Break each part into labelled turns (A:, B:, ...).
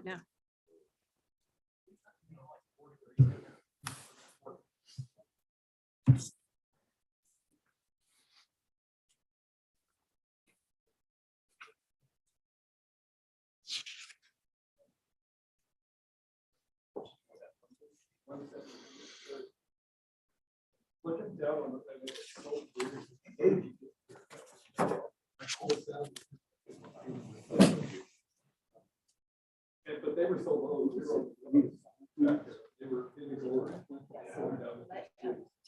A: No.
B: Looking down on the but they were so low. They were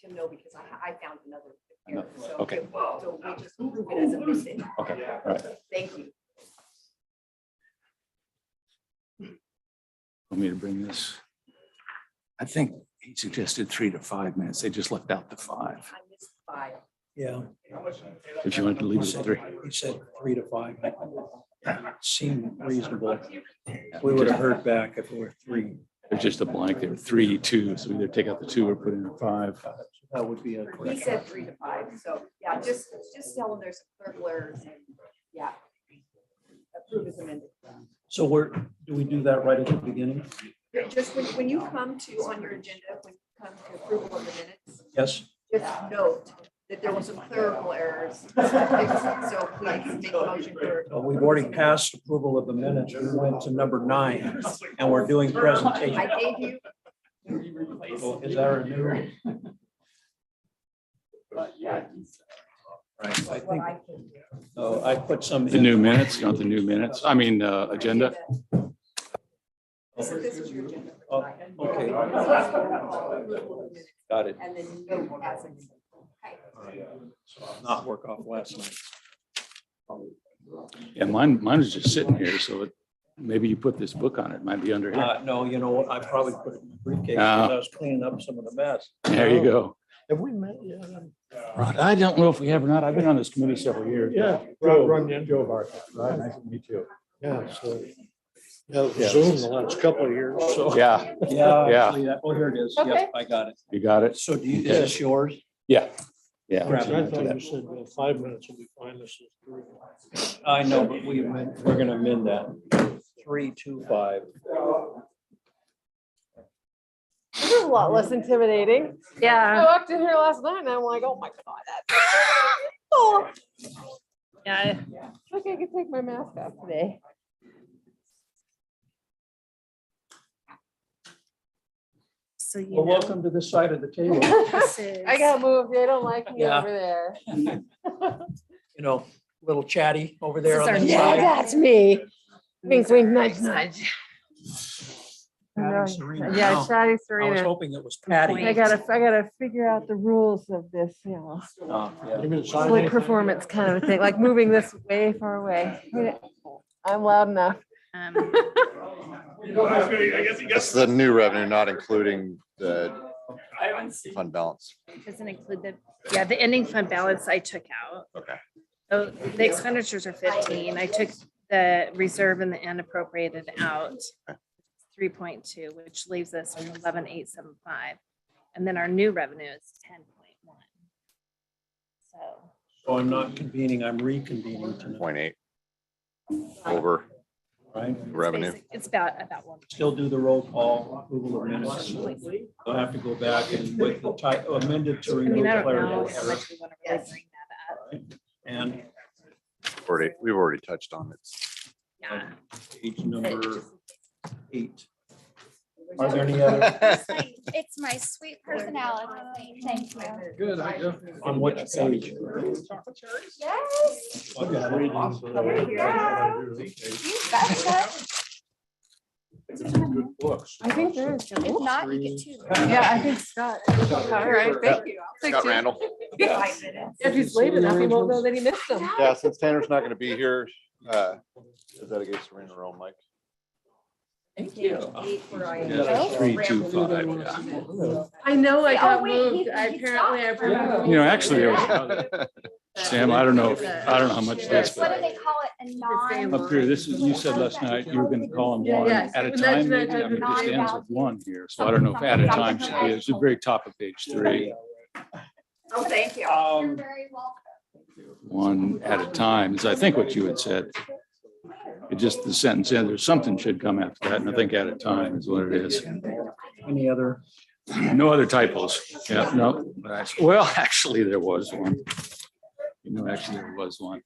C: Tim know because I found another.
D: No.
C: So,
D: Okay.
C: So we just group it as a missing.
D: Okay, all right.
C: Thank you.
D: Want me to bring this? I think he suggested 3 to 5 minutes. They just left out the 5.
C: I missed 5.
E: Yeah,
D: If you want to leave it at 3.
E: he said 3 to 5. Seemed reasonable. We would have heard back if it were 3.
D: There's just a blank there, 3, 2. So either take out the 2 or put in a 5.
E: That would be a
C: He
E: correct.
C: said 3 to 5. So yeah, just tell them there's some clerical errors and yeah. Approve as amended.
E: So do we do that right at the beginning?
C: Just when you come to on your agenda, when you come to approval of the minutes,
E: Yes.
C: just note that there was some clerical errors. So please make a motion for.
E: Well, we've already passed approval of the minutes. We went to number 9 and we're doing presentation.
C: I gave you.
E: Well, is there a new? Right, I think, I put some.
D: The new minutes, you want the new minutes? I mean, agenda.
C: This is your agenda.
E: Oh, okay. Got it.
C: And then note as it's.
E: Not work off last night.
D: Yeah, mine was just sitting here. So maybe you put this book on it. Might be under here.
E: No, you know what? I probably put it in the briefcase
D: Ah.
E: because I was cleaning up some of the mess.
D: There you go.
F: Have we met yet?
D: Rod, I don't know if we have or not. I've been on this committee several years.
F: Yeah.
G: Joe Barker. Right, nice to meet you.
F: Yeah, so. Yeah, Zoom the last couple of years, so.
D: Yeah,
E: Yeah.
D: Yeah.
E: actually, oh, here it is.
C: Okay.
E: Yep, I got it.
D: you got it.
E: So do you, is
D: Okay.
E: this yours?
D: Yeah. Yeah.
E: Grab
F: I
E: it.
F: thought you said 5 minutes will be fine. This is 3.
E: I know, but we're gonna amend that. 3, 2, 5.
A: This is a lot less intimidating. I
H: Yeah,
A: walked in here last night and I'm like, oh my God. Oh,
H: yeah.
A: I think I could take my mask off today.
H: So you
E: Well,
H: know,
E: welcome to this side of the table.
H: this is,
A: I got moved. They don't like me
E: Yeah.
A: over there.
E: You know, little chatty over there
H: This is
E: on
H: our
E: the
A: Yeah,
E: side.
A: that's me. Wink, wink, nudge, nudge.
E: Patty Serena.
A: Yeah,
E: No,
A: Chatty
E: I was
A: Serena.
E: hoping it was Patty.
A: I gotta figure out the rules of this, you know,
E: Oh, yeah.
F: You gonna sign
A: split
F: anything?
A: performance kind of thing, like moving this way far away. I'm loud enough.
H: um,
I: That's the new revenue, not including the fund balance.
H: doesn't include the ending fund balance I took out.
I: Okay.
H: So the expenditures are 15. I took the reserve and the unappropriated out. 3.2, which leaves us with 11,875. And then our new revenue is 10.1. So
E: So I'm not convening, I'm reconvening tonight,
I: 0.8 over
E: right?
I: revenue.
H: it's about one.
E: Still do the roll call, approval of minutes. I'll have to go back and with the type amended to
H: I
E: remove
H: mean, I don't know
E: clerical
H: how
E: error.
H: much we want to really bring that up.
E: And
I: We've already touched on it.
H: Yeah.
E: page number 8. Are there any other,
J: It's my sweet personality. Thank you.
F: Good, I do.
E: on which page?
J: Yes.
E: Okay.
J: You betcha.
F: Good books.
A: I think there is.
J: If not, you get two.
A: Yeah, I think Scott. All right, thank you.
I: Scott Randall.
A: If he's late enough, he won't know that he missed them.
I: Yeah, since Tanner's not going to be here, is that against Serena Rome, Mike?
C: Thank you.
D: Yeah, 3, 2, 5. Yeah.
A: I know I got
J: Oh, wait,
A: moved. I apparently I.
D: You know, actually, there was, Sam, I don't know how much this,
J: What do
D: but
J: they call it? A non.
D: up here, this is, you said last night you were going to call them one
A: Yes,
D: at a
A: that's
D: time.
A: what I
D: Maybe. I mean, it
J: thought.
D: stands with 1 here. So I don't know if at a time should be, it's the very top of page 3.
C: Oh, thank you.
J: You're very welcome.
D: 1 at a time is, I think, what you had said. It just, the sentence, and there's something should come after that, and I think at a time is what it is.
E: Any other?
D: No other typos. Yeah, no. Well, actually, there was one. You know, actually, there was one.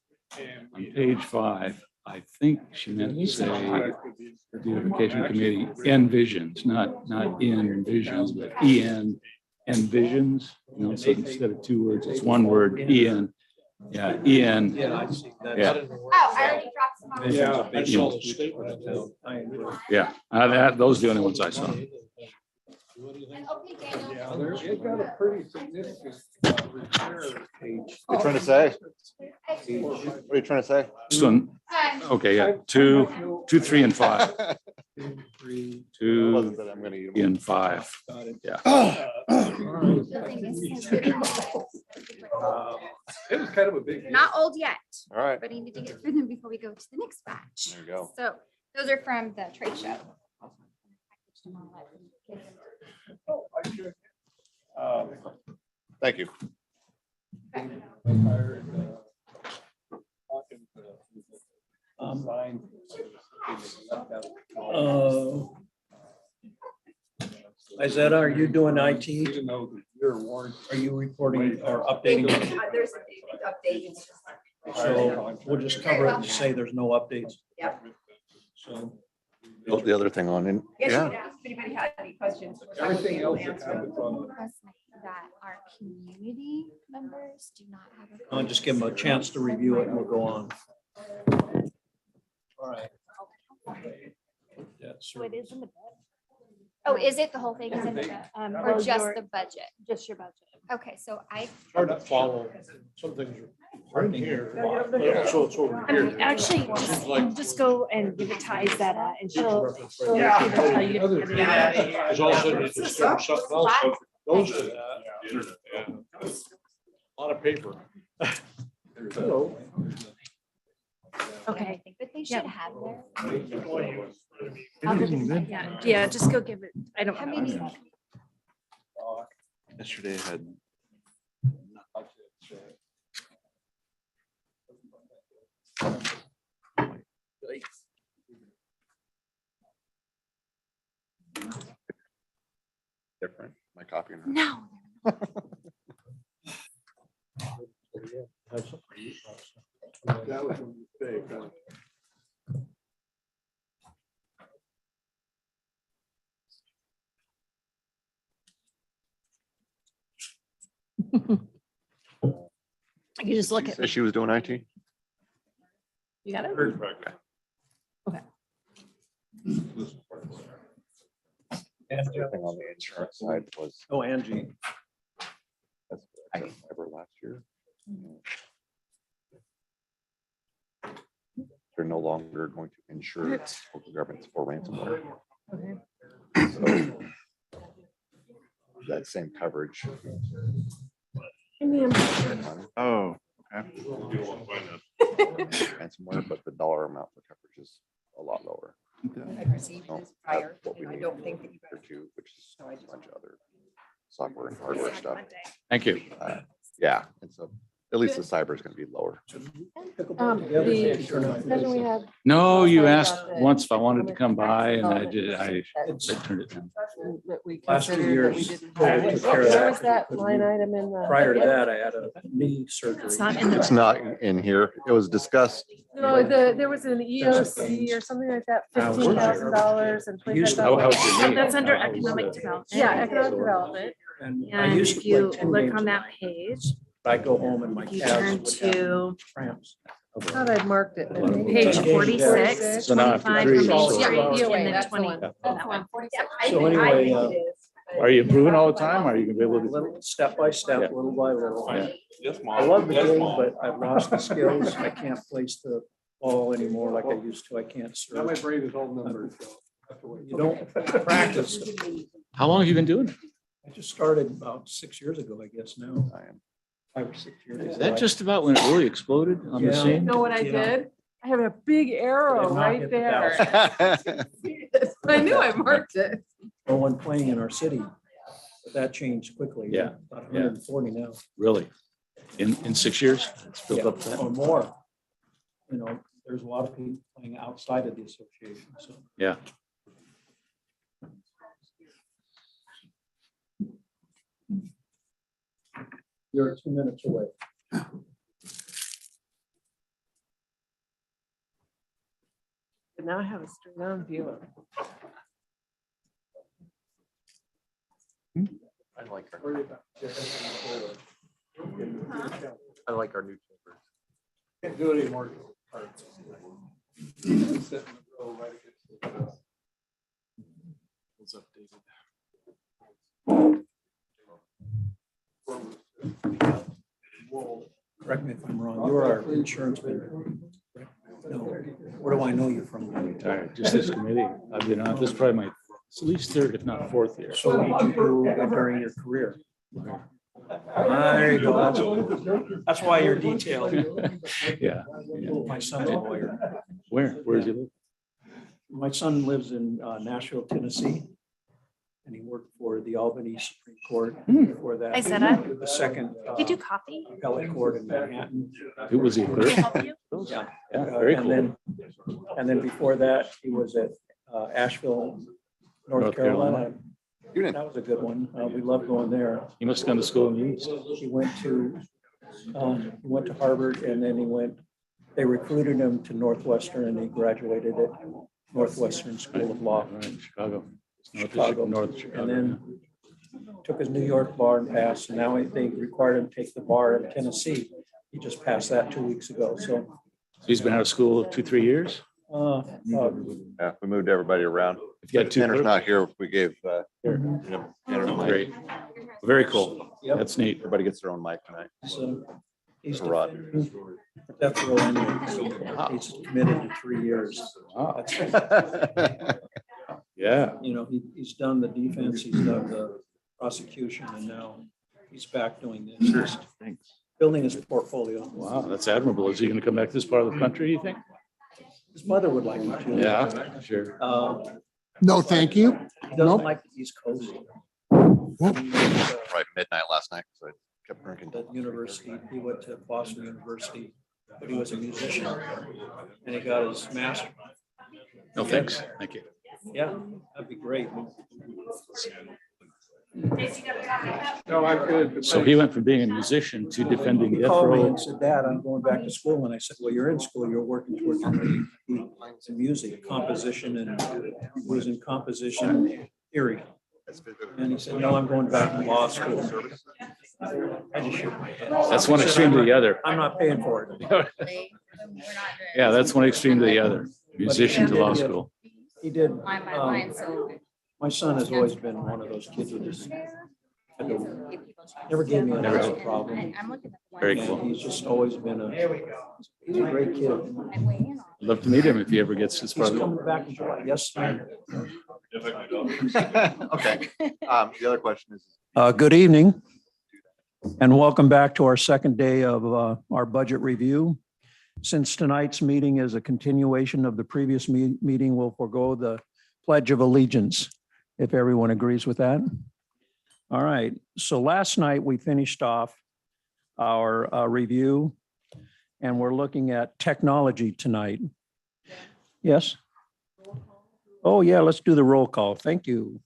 D: On page 5, I think she meant to say the beautification committee envisions, not envisions, but envisions. You know, so instead of 2 words, it's 1 word, en. Yeah, en.
E: Yeah, I see that.
D: Yeah.
J: Oh, I already dropped some off.
F: Yeah, I saw the statement.
E: I agree.
D: Yeah, those are the only ones I saw.
J: And okay, Daniel.
F: Yeah, there's, it got a pretty significant repair page.
I: What are you trying to say? What are you trying to say?
D: This one, okay, yeah, 2, 3, and 5.
E: 3.
D: 2
I: Wasn't that I'm gonna eat them.
D: and 5.
E: Got it.
D: Yeah.
J: The thing is,
F: It was kind of a big.
J: not old yet,
I: All right,
J: but I need to get through them before we go to the next batch.
I: there you go.
J: So those are from the trade show.
I: Thank you.
E: Izetta, are you doing IT?
F: Even though your warrant.
E: Are you reporting or updating?
C: There's a big update. It's just-
E: So we'll just cover it and say there's no updates.
C: Yep.
E: So.
I: The other thing on, in
C: Yes, you
I: yeah,
C: could ask if anybody had any questions.
F: Everything else
C: We'll
F: that
C: answer.
F: happens on.
J: That our community members do not have. a
E: I'll just give them a chance to review it and we'll go on. All right.
H: So it is in the bed.
J: Oh, is it the whole thing? Is in the, or
H: Well,
J: just
H: your-
J: the budget?
H: Just your budget.
J: Okay, so I,
F: Hard to follow. Some things are in here, but also it's over here.
H: Actually, just go and give it to Izetta and she'll be able to tell you. to get it out.
F: Because all of a sudden you discover something else that goes to that. A lot of paper. Hello.
H: Okay.
J: I think that they should
H: Yeah.
J: have there.
H: I'll go- Yeah, just go give it. I don't
J: How
H: have
J: many?
H: it.
I: yesterday I had. Different, my copy. and hers.
J: No.
F: That was big.
H: You just look
I: She
H: at,
I: said she was doing IT.
H: you got it?
I: Everything on the insurance side was,
E: Oh, Angie.
I: that's what I ever last year. They're no longer going to insure local governments for ransomware. So that same coverage. Oh, okay. Ransomware, but the dollar amount for coverage is a lot lower.
C: I received
I: No,
C: this prior.
I: that's what we
C: and I
I: need
C: don't think that you
I: for
C: guys.
I: two, which is a bunch of other software and hardware stuff.
D: Thank you.
I: Yeah, and so at least the cyber is going to to be lower.
A: Doesn't we have?
D: No, you asked once if I wanted to come by and I did, I turned it down.
A: That we
E: Last 2
A: considered that we
E: years,
A: didn't
E: I
A: have.
E: took care of
A: Where was
E: that.
A: that line item in the?
E: Prior to that, I had a knee surgery.
H: It's not in the.
I: It's not in here. It was discussed.
A: No, there was an EOC or something like that, $15,000 and $25,000.
H: That's under economic development.
A: Yeah, economic development.
E: And I
H: And
E: used
H: if
E: to
H: you
E: play 10
H: look
E: games
H: on
E: a
H: that
E: night.
H: page,
E: I go home and my
H: if you
E: calves
H: turn
E: would have
H: to
E: cramps.
A: I thought I'd marked it. but maybe-
H: page
A: 46,
H: 46,
D: So now after
H: 25
D: three,
H: for Main
D: so-
H: Street,
A: Yeah,
H: and then
A: that's the
H: 20.
A: one.
H: that one.
E: So anyway,
D: Are you improving all the time? Are you gonna be able to?
E: little step by step,
D: Yeah.
E: little by little.
D: Yeah.
F: Yes,
E: I love the game, but I've lost the skills. I can't place the ball anymore like I used to. I can't
F: Now my
E: serve.
F: brain is all numbers.
E: You don't practice.
D: How long have you been doing it?
E: I just started about 6 years ago, I guess now,
I: I am.
E: 5 or 6 years.
D: Is
E: ago.
D: that just about when it really exploded on the
E: Yeah.
A: You
D: scene?
A: know what I
E: Yeah.
A: did? I have a big arrow
E: Did not
A: right
E: hit the
A: there. I knew I marked it.
E: No one playing in our city, but that changed quickly.
D: Yeah.
E: About 140 now.
D: Really? In 6 years? It's built
E: Yeah,
D: up to that?
E: or more. You know, there's a lot of people playing outside of the association, so.
D: Yeah.
E: You're 2 minutes away.
A: But now I have a straight on view of it.
I: I like our new chambers.
F: Can't do it anymore.
E: Correct me if I'm wrong, you're our insurance vendor. No, where do I know you from?
D: Retired, just this committee. I've been on, this is probably my, it's at least third, if not fourth year.
E: So what did you do during your career? There you go. That's why you're detailed.
D: Yeah.
E: My son's a lawyer.
D: Where do you live?
E: My son lives in Nashville, Tennessee. And he worked for the Albany Supreme Court before that.
H: I said it.
E: The second
H: You do coffee?
E: appellate court in Manhattan.
D: Who was he?
H: Can I help you?
E: Yeah.
D: Yeah, very
E: And
D: cool.
E: then before that, he was at Asheville, North
D: North
E: Carolina.
I: Carolina.
E: That was a good one. We loved going there.
D: He must have gone to school in the East.
E: He went to Harvard, and then they recruited him to Northwestern, and he graduated at Northwestern School of Law.
D: Right, Chicago.
E: Chicago.
D: North Chicago.
E: And then took his New York bar and passed, and now they required him to take the bar in Tennessee. He just passed that 2 weeks ago, so.
D: He's been out of school 2-3 years.
I: Yeah, we moved everybody around.
D: If you got two
I: Tanner's
D: clerks.
I: not here. We gave, Tanner the mic.
D: Great. Very cool.
E: Yep.
D: That's neat.
I: Everybody gets their own mic tonight.
E: So he's
I: Rod.
E: defending death row anyway, so he's committed to 3 years.
D: Wow.
E: That's-
D: Yeah.
E: You know, he's done the defense, he's done the prosecution, and now he's back doing this, just
D: Thanks.
E: building his portfolio.
D: Wow, that's admirable. Is he going to come back to this part of the country, you think?
E: His mother would like him to.
D: Yeah, sure.
B: No, thank you.
E: He doesn't
B: Nope.
E: like the East Coast.
I: Probably midnight last night, so I kept drinking.
E: At university, he went to Boston University, but he was a musician, and he got his master.
D: No, thanks. Thank you.
E: Yeah, that'd be great.
F: No, I'm good.
D: So he went from being a musician to defending
E: He
D: death
E: called me
D: row.
E: and said, Dad, I'm going back to school. And I said, well, you're in school, you're working towards your PhD in music, composition, and he was in composition theory. And he said, no, I'm going back to law school. I just shook my head.
D: That's one extreme to the other.
E: I'm not paying for it.
D: Yeah, that's one extreme to the other. Musician to law school.
E: He did.
J: Line by line, so.
E: My son has always been one of those kids who just had to- never gave me a problem.
J: I'm looking at. the one
D: Very
J: that
D: cool.
E: He's just always been he's a great kid.
J: I weigh in on.
D: Love to meet him if he ever gets his
E: He's
D: brother.
E: coming back in July. Yes, ma'am.
I: Okay. The other question is.
E: Good evening, and welcome back to our second day of our budget review. Since tonight's meeting is a continuation of the previous meeting, we'll forego the Pledge of Allegiance, if everyone agrees with that. All right, so last night we finished off our review, and we're looking at technology tonight. Yes? Oh, yeah, let's do the roll call. Thank you.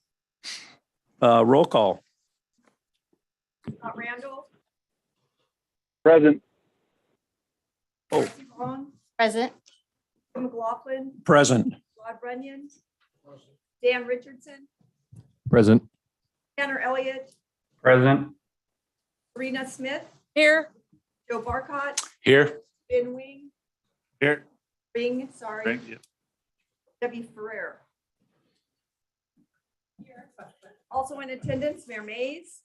E: Roll call.
C: Randall,
D: Present.
C: Vaughn,
J: Present.
C: McLaughlin,
E: Present.
C: Rod Runyon, Dan Richardson,
G: Present.
C: Tanner Elliott,
G: Present.
C: Rena Smith,
A: Here.
C: Joe Barcott,
D: Here.
C: Ben Wing,
D: Here.
C: Ring, sorry, Debbie Ferrer. Also in attendance, Mayor Mays,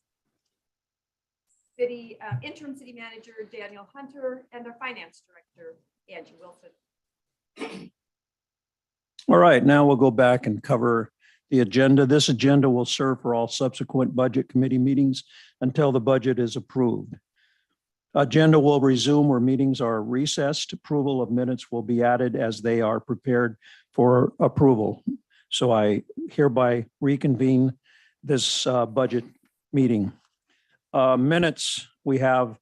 C: interim city manager Daniel Hunter, and their finance director, Angie Wilson.
E: All right, now we'll go back and cover the agenda. This agenda will serve for all subsequent budget committee meetings until the budget is approved. Agenda will resume where meetings are recessed. Approval of minutes will be added as they are prepared for approval. So I hereby reconvene this budget meeting. Minutes we have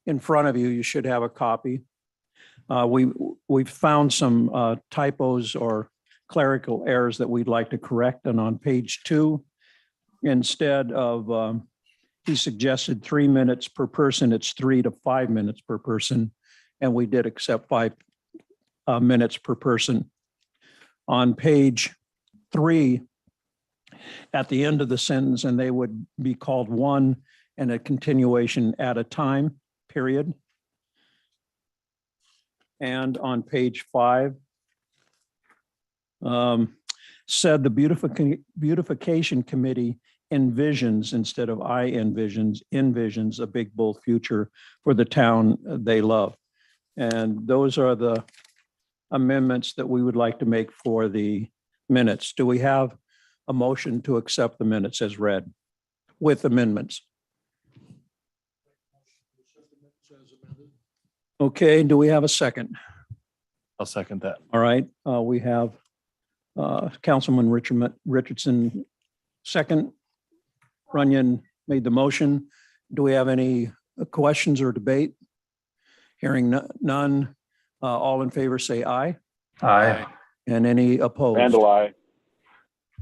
E: in front of you. You should have a copy. We've found some typos or clerical errors that we'd like to correct. And on page 2, instead of, he suggested 3 minutes per person, it's 3 to 5 minutes per person. And we did accept 5 minutes per person. On page 3, at the end of the sentence, and they would be called one and a continuation at a time, period. And on page 5, said the beautification committee envisions, instead of I envisions a big, bold future for the town they love. And those are the amendments that we would like to make for the minutes. Do we have a motion to accept the minutes as read with amendments? Okay, do we have a second?
G: I'll second that.
E: All right, we have Councilman Richardson, second. Runyon made the motion. Do we have any questions or debate? Hearing none, all in favor say aye.
G: Aye.
E: And any opposed?
F: Randall, I.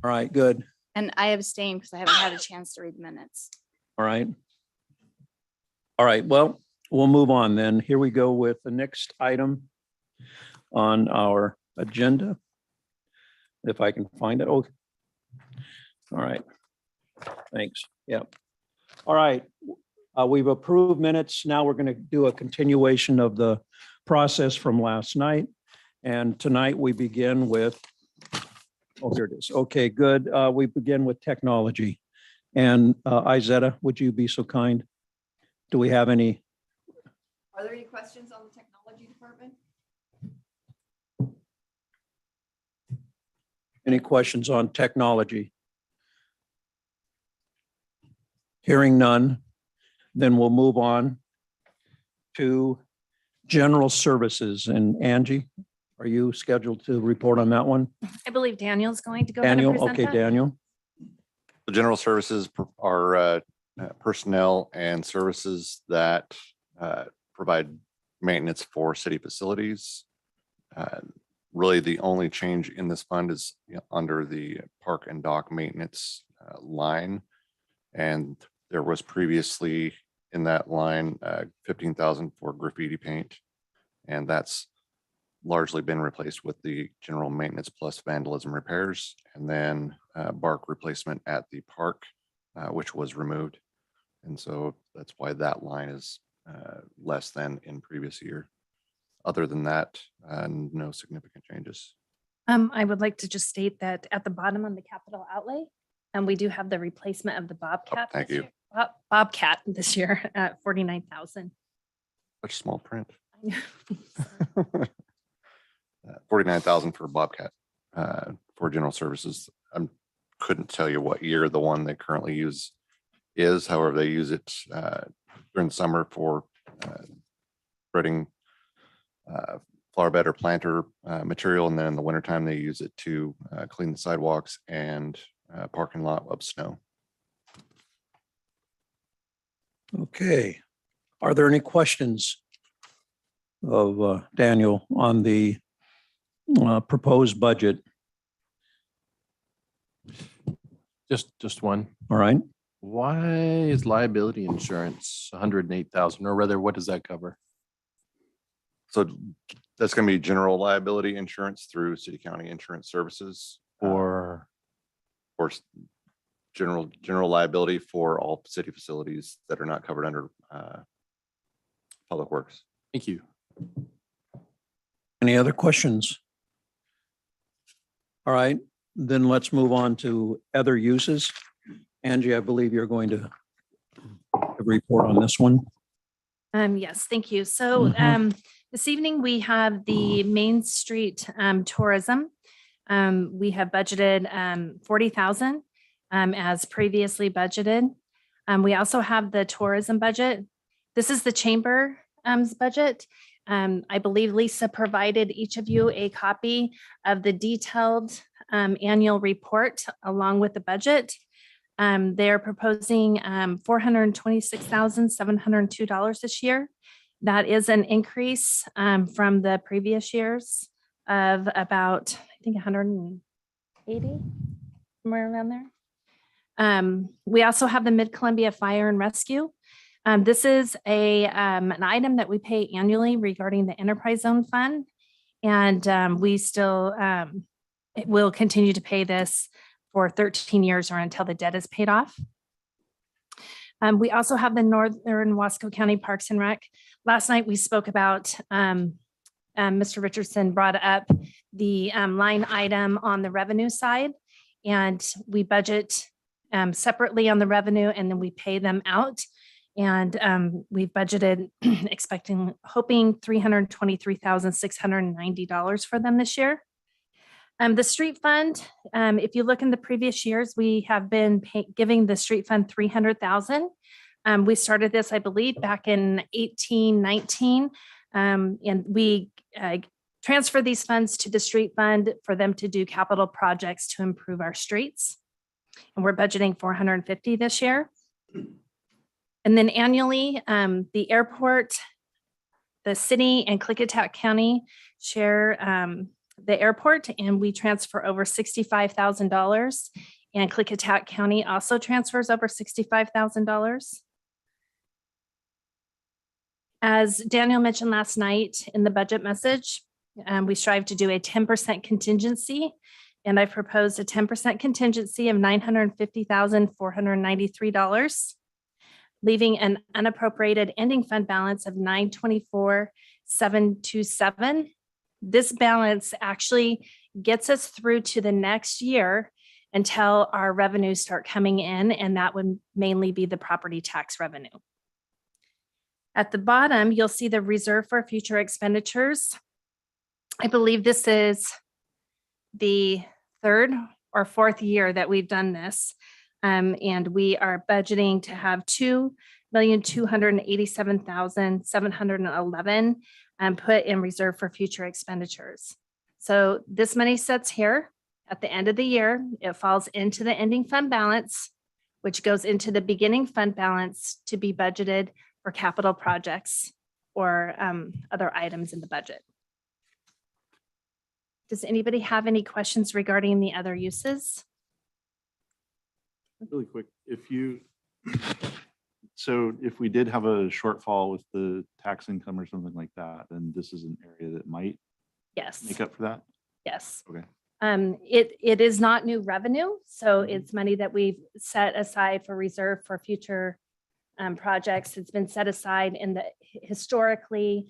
E: All right, good.
J: And I abstain because I haven't had a chance to read the minutes.
E: All right. All right, well, we'll move on then. Here we go with the next item on our agenda. If I can find it. Oh, all right. Thanks. Yep. All right. We've approved minutes. Now we're going to do a continuation of the process from last night. And tonight we begin with, oh, here it is. Okay, good. We begin with technology. And Izetta, would you be so kind? Do we have any?
C: Are there any questions on the technology department?
E: Any questions on technology? Hearing none, then we'll move on to general services. And Angie, are you scheduled to report on that one?
H: I believe Daniel's going to go ahead and
E: Daniel,
H: present
E: okay,
H: that.
E: Daniel.
I: The general services are personnel and services that provide maintenance for city facilities. Really, the only change in this fund is under the park and dock maintenance line. And there was previously in that line 15,000 for graffiti paint. And that's largely been replaced with the general maintenance plus vandalism repairs, and then bark replacement at the park, which was removed. And so that's why that line is less than in previous year. Other than that, no significant changes.
H: I would like to just state that at the bottom on the capital outlay, and we do have the replacement of the Bobcat.
I: Thank
H: this
I: you.
H: year. Bobcat this year at 49,000.
I: Such small print. 49,000 for Bobcat for general services. I couldn't tell you what year the one they currently use is. However, they use it during the summer for spreading flower bed or planter material, and then in the wintertime they use it to clean the sidewalks and parking lot of snow.
E: Okay. Are there any questions of Daniel on the proposed budget?
G: Just one.
E: All right.
G: Why is liability insurance 108,000, or rather, what does that cover?
I: So that's going to be general liability insurance through city county insurance services
G: Or
I: or general liability for all city facilities that are not covered under public works.
G: thank you.
E: Any other questions? All right, then let's move on to other uses. Angie, I believe you're going to report on this one.
H: Yes, thank you. So this evening we have the Main Street tourism. We have budgeted 40,000 as previously budgeted. We also have the tourism budget. This is the chamber's budget. I believe Lisa provided each of you a copy of the detailed annual report along with the budget. They're proposing $426,702 this year. That is an increase from the previous years of about, I think, 180, somewhere around there. We also have the Mid-Columbia Fire and Rescue. This is an item that we pay annually regarding the Enterprise Zone Fund. And we still will continue to pay this for 13 years or until the debt is paid off. We also have the Northern Wasco County Parks and Rec. Last night we spoke about, Mr. Richardson brought up the line item on the revenue side, and we budget separately on the revenue, and then we pay them out. And we've budgeted hoping $323,690 for them this year. The street fund, if you look in the previous years, we have been giving the street fund $300,000. We started this, I believe, back in 1819, and we transfer these funds to the street fund for them to do capital projects to improve our streets. And we're budgeting $450,000 this year. And then annually, the airport, the city and Clickitat County share the airport, and we transfer over $65,000. And Clickitat County also transfers over $65,000. As Daniel mentioned last night in the budget message, we strive to do a 10% contingency, and I proposed a 10% contingency of $950,493, leaving an unappropriated ending fund balance of $924,727. This balance actually gets us through to the next year until our revenues start coming in, and that would mainly be the property tax revenue. At the bottom, you'll see the reserve for future expenditures. I believe this is the third or fourth year that we've done this. And we are budgeting to have $2,287,711 put in reserve for future expenditures. So this money sits here at the end of the year. It falls into the ending fund balance, which goes into the beginning fund balance to be budgeted for capital projects or other items in the budget. Does anybody have any questions regarding the other uses?
B: Really quick, so if we did have a shortfall with the tax income or something like that, then this is an area that might
H: Yes.
B: make up for that?
H: Yes.
B: Okay.
H: It is not new revenue, so it's money that we've set aside for reserve for future projects. It's been set aside historically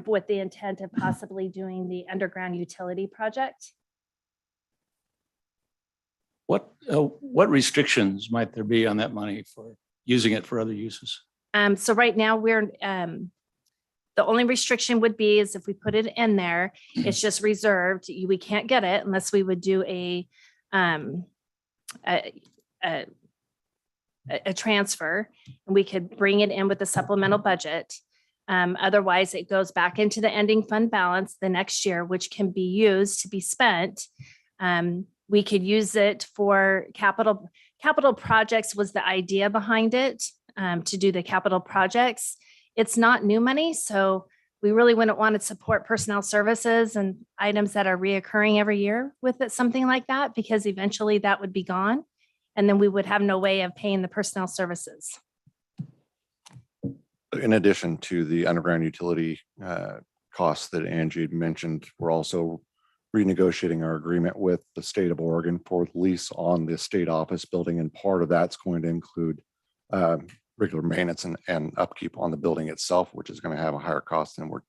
H: with the intent of possibly doing the underground utility project.
D: What restrictions might there be on that money for using it for other uses?
H: So right now we're the only restriction would be is if we put it in there, it's just reserved. We can't get it unless we would do a transfer, and we could bring it in with a supplemental budget. Otherwise, it goes back into the ending fund balance the next year, which can be used to be spent. We could use it for capital projects was the idea behind it, to do the capital projects. It's not new money, so we really wouldn't want to support personnel services and items that are reoccurring every year with it, something like that, because eventually that would be gone. And then we would have no way of paying the personnel services.
I: In addition to the underground utility costs that Angie had mentioned, we're also renegotiating our agreement with the state of Oregon for lease on the state office building. And part of that's going to include regular maintenance and upkeep on the building itself, which is going to have a higher cost than we're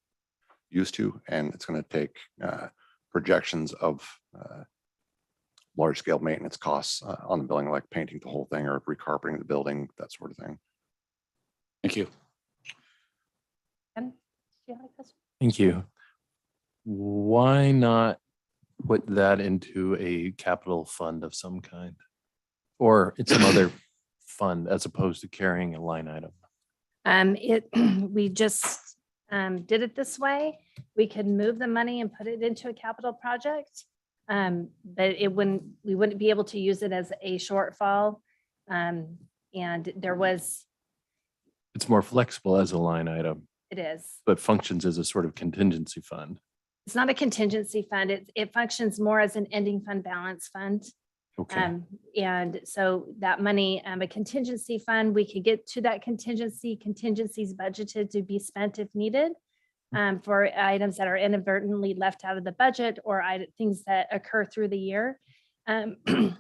I: used to. And it's going to take projections of large scale maintenance costs on the building, like painting the whole thing or recarpeting the building, that sort of thing.
D: Thank you.
H: Do you have a question?
G: Thank you. Why not put that into a capital fund of some kind? Or it's some other fund as opposed to carrying a line item?
H: We just did it this way. We could move the money and put it into a capital project. But we wouldn't be able to use it as a shortfall. And
G: It's more flexible as a line item.
H: It is.
G: but functions as a sort of contingency fund.
H: It's not a contingency fund. It functions more as an ending fund balance fund.
G: Okay,
H: And so that money, a contingency fund, we could get to that contingencies budgeted to be spent if needed for items that are inadvertently left out of the budget or things that occur through the year. An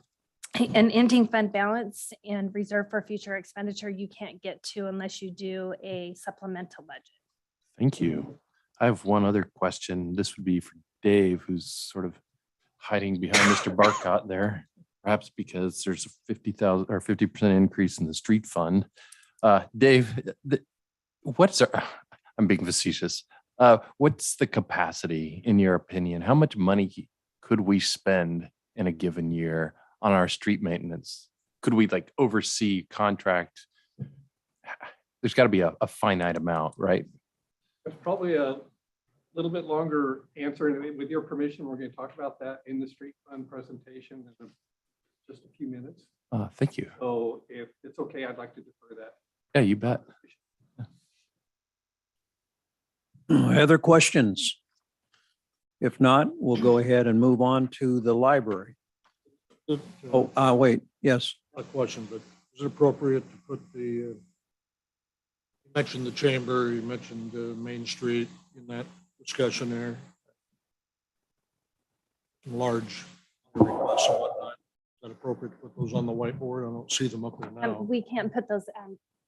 H: ending fund balance and reserve for future expenditure, you can't get to unless you do a supplemental budget.
G: thank you. I have one other question. This would be for Dave, who's sort of hiding behind Mr. Barcott there. Perhaps because there's a 50,000 or 50% increase in the street fund. Dave, I'm being facetious. What's the capacity in your opinion? How much money could we spend in a given year on our street maintenance? Could we like oversee contract? There's got to be a finite amount, right?
F: It's probably a little bit longer answer, and with your permission, we're going to talk about that in the street fund presentation in just a few minutes.
G: Thank you.
F: So if it's okay, I'd like to defer that.
G: Yeah, you bet.
E: Other questions? If not, we'll go ahead and move on to the library. Oh, wait, yes.
F: A question, but is it appropriate to put the, you mentioned the chamber, you mentioned Main Street in that discussion there? Large requests and whatnot. Is that appropriate to put those on the whiteboard? I don't see them up there now.
H: We can't put those,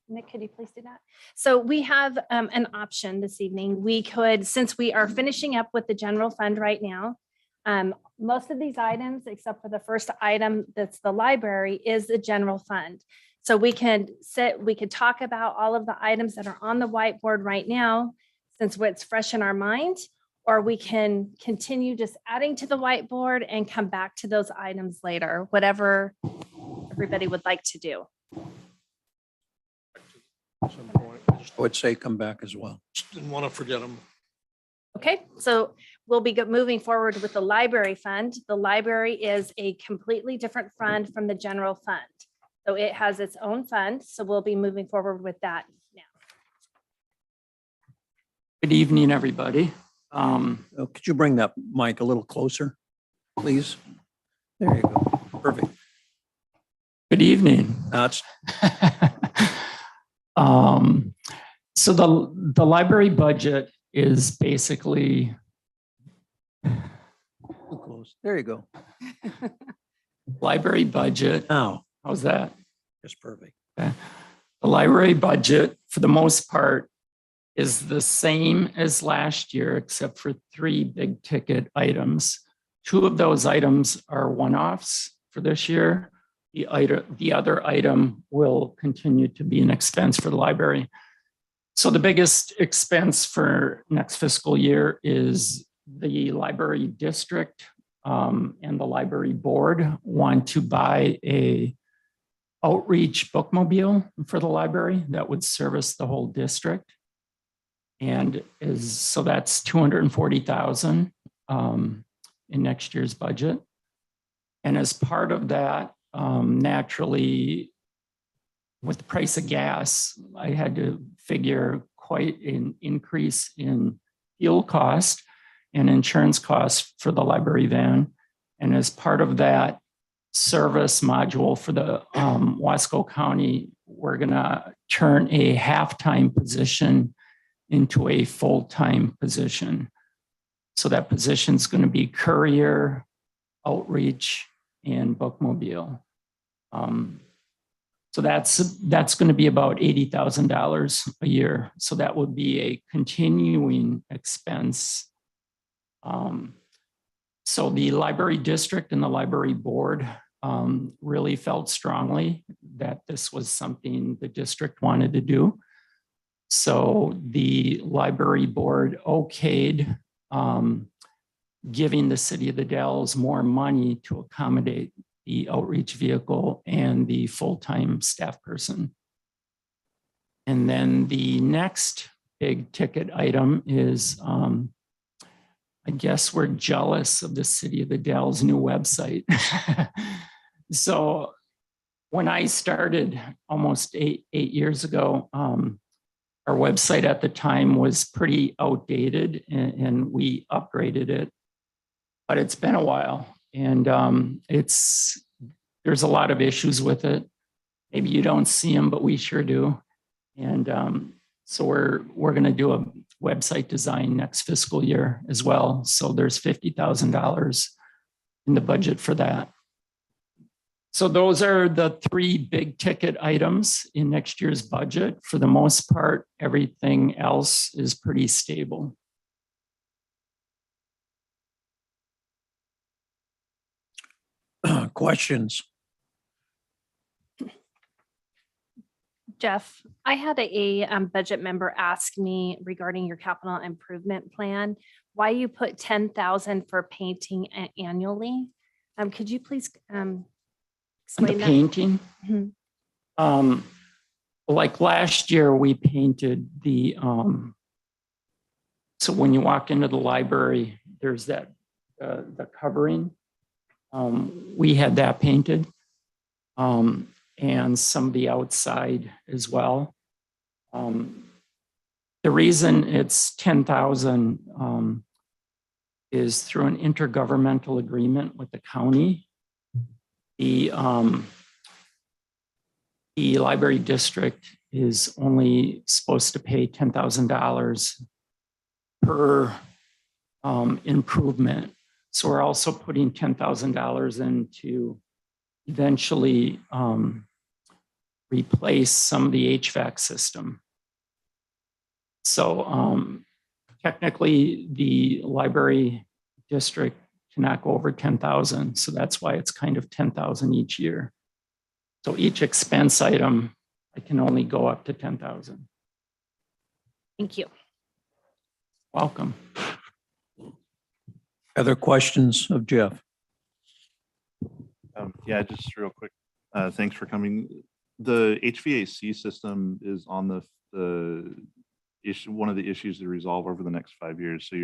H: Nick, could you please do that? So we have an option this evening. We could, since we are finishing up with the general fund right now, most of these items, except for the first item, that's the library, is the general fund. So we could talk about all of the items that are on the whiteboard right now, since it's fresh in our mind, or we can continue just adding to the whiteboard and come back to those items later, whatever everybody would like to do.
F: At some point, I just
E: I would say come back as well.
F: didn't want to forget them.
H: Okay, so we'll be moving forward with the library fund. The library is a completely different fund from the general fund. So it has its own fund. So we'll be moving forward with that now.
K: Good evening, everybody.
E: Could you bring that mic a little closer, please? There you go. Perfect.
K: Good evening.
E: That's
K: So the library budget is basically,
E: too close. There you go.
K: library budget.
E: Now,
K: How's that?
E: just perfect.
K: The library budget, for the most part, is the same as last year, except for 3 big ticket items. 2 of those items are one-offs for this year. The other item will continue to be an expense for the library. So the biggest expense for next fiscal year is the library district and the library board want to buy a outreach bookmobile for the library that would service the whole district. And so that's $240,000 in next year's budget. And as part of that, naturally, with the price of gas, I had to figure quite an increase in fuel cost and insurance costs for the library van. And as part of that service module for the Wasco County, we're gonna turn a half-time position into a full-time position. So that position is going to be courier, outreach, and bookmobile. So that's going to be about $80,000 a year. So that would be a continuing expense. So the library district and the library board really felt strongly that this was something the district wanted to do. So the library board okayed giving the city of the Dalles more money to accommodate the outreach vehicle and the full-time staff person. And then the next big ticket item is, I guess we're jealous of the city of the Dalles' new website. So when I started almost eight years ago, Our website at the time was pretty outdated and we upgraded it. But it's been a while and there's a lot of issues with it. Maybe you don't see them, but we sure do. And so we're going to do a website design next fiscal year as well. So there's $50,000 in the budget for that. So those are the three big ticket items in next year's budget. For the most part, everything else is pretty stable.
E: Questions?
H: Jeff, I had a budget member ask me regarding your capital improvement plan, why you put 10,000 for painting annually. Could you please
K: And
H: explain
K: the
H: that?
K: painting,
H: Mhm.
K: like last year, we painted the, so when you walk into the library, there's that, the covering. We had that painted. And some of the outside as well. The reason it's 10,000 is through an intergovernmental agreement with the county. The library district is only supposed to pay $10,000 per improvement. So we're also putting $10,000 into eventually replace some of the HVAC system. So technically the library district cannot go over 10,000. So that's why it's kind of 10,000 each year. So each expense item, I can only go up to 10,000.
H: Thank you.
K: Welcome.
E: Other questions of Jeff?
B: Yeah, just real quick. Thanks for coming. The HVAC system is on the issue, one of the issues to resolve over the next 5 years. So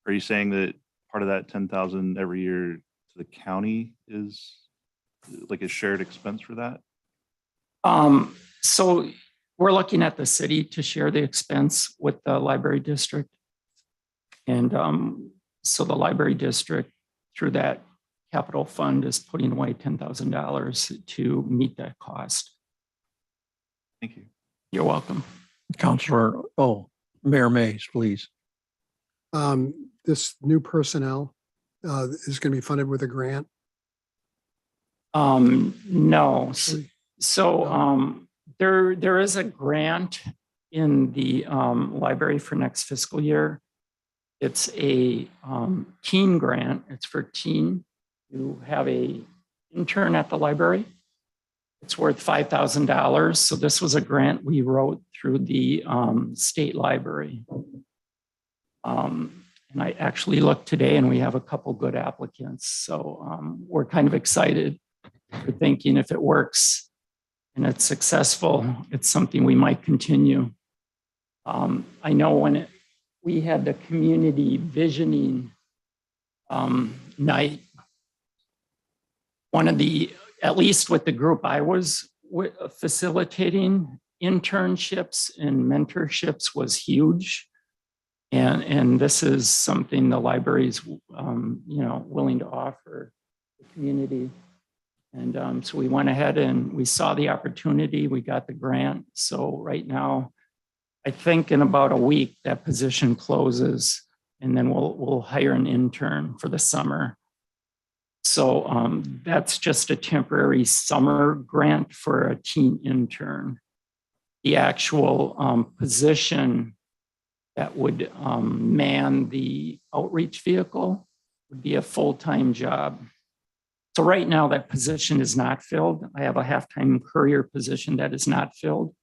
B: are you saying that part of that 10,000 every year to the county is like a shared expense for that?
K: So we're looking at the city to share the expense with the library district. And so the library district through that capital fund is putting away $10,000 to meet that cost.
B: Thank you.
K: You're welcome.
E: Counselor, Mayor Mays, please.
L: This new personnel is going to be funded with a grant.
K: No. So there is a grant in the library for next fiscal year. It's a teen grant. It's for teen who have a intern at the library. It's worth $5,000. So this was a grant we wrote through the state library. And I actually looked today and we have a couple good applicants. So we're kind of excited. We're thinking if it works and it's successful, it's something we might continue. I know when we had the community visioning night, one of the, at least with the group I was facilitating, internships and mentorships was huge. And this is something the library is, willing to offer the community. And so we went ahead and we saw the opportunity. We got the grant. So right now, I think in about a week that position closes, and then we'll hire an intern for the summer. So that's just a temporary summer grant for a teen intern. The actual position that would man the outreach vehicle would be a full-time job. So right now that position is not filled. I have a half-time courier position that is not filled.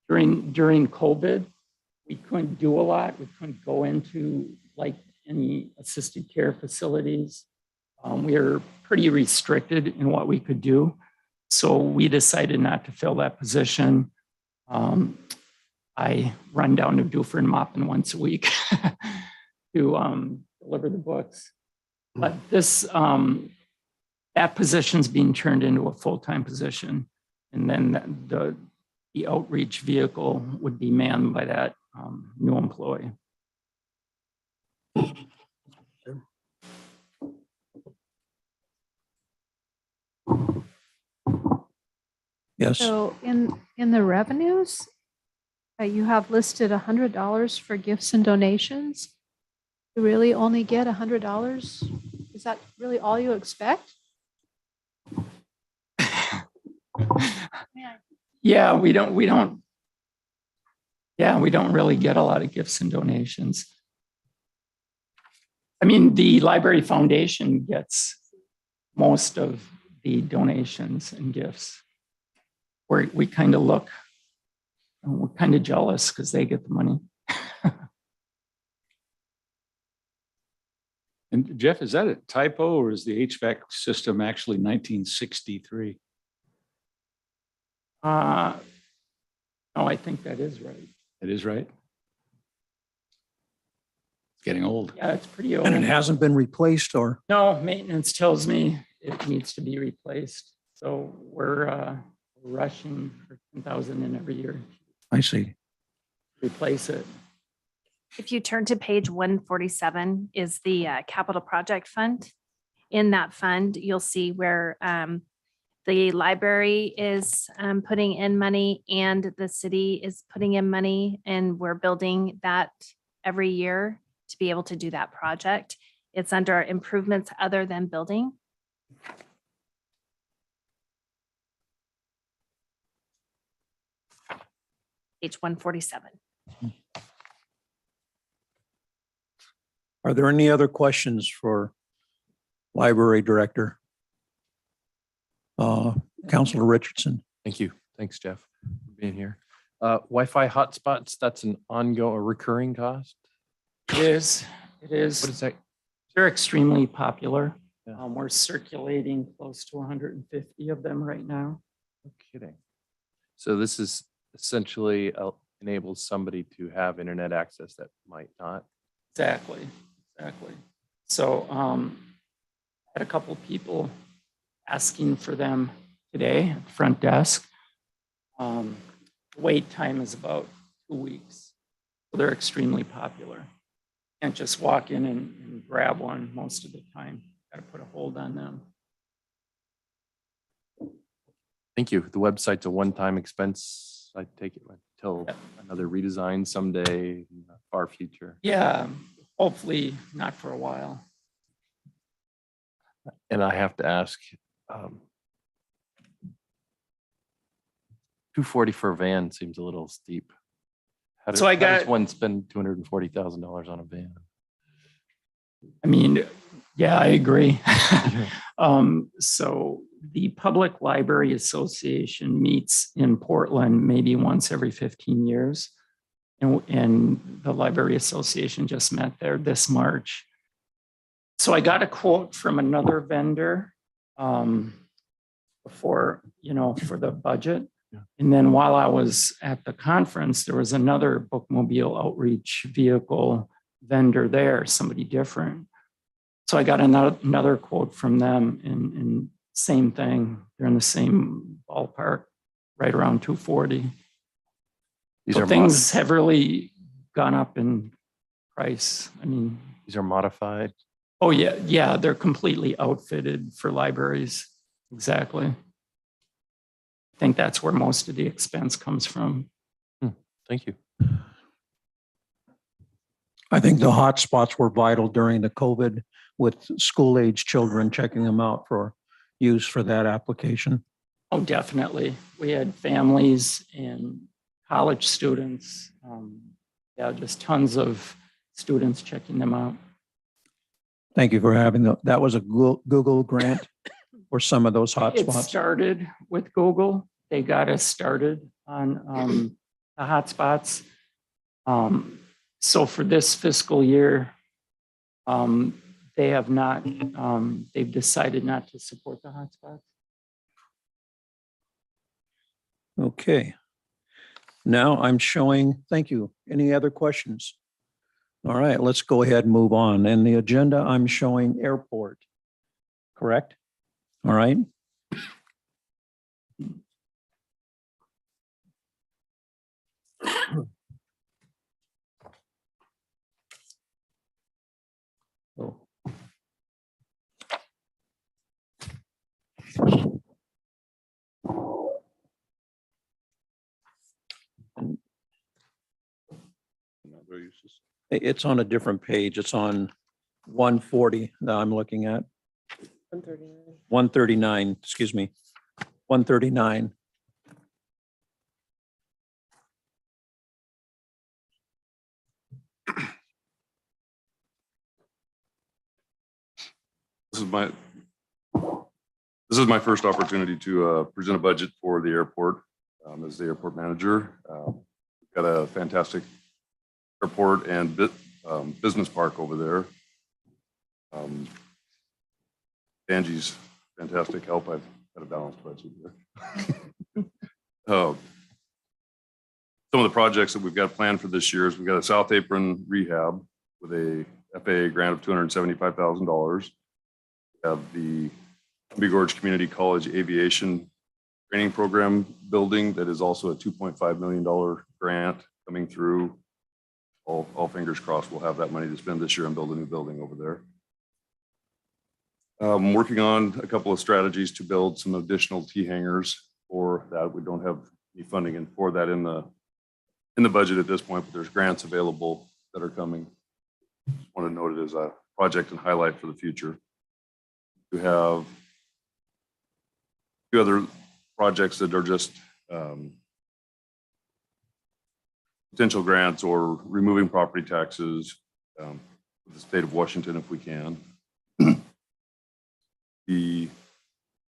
K: During COVID, we couldn't do a lot. We couldn't go into like any assisted care facilities. We were pretty restricted in what we could do. So we decided not to fill that position. I run down to Dufferin Maupin once a week to deliver the books. But this, that position's being turned into a full-time position. And then the the outreach vehicle would be manned by that new employee.
E: Yes,
A: So in the revenues, you have listed $100 for gifts and donations. You really only get $100? Is that really all you expect?
K: Yeah, we don't really get a lot of gifts and donations. I mean, the Library Foundation gets most of the donations and gifts. We kind of look, we're kind of jealous because they get the money.
D: And Jeff, is that a typo or is the HVAC system actually 1963?
K: No, I think that is right.
D: It is right. It's getting old.
K: Yeah, it's pretty old.
E: and it hasn't been replaced or,
K: No, maintenance tells me it needs to be replaced. So we're rushing for 10,000 in every year.
E: I see.
K: Replace it.
H: If you turn to page 147 is the capital project fund. In that fund, you'll see where the library is putting in money and the city is putting in money, and we're building that every year to be able to do that project. It's under improvements other than building. Page 147.
E: Are there any other questions for Library Director? Counselor Richardson?
G: Thank you. Thanks, Jeff, for being here. Wi-Fi hotspots, that's an ongoing, a recurring cost?
K: It is.
G: What is that?
K: They're extremely popular.
G: Yeah.
K: We're circulating close to 150 of them right now.
G: No kidding. So this is essentially enables somebody to have internet access that might not.
K: Exactly. So had a couple people asking for them today at the front desk. Wait time is about 2 weeks. So they're extremely popular. Can't just walk in and grab one most of the time. Got to put a hold on them.
G: Thank you. The website's a one-time expense. I take it until another redesign someday in the far future.
K: Yeah, hopefully not for a while.
G: And I have to ask, 240 for a van seems a little steep. How
K: So I
G: how does
K: got-
G: one spend $240,000 on a van?
K: I mean, yeah, I agree. So the Public Library Association meets in Portland maybe once every 15 years. And the Library Association just met there this March. So I got a quote from another vendor before, for the budget.
G: Yeah.
K: And then while I was at the conference, there was another bookmobile outreach vehicle vendor there, somebody different. So I got another quote from them and same thing. They're in the same ballpark, right around 240.
G: These
K: So
G: are
K: things have really gone up in price. I mean,
G: these are modified.
K: oh yeah, they're completely outfitted for libraries. Exactly. I think that's where most of the expense comes from.
G: Thank you.
E: I think the hotspots were vital during the COVID with school-age children checking them out for use for that application.
K: Oh, definitely. We had families and college students. Just tons of students checking them out.
E: Thank you for having that was a Google grant for some of those
K: It
E: hotspots.
K: started with Google. They got us started on the hotspots. So for this fiscal year, they have not, they've decided not to support the hotspots.
E: Okay. Now I'm showing, thank you. Any other questions? All right, let's go ahead and move on. In the agenda, I'm showing airport. Correct? All right. It's on a different page. It's on 140 that I'm looking at. 139, excuse me, 139.
M: This is my first opportunity to present a budget for the airport as the airport manager. We've got a fantastic airport and business park over there. Angie's fantastic help. I've got a balanced budget here. Some of the projects that we've got planned for this year is we've got a South Apron rehab with a FAA grant of $275,000. We have the Big Gorge Community College Aviation Training Program building that is also a $2.5 million grant coming through. All fingers crossed we'll have that money to spend this year and build a new building over there. I'm working on a couple of strategies to build some additional T hangars for that. We don't have any funding for that in the budget at this point, but there's grants available that are coming. Just want to note it as a project and highlight for the future. We have two other projects that are just potential grants or removing property taxes for the state of Washington if we can.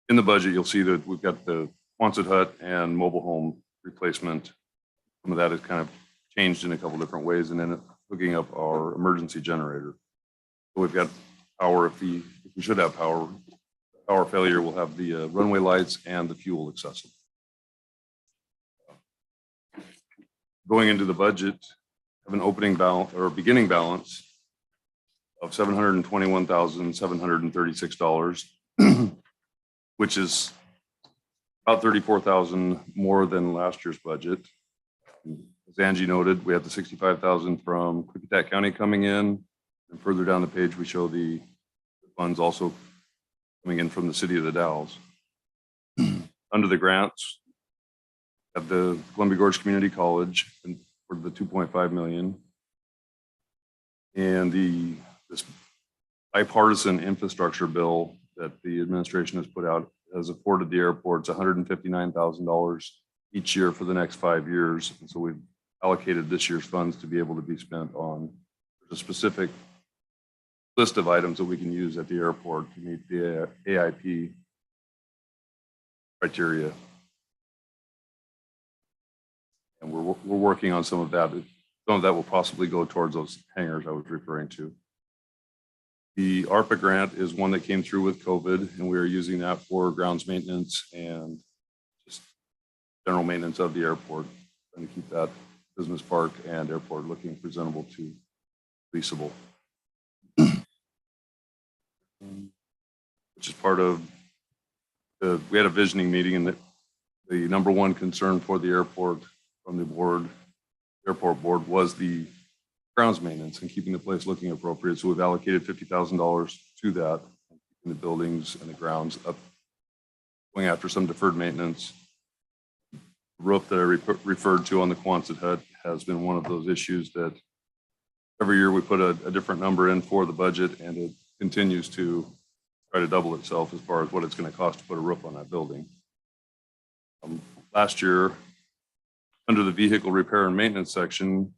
M: In the budget, you'll see that we've got the Quonset hut and mobile home replacement. Some of that has kind of changed in a couple different ways, and then hooking up our emergency generator. So we've got power if we should have power failure, we'll have the runway lights and the fuel accessible. Going into the budget, have an opening balance or beginning balance of $721,736, which is about $34,000 more than last year's budget. As Angie noted, we have the $65,000 from Hvac County coming in, and further down the page we show the funds also coming in from the city of the Dalles. Under the grants, at the Columbia Gorge Community College and for the $2.5 million, and this bipartisan infrastructure bill that the administration has put out has afforded the airports $159,000 each year for the next 5 years. And so we've allocated this year's funds to be able to be spent on a specific list of items that we can use at the airport to meet the AIP criteria. And we're working on some of that. Some of that will possibly go towards those hangars I was referring to. The ARPA grant is one that came through with COVID, and we are using that for grounds maintenance and just general maintenance of the airport, trying to keep that business park and airport looking presentable to leasable. Which is part of we had a visioning meeting, and the number one concern for the airport from the airport board was the grounds maintenance and keeping the place looking appropriate. So we've allocated $50,000 to that, keeping the buildings and the grounds up, going after some deferred maintenance. The roof that I referred to on the Quonset hut has been one of those issues that every year we put a different number in for the budget, and it continues to try to double itself as far as what it's going to cost to put a roof on that building. Last year, under the vehicle repair and maintenance section,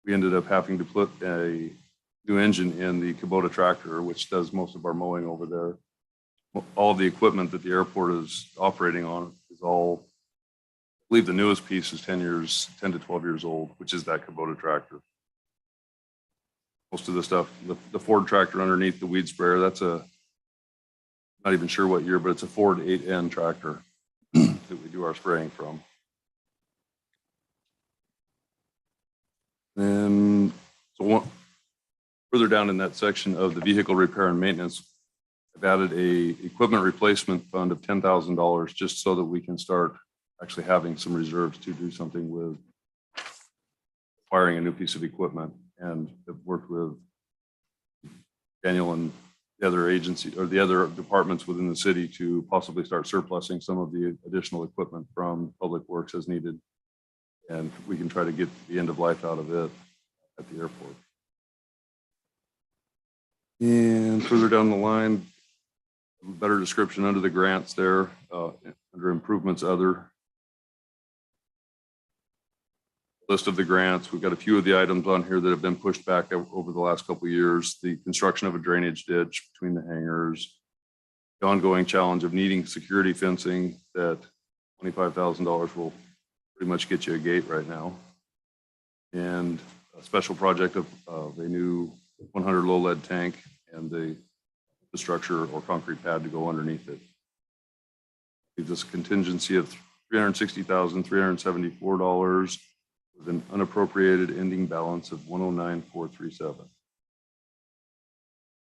M: we ended up having to put a new engine in the Kubota tractor, which does most of our mowing over there. All of the equipment that the airport is operating on is all, I believe the newest piece is 10 to 12 years old, which is that Kubota tractor. Most of the stuff, the Ford tractor underneath the weed sprayer, that's not even sure what year, but it's a Ford 8N tractor that we do our spraying from. And so further down in that section of the vehicle repair and maintenance, I've added a equipment replacement fund of $10,000 just so that we can start actually having some reserves to do something with acquiring a new piece of equipment. And I've worked with Daniel and the other agency or the other departments within the city to possibly start surplusing some of the additional equipment from Public Works as needed. And we can try to get the end of life out of it at the airport. And further down the line, better description under the grants there, under improvements, other. List of the grants. We've got a few of the items on here that have been pushed back over the last couple of years. The construction of a drainage ditch between the hangars, the ongoing challenge of needing security fencing that $25,000 will pretty much get you a gate right now. And a special project of a new 100 low lead tank and the structure or concrete pad to go underneath it. Leaves us a contingency of $360,374 with an unappropriated ending balance of 109,437.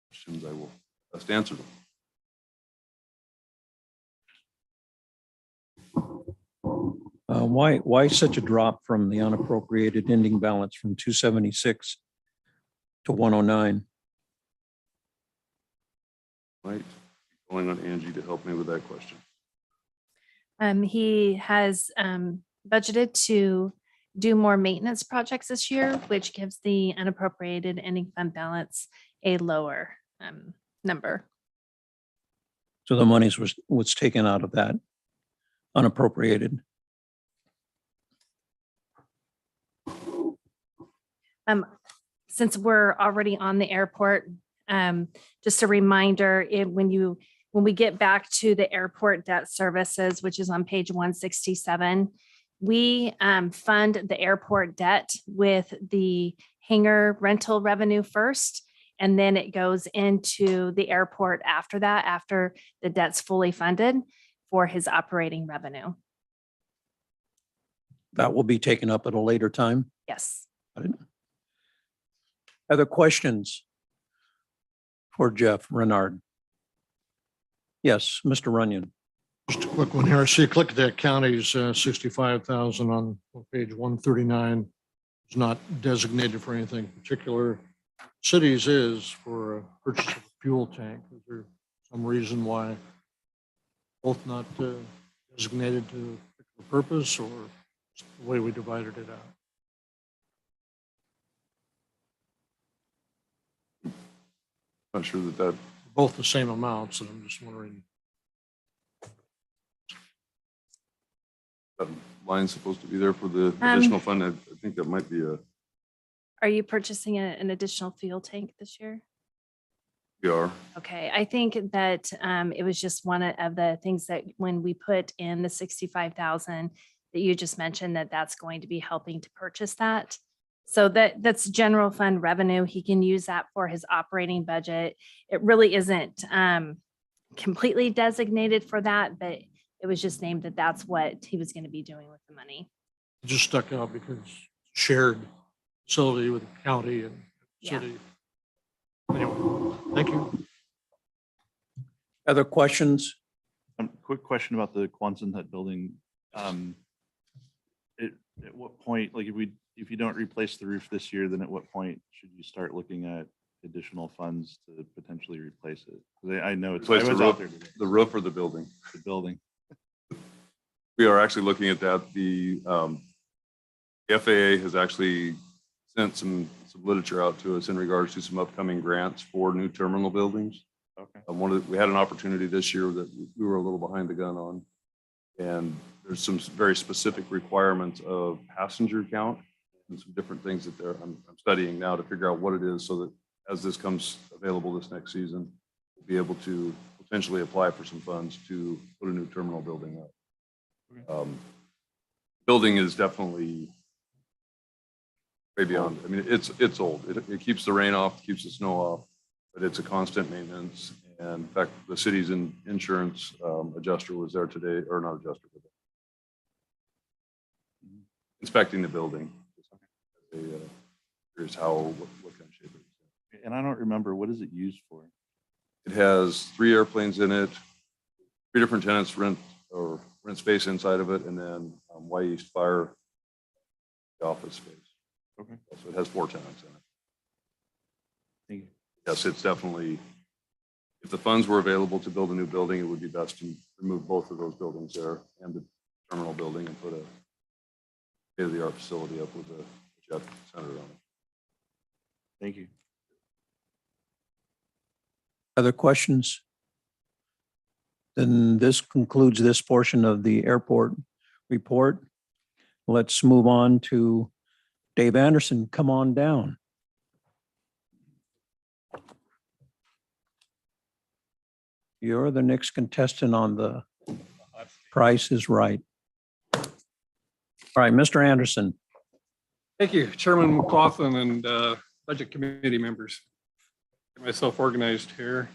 M: Questions, I will best answer them.
E: Why such a drop from the unappropriated ending balance from 276 to 109?
M: Right, calling on Angie to help me with that question.
H: He has budgeted to do more maintenance projects this year, which gives the unappropriated ending fund balance a lower number.
E: So the monies was taken out of that unappropriated.
H: Since we're already on the airport, just a reminder, when we get back to the airport debt services, which is on page 167, we fund the airport debt with the hangar rental revenue first, and then it goes into the airport after that, after the debt's fully funded for his operating revenue.
E: That will be taken up at a later time.
H: Yes.
E: Other questions for Jeff Renard? Yes, Mr. Runyon.
L: Just a quick one here. So you click that county's 65,000 on page 139. It's not designated for anything particular. Cities is for a purchase of a fuel tank. Is there some reason why both not designated to a particular purpose, or just the way we divided it out?
M: Not sure that
L: Both the same amounts, and I'm just wondering.
M: that line's supposed to be there for the additional fund. I think that might be a
H: Are you purchasing an additional fuel tank this year?
M: PR.
H: Okay, I think that it was just one of the things that when we put in the 65,000 that you just mentioned, that's going to be helping to purchase that. So that's general fund revenue. He can use that for his operating budget. It really isn't completely designated for that, but it was just named that that's what he was going to be doing with the money.
L: It just stuck out because shared facility with the county and city. Anyway, thank you.
E: Other questions?
B: Quick question about the Quonset Hut building. At what point, like if you don't replace the roof this year, then at what point should you start looking at additional funds to potentially replace it? 'Cause I know it's
M: Replace
B: I was out there today.
M: the roof or the building.
B: The building.
M: We are actually looking at that. The FAA has actually sent some literature out to us in regards to some upcoming grants for new terminal buildings.
B: Okay.
M: We had an opportunity this year that we were a little behind the gun on. And there's some very specific requirements of passenger count and some different things that I'm studying now to figure out what it is, so that as this comes available this next season, we'll be able to potentially apply for some funds to put a new terminal building up.
B: Okay.
M: Building is definitely way beyond. I mean, it's old. It keeps the rain off, keeps the snow off, but it's a constant maintenance. And in fact, the city's insurance adjuster was there today, or not adjuster, but inspecting the building. Here's what kind of shape it is.
B: And I don't remember, what is it used for?
M: It has 3 airplanes in it, 3 different tenants rent space inside of it, and then Y East Fire the office space.
B: Okay.
M: So it has 4 tenants in it.
B: Thank you.
M: Yes, it's definitely if the funds were available to build a new building, it would be best to remove both of those buildings there and the terminal building and put a state-of-the-art facility up with a jet center on it.
B: Thank you.
E: Other questions? Then this concludes this portion of the airport report. Let's move on to Dave Anderson. Come on down. You're the next contestant on the Price is Right. All right, Mr. Anderson.
F: Thank you, Chairman McLaughlin and Budget Committee members. Get myself organized here.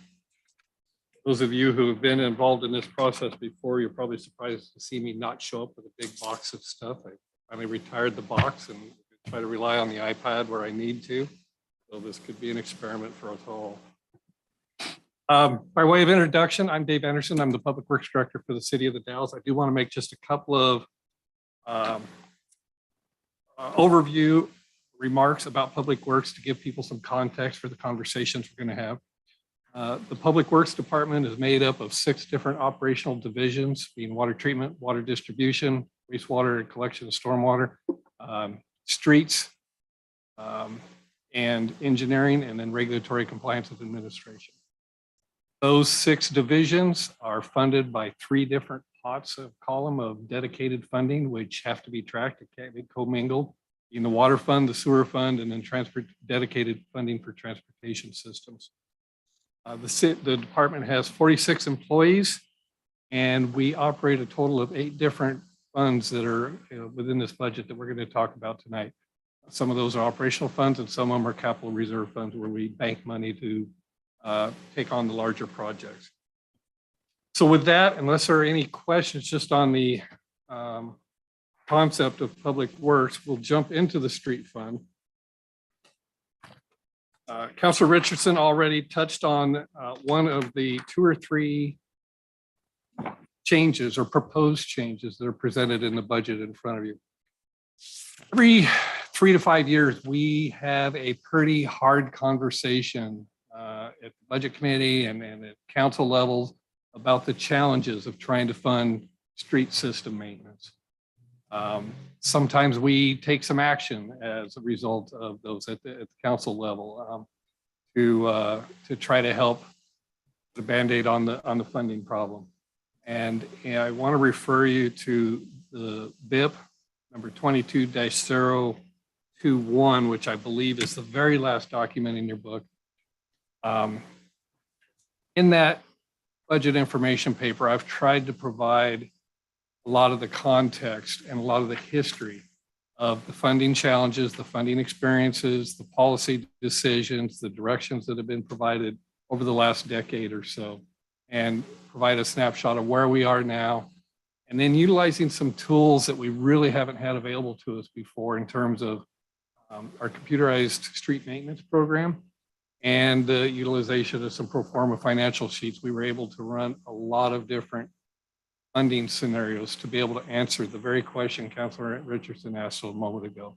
F: Those of you who have been involved in this process before, you're probably surprised to see me not show up with a big box of stuff. I finally retired the box and try to rely on the iPad where I need to. So this could be an experiment for us all. By way of introduction, I'm Dave Anderson. I'm the Public Works Director for the City of the Dalles. I do want to make just a couple of overview remarks about Public Works to give people some context for the conversations we're going to have. The Public Works Department is made up of 6 different operational divisions, being water treatment, water distribution, wastewater and collection of stormwater, streets, and engineering, and then regulatory compliance with administration. Those 6 divisions are funded by 3 different pots of column of dedicated funding, which have to be tracked. It can't be commingled. In the water fund, the sewer fund, and then dedicated funding for transportation systems. The department has 46 employees, and we operate a total of 8 different funds that are within this budget that we're going to talk about tonight. Some of those are operational funds, and some of them are capital reserve funds where we bank money to take on the larger projects. So with that, unless there are any questions just on the concept of Public Works, we'll jump into the street fund. Councilor Richardson already touched on one of the 2 or 3 changes or proposed changes that are presented in the budget in front of you. Every 3 to 5 years, we have a pretty hard conversation at the budget committee and at council levels about the challenges of trying to fund street system maintenance. Sometimes we take some action as a result of those at the council level to try to help the Band-Aid on the funding problem. And I want to refer you to the BIP number 22-021, which I believe is the very last document in your book. In that budget information paper, I've tried to provide a lot of the context and a lot of the history of the funding challenges, the funding experiences, the policy decisions, the directions that have been provided over the last decade or so, and provide a snapshot of where we are now, and then utilizing some tools that we really haven't had available to us before in terms of our computerized street maintenance program and the utilization of some pro forma financial sheets. We were able to run a lot of different funding scenarios to be able to answer the very question Councilor Richardson asked a moment ago.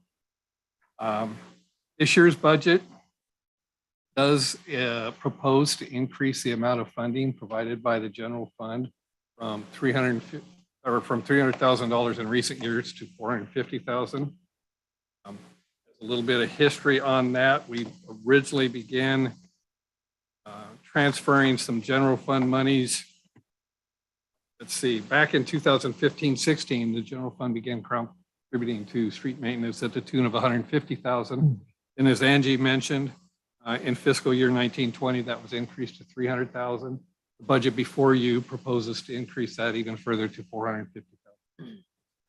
F: This year's budget does propose to increase the amount of funding provided by the general fund from $300,000 in recent years to $450,000. A little bit of history on that. We originally began transferring some general fund monies. Let's see, back in 2015-16, the general fund began contributing to street maintenance at the tune of $150,000. And as Angie mentioned, in fiscal year 1920, that was increased to $300,000. The budget before you proposes to increase that even further to $450,000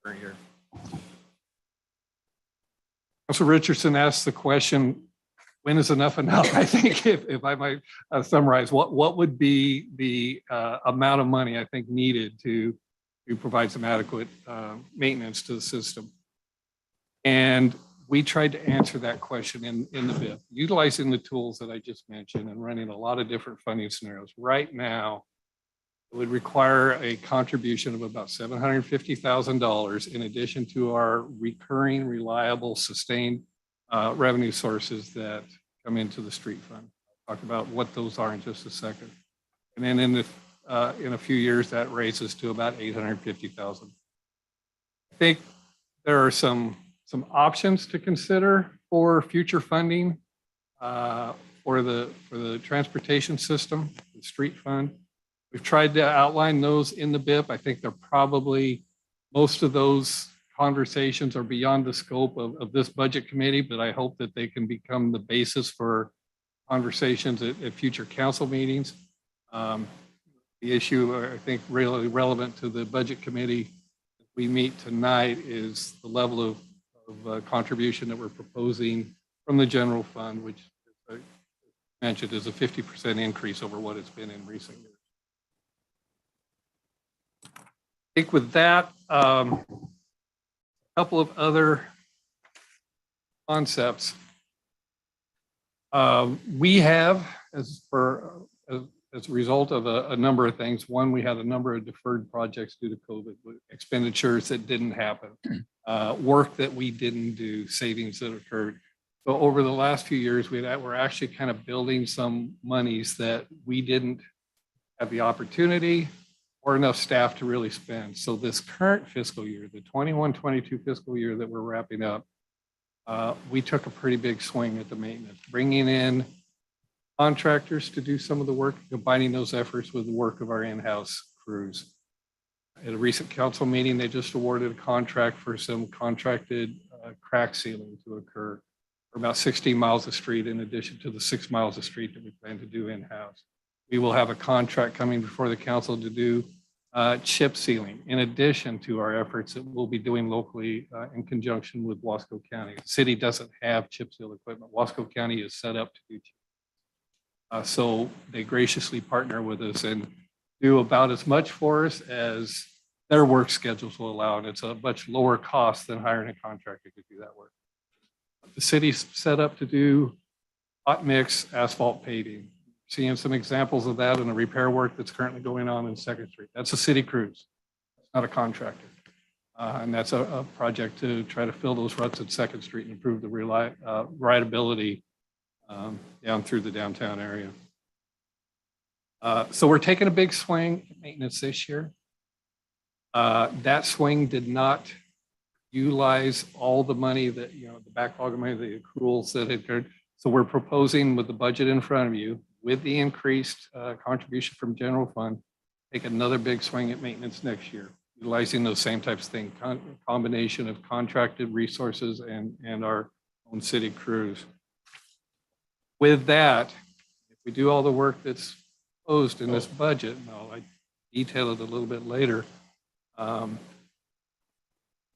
F: per year. Councilor Richardson asked the question, when is enough enough? I think if I might summarize, what would be the amount of money I think needed to provide some adequate maintenance to the system? And we tried to answer that question in the BIP, utilizing the tools that I just mentioned and running a lot of different funding scenarios. Right now, it would require a contribution of about $750,000 in addition to our recurring, reliable, sustained revenue sources that come into the street fund. I'll talk about what those are in just a second. And then in a few years, that raises to about 850,000. I think there are some options to consider for future funding for the transportation system, the street fund. We've tried to outline those in the BIP. I think they're probably, most of those conversations are beyond the scope of this budget committee, but I hope that they can become the basis for conversations at future council meetings. The issue, I think, really relevant to the budget committee we meet tonight is the level of contribution that we're proposing from the general fund, which I mentioned is a 50% increase over what it's been in recent years. I think with that, a couple of other concepts. We have, as a result of a number of things, one, we had a number of deferred projects due to COVID, expenditures that didn't happen, work that we didn't do, savings that occurred. So over the last few years, we're actually kind of building some monies that we didn't have the opportunity or enough staff to really spend. So this current fiscal year, the 21-22 fiscal year that we're wrapping up, we took a pretty big swing at the maintenance, bringing in contractors to do some of the work, combining those efforts with the work of our in-house crews. At a recent council meeting, they just awarded a contract for some contracted crack sealing to occur for about 16 miles of street in addition to the 6 miles of street that we plan to do in-house. We will have a contract coming before the council to do chip sealing in addition to our efforts that we'll be doing locally in conjunction with Wasco County. The city doesn't have chip seal equipment. Wasco County is set up to do chip. So they graciously partner with us and do about as much for us as their work schedules will allow. And it's a much lower cost than hiring a contractor to do that work. The city's set up to do hot mix asphalt paving. Seeing some examples of that in the repair work that's currently going on in 2nd Street. That's a city crews, it's not a contractor. And that's a project to try to fill those ruts at 2nd Street and improve the rideability down through the downtown area. So we're taking a big swing at maintenance this year. That swing did not utilize all the money that, the backlog of money, the accruals that had occurred. So we're proposing with the budget in front of you, with the increased contribution from general fund, take another big swing at maintenance next year, utilizing those same types of things, combination of contracted resources and our own city crews. With that, if we do all the work that's proposed in this budget, and I'll detail it a little bit later,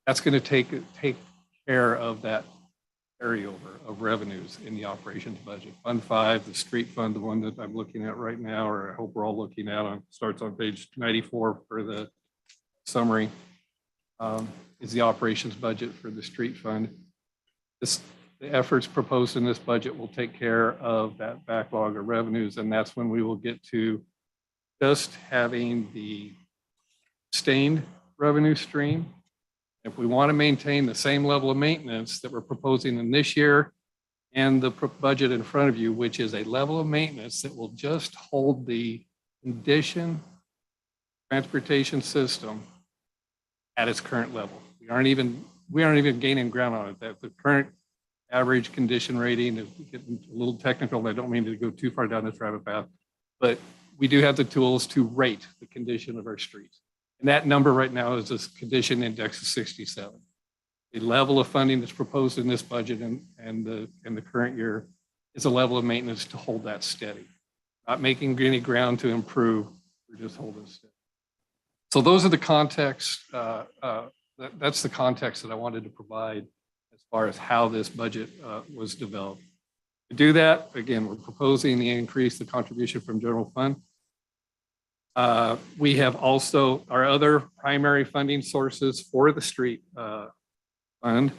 F: that's going to take care of that carryover of revenues in the operations budget. Fund 5, the street fund, the one that I'm looking at right now, or I hope we're all looking at, starts on page 94 for the summary, is the operations budget for the street fund. The efforts proposed in this budget will take care of that backlog of revenues, and that's when we will get to just having the sustained revenue stream. If we want to maintain the same level of maintenance that we're proposing in this year and the budget in front of you, which is a level of maintenance that will just hold the condition transportation system at its current level. We aren't even gaining ground on it. That the current average condition rating is getting a little technical. I don't mean to go too far down this rabbit path, but we do have the tools to rate the condition of our streets. And that number right now is this condition index of 67. The level of funding that's proposed in this budget and the current year is a level of maintenance to hold that steady. Not making any ground to improve, we're just holding steady. So those are the context, that's the context that I wanted to provide as far as how this budget was developed. To do that, again, we're proposing the increase, the contribution from general fund. We have also our other primary funding sources for the street fund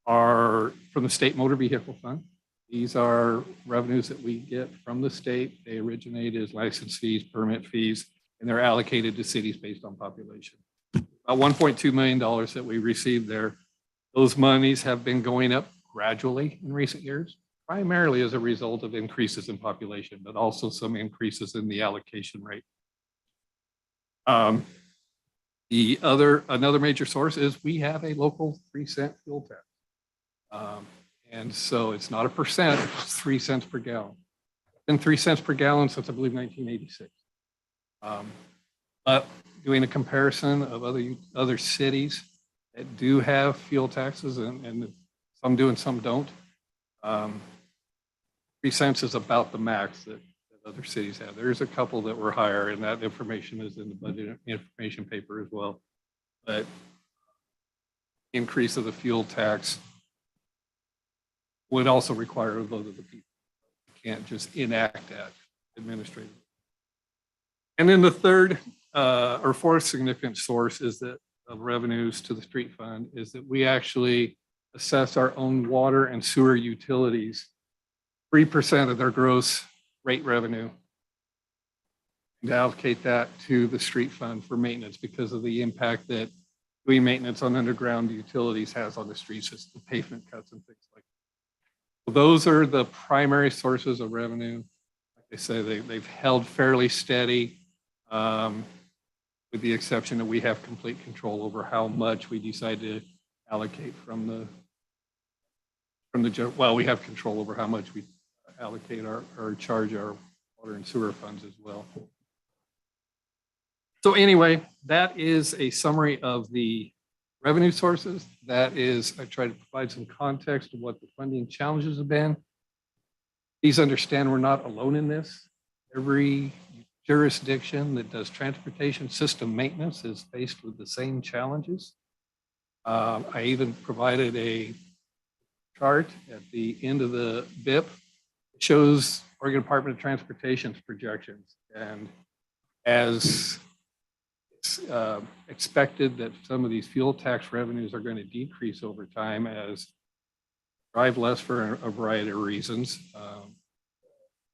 F: are from the state motor vehicle fund. These are revenues that we get from the state. They originate as license fees, permit fees, and they're allocated to cities based on population. About $1.2 million that we received there. Those monies have been going up gradually in recent years primarily as a result of increases in population, but also some increases in the allocation rate. Another major source is we have a local 3-cent fuel tax. And so it's not a percent, it's 3 cents per gallon. Been 3 cents per gallon since I believe 1986. But doing a comparison of other cities that do have fuel taxes and some do and some don't. 3 cents is about the max that other cities have. There's a couple that were higher, and that information is in the budget information paper as well. But increase of the fuel tax would also require a vote of the people. You can't just enact that administratively. And then the third or fourth significant source is that of revenues to the street fund is that we actually assess our own water and sewer utilities 3% of their gross rate revenue and allocate that to the street fund for maintenance because of the impact that doing maintenance on underground utilities has on the street system, pavement cuts and things like that. So those are the primary sources of revenue. Like I say, they've held fairly steady with the exception that we have complete control over how much we decide to allocate from the well, we have control over how much we allocate or charge our water and sewer funds as well. So anyway, that is a summary of the revenue sources. That is, I try to provide some context of what the funding challenges have been. Please understand we're not alone in this. Every jurisdiction that does transportation system maintenance is faced with the same challenges. I even provided a chart at the end of the BIP. It shows Oregon Department of Transportation's projections. And as it's expected that some of these fuel tax revenues are going to decrease over time as drive less for a variety of reasons.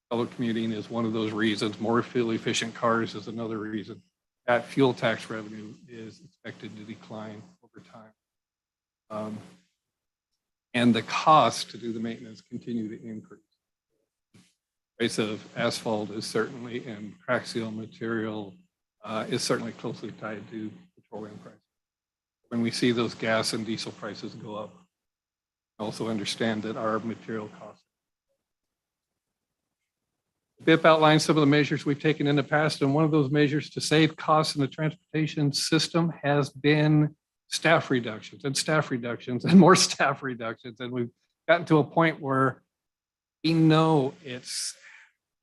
F: Fellow commuting is one of those reasons. More fuel efficient cars is another reason. That fuel tax revenue is expected to decline over time. And the cost to do the maintenance continue to increase. Price of asphalt is certainly, and crack seal material is certainly closely tied to petroleum prices. When we see those gas and diesel prices go up, also understand that our material costs. BIP outlines some of the measures we've taken in the past, and one of those measures to save costs in the transportation system has been staff reductions and more staff reductions. And we've gotten to a point where we know it's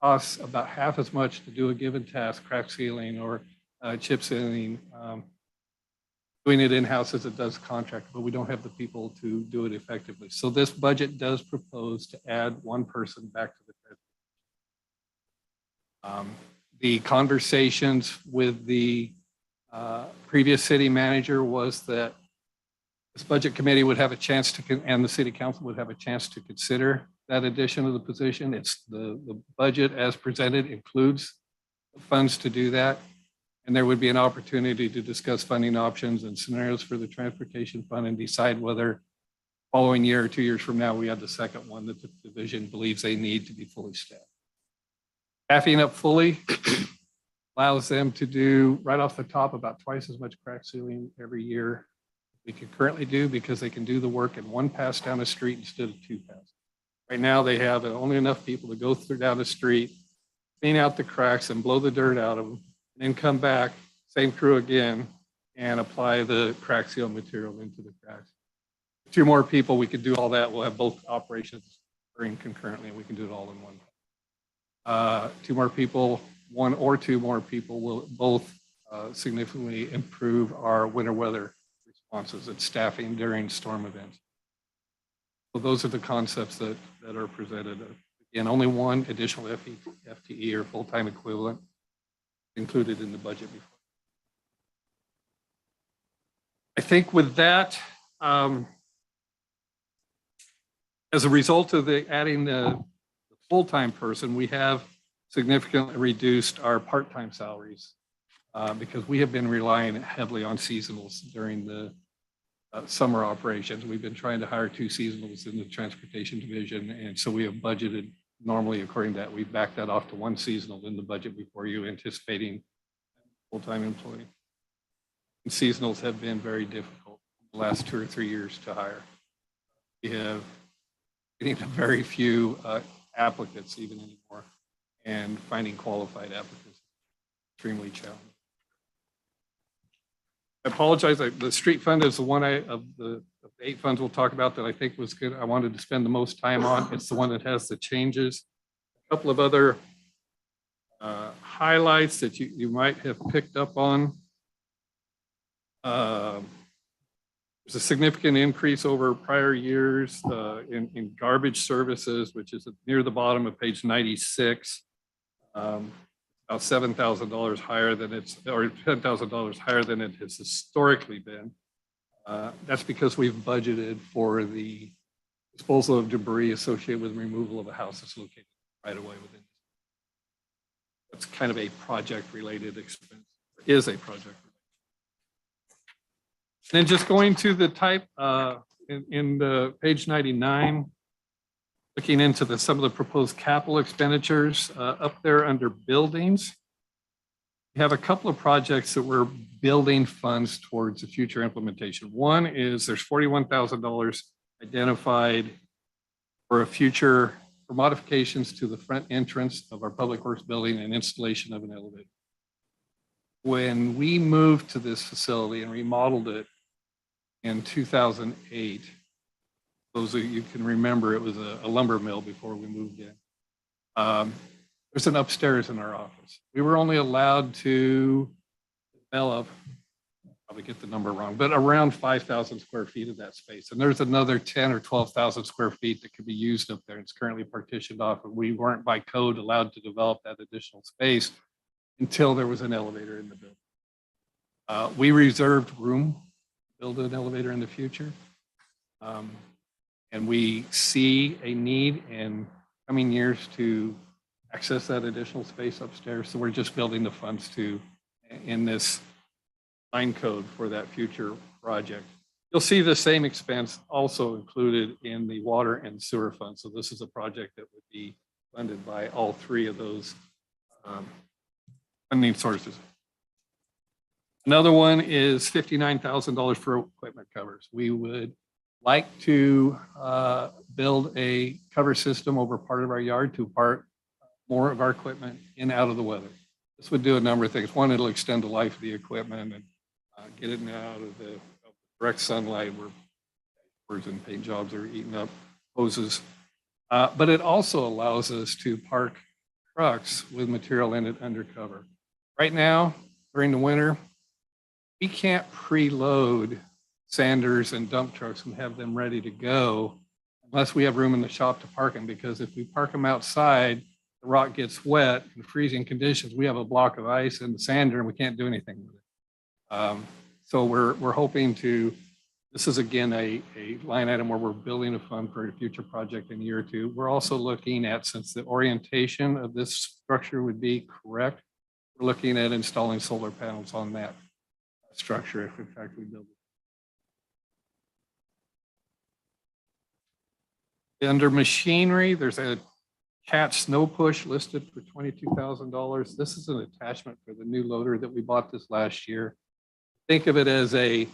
F: costs about half as much to do a given task, crack sealing or chip sealing, doing it in-house as it does contract, but we don't have the people to do it effectively. So this budget does propose to add one person back to the the conversations with the previous city manager was that this budget committee would have a chance to, and the city council would have a chance to consider that addition of the position. It's the budget as presented includes funds to do that. And there would be an opportunity to discuss funding options and scenarios for the transportation fund and decide whether following year or 2 years from now, we have the second one that the division believes they need to be fully staffed. Staffing up fully allows them to do right off the top about twice as much crack sealing every year we can currently do because they can do the work in one pass down the street instead of 2 passes. Right now they have only enough people to go through down the street, clean out the cracks and blow the dirt out of them, and then come back, same crew again, and apply the crack seal material into the cracks. 2 more people, we could do all that. We'll have both operations occurring concurrently and we can do it all in one. 2 more people, 1 or 2 more people will both significantly improve our winter weather responses and staffing during storm events. So those are the concepts that are presented. Again, only 1 additional FTE or full-time equivalent included in the budget before. I think with that, as a result of adding the full-time person, we have significantly reduced our part-time salaries because we have been relying heavily on seasonals during the summer operations. We've been trying to hire 2 seasonals in the transportation division. And so we have budgeted normally according to that. We backed that off to 1 seasonal in the budget before you, anticipating full-time employee. And seasonals have been very difficult the last 2 or 3 years to hire. We have getting very few applicants even anymore, and finding qualified applicants extremely challenging. I apologize. The street fund is the one of the 8 funds we'll talk about that I think was good. I wanted to spend the most time on. It's the one that has the changes. A couple of other highlights that you might have picked up on. There's a significant increase over prior years in garbage services, which is near the bottom of page 96. About $7,000 higher than or $10,000 higher than it has historically been. That's because we've budgeted for the disposal of debris associated with removal of a house that's located right away within. That's kind of a project-related expense. Is a project. And then just going to the type in the page 99. Looking into some of the proposed capital expenditures up there under buildings. We have a couple of projects that we're building funds towards the future implementation. One is there's $41,000 identified for modifications to the front entrance of our public works building and installation of an elevator. When we moved to this facility and remodeled it in 2008, those of you can remember, it was a lumber mill before we moved in. There's an upstairs in our office. We were only allowed to develop, probably get the number wrong, but around 5,000 square feet of that space. And there's another 10 or 12,000 square feet that could be used up there. It's currently partitioned off, and we weren't by code allowed to develop that additional space until there was an elevator in the building. We reserved room to build an elevator in the future. And we see a need in coming years to access that additional space upstairs. So we're just building the funds in this line code for that future project. You'll see the same expense also included in the water and sewer fund. So this is a project that would be funded by all 3 of those funding sources. Another one is $59,000 for equipment covers. We would like to build a cover system over part of our yard to park more of our equipment in out of the weather. This would do a number of things. One, it'll extend the life of the equipment and get it out of the direct sunlight where birds and paint jobs are eating up hoses. But it also allows us to park trucks with material in it undercover. Right now, during the winter, we can't preload sanders and dump trucks and have them ready to go unless we have room in the shop to park them, because if we park them outside, the rock gets wet in freezing conditions. We have a block of ice in the sander and we can't do anything with it. So we're hoping to, this is again a line item where we're building a fund for a future project in a year or 2. We're also looking at, since the orientation of this structure would be correct, we're looking at installing solar panels on that structure if in fact we build it. Under machinery, there's a Cat snow push listed for $22,000. This is an attachment for the new loader that we bought this last year. Think of it as a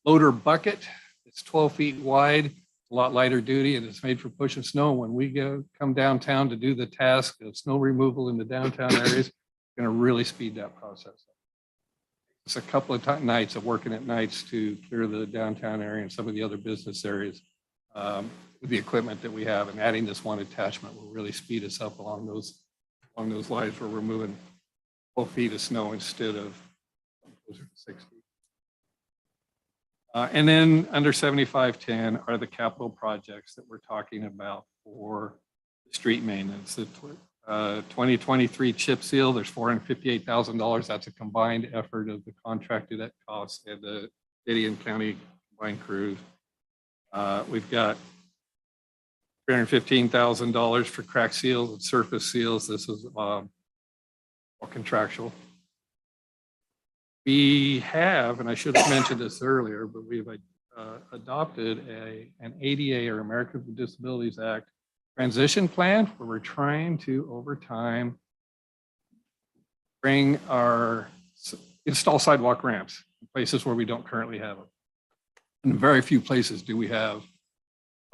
F: loader bucket. It's 12 feet wide, a lot lighter duty, and it's made for pushing snow. When we come downtown to do the task of snow removal in the downtown areas, it's going to really speed that process up. It's a couple of nights of working at nights to clear the downtown area and some of the other business areas. With the equipment that we have, and adding this one attachment will really speed us up along those lines where we're moving 12 feet of snow instead of closer to 60. And then under 7510 are the capital projects that we're talking about for the street maintenance. The 2023 chip seal, there's $458,000. That's a combined effort of the contractor that costs and the city and county combined crews. We've got $315,000 for crack seals and surface seals. This is all contractual. We have, and I should have mentioned this earlier, but we've adopted an ADA or Americans with Disabilities Act transition plan where we're trying to, over time, install sidewalk ramps in places where we don't currently have them. In very few places do we have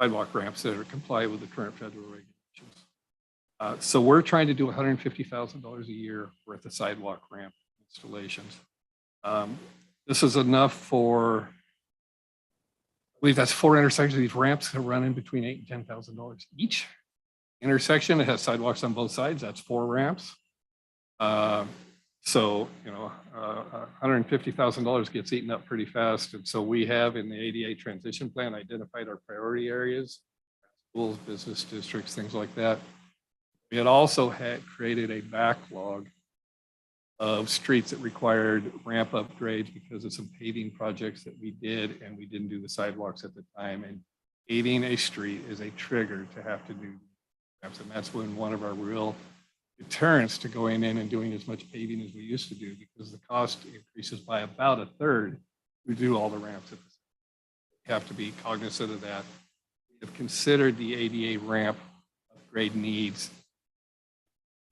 F: sidewalk ramps that are compliant with the current federal regulations. So we're trying to do $150,000 a year worth of sidewalk ramp installations. This is enough for, I believe that's 4 intersections of these ramps that run in between $8,000 and $10,000 each. Intersection, it has sidewalks on both sides, that's 4 ramps. So, you know, $150,000 gets eaten up pretty fast. And so we have in the ADA transition plan identified our priority areas, schools, business districts, things like that. We had also created a backlog of streets that required ramp upgrades because of some paving projects that we did, and we didn't do the sidewalks at the time. And paving a street is a trigger to have to do ramps. And that's when one of our real deterrents to going in and doing as much paving as we used to do, because the cost increases by about 1/3 to do all the ramps at the same time. You have to be cognizant of that. We have considered the ADA ramp upgrade needs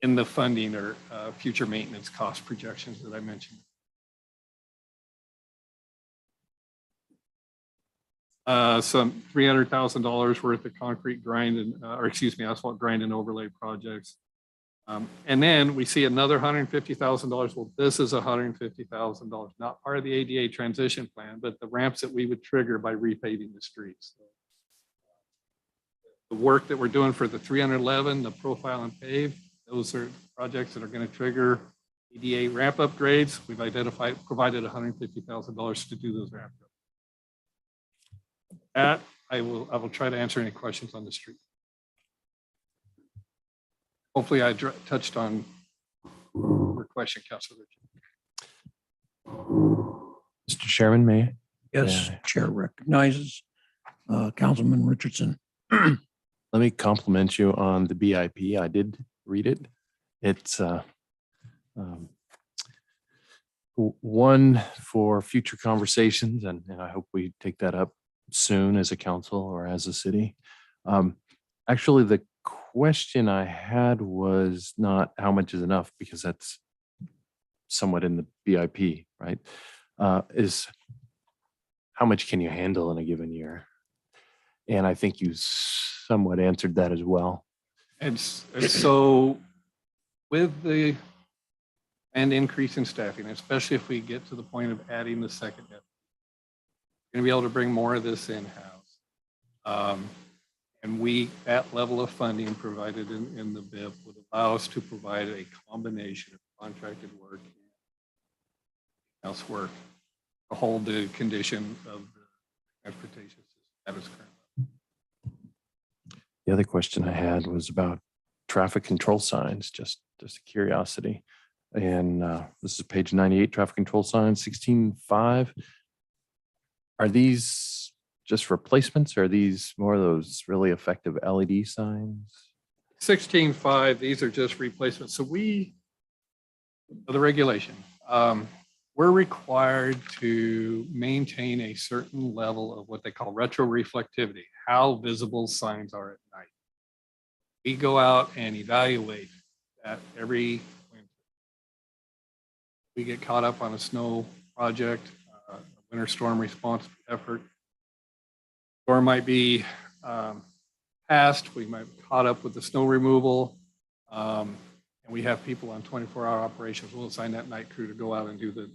F: in the funding or future maintenance cost projections that I mentioned. Some $300,000 worth of concrete grind and, asphalt grind and overlay projects. And then we see another $150,000. Well, this is $150,000, not part of the ADA transition plan, but the ramps that we would trigger by repaving the streets. The work that we're doing for the 311, the profile and pave, those are projects that are going to trigger ADA ramp upgrades. We've provided $150,000 to do those ramp upgrades. That I will try to answer any questions on the street. Hopefully I touched on your question, Councilor Richard.
G: Mr. Chairman, may I?
E: Yes,
G: Yeah.
E: Chair recognizes Councilman Richardson.
G: Let me compliment you on the BIP. I did read it. It's one for future conversations, and I hope we take that up soon as a council or as a city. Actually, the question I had was not how much is enough, because that's somewhat in the BIP, right? Is how much can you handle in a given year? And I think you somewhat answered that as well.
F: And so with the increase in staffing, especially if we get to the point of adding the second deputy, we're going to be able to bring more of this in-house. And that level of funding provided in the BIP would allow us to provide a combination of contracted work and else work to hold the condition of the transportation system at its current level.
G: The other question I had was about traffic control signs, just a curiosity. And this is page 98, traffic control signs, 16.5. Are these just replacements, or are these more of those really effective LED signs?
F: 16.5, these are just replacements. So the regulation, we're required to maintain a certain level of what they call retroreflectivity, how visible signs are at night. We go out and evaluate that every winter. We get caught up on a snow project, a winter storm response effort. Storm might be passed, we might be caught up with the snow removal, and we have people on 24-hour operations. We'll assign that night crew to go out and do the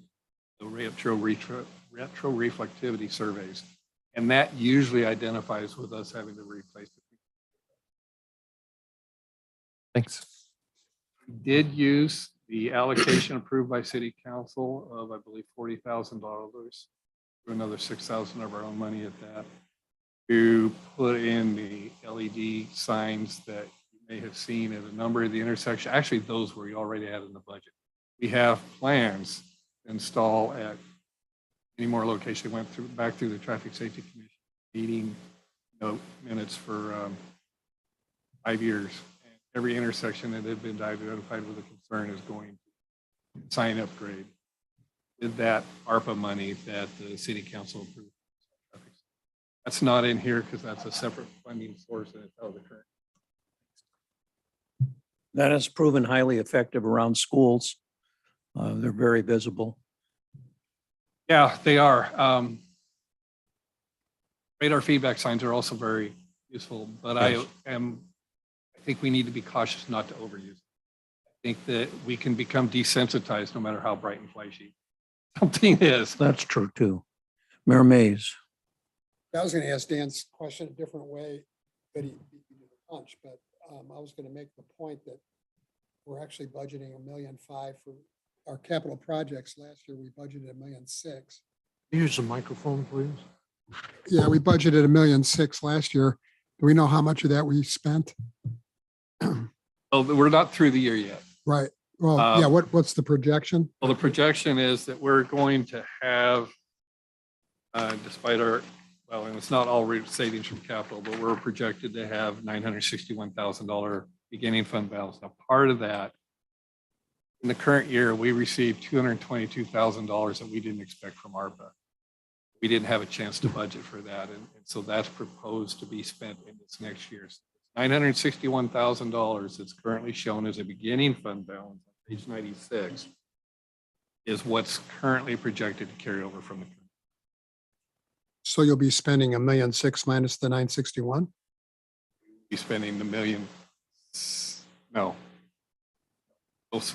F: retroreflectivity surveys. And that usually identifies with us having to replace it.
G: Thanks.
F: We did use the allocation approved by City Council of, I believe, $40,000, another $6,000 of our own money at that, to put in the LED signs that you may have seen at a number of the intersections. Actually, those we already had in the budget. We have plans to install at any more locations. We went back through the Traffic Safety Commission meeting minutes for 5 years. And every intersection that had been identified with a concern is going to sign upgrade with that ARPA money that the City Council approved. That's not in here because that's a separate funding source and it's out of the current.
E: That has proven highly effective around schools. They're very visible.
F: Yeah, they are. Radar feedback signs are also very useful, but
E: Yes.
F: I think we need to be cautious not to overuse it. I think that we can become desensitized no matter how bright and flashy something is.
E: That's true too. Mayor Mays.
N: I was going to ask Dan's question a different way, but he beat me to the punch. But I was going to make the point that we're actually budgeting $1.5 million for our capital projects. Last year, we budgeted $1.6 million.
L: Use the microphone, please.
N: Yeah, we budgeted $1.6 million last year. Do we know how much of that we spent?
F: Well, we're not through the year yet.
N: Right. Well, yeah, what's the projection?
F: Well, the projection is that we're going to have, despite our, well, and it's not all savings from capital, but we're projected to have $961,000 beginning fund balance. Now, part of that, in the current year, we received $222,000 that we didn't expect from ARPA. We didn't have a chance to budget for that. And so that's proposed to be spent in this next year. $961,000 that's currently shown as a beginning fund balance on page 96 is what's currently projected to carry over from the.
N: So you'll be spending $1.6 million minus the 961?
F: Be spending the million. No.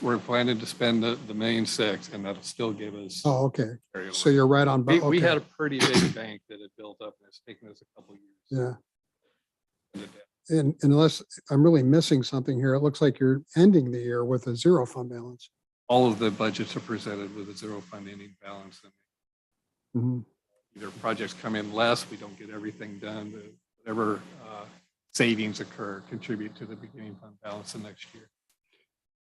F: We're planning to spend the $1.6 million, and that'll still give us.
N: Oh, okay.
F: carryover.
N: So you're right on.
F: We
N: Okay.
F: had a pretty big bank that had built up, and it's taken us a couple of years.
N: Yeah. And unless I'm really missing something here, it looks like you're ending the year with a zero fund balance.
F: All of the budgets are presented with a zero fund ending balance. And
N: Mhm.
F: either projects come in less, we don't get everything done, but whatever savings occur contribute to the beginning fund balance the next year.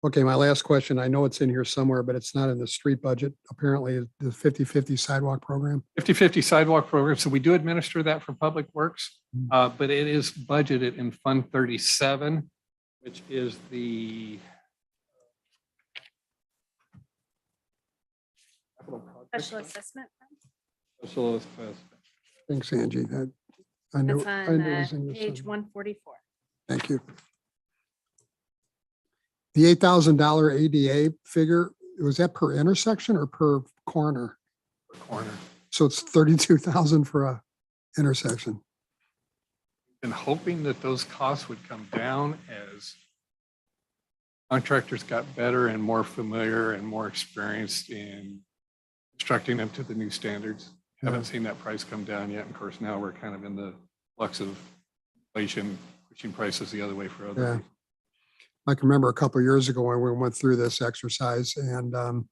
N: Okay, my last question, I know it's in here somewhere, but it's not in the street budget. Apparently, the 50/50 sidewalk program.
F: 50/50 sidewalk program. So we do administer that for Public Works, but it is budgeted in Fund 37, which is the
H: Special assessment.
F: special assessment.
N: Thanks, Angie. That I knew.
H: It's
N: I
H: on
N: knew it was in there
H: page
N: somewhere.
H: 144.
N: Thank you. The $8,000 ADA figure, was that per intersection or per corner?
F: Corner.
N: So it's 32,000 for a intersection.
F: Been hoping that those costs would come down as contractors got better and more familiar and more experienced in constructing them to the new standards. Haven't seen that price come down yet. Of course, now we're kind of in the flux of inflation, pushing prices the other way for other
N: Yeah.
F: reasons.
N: I can remember a couple of years ago when we went through this exercise, and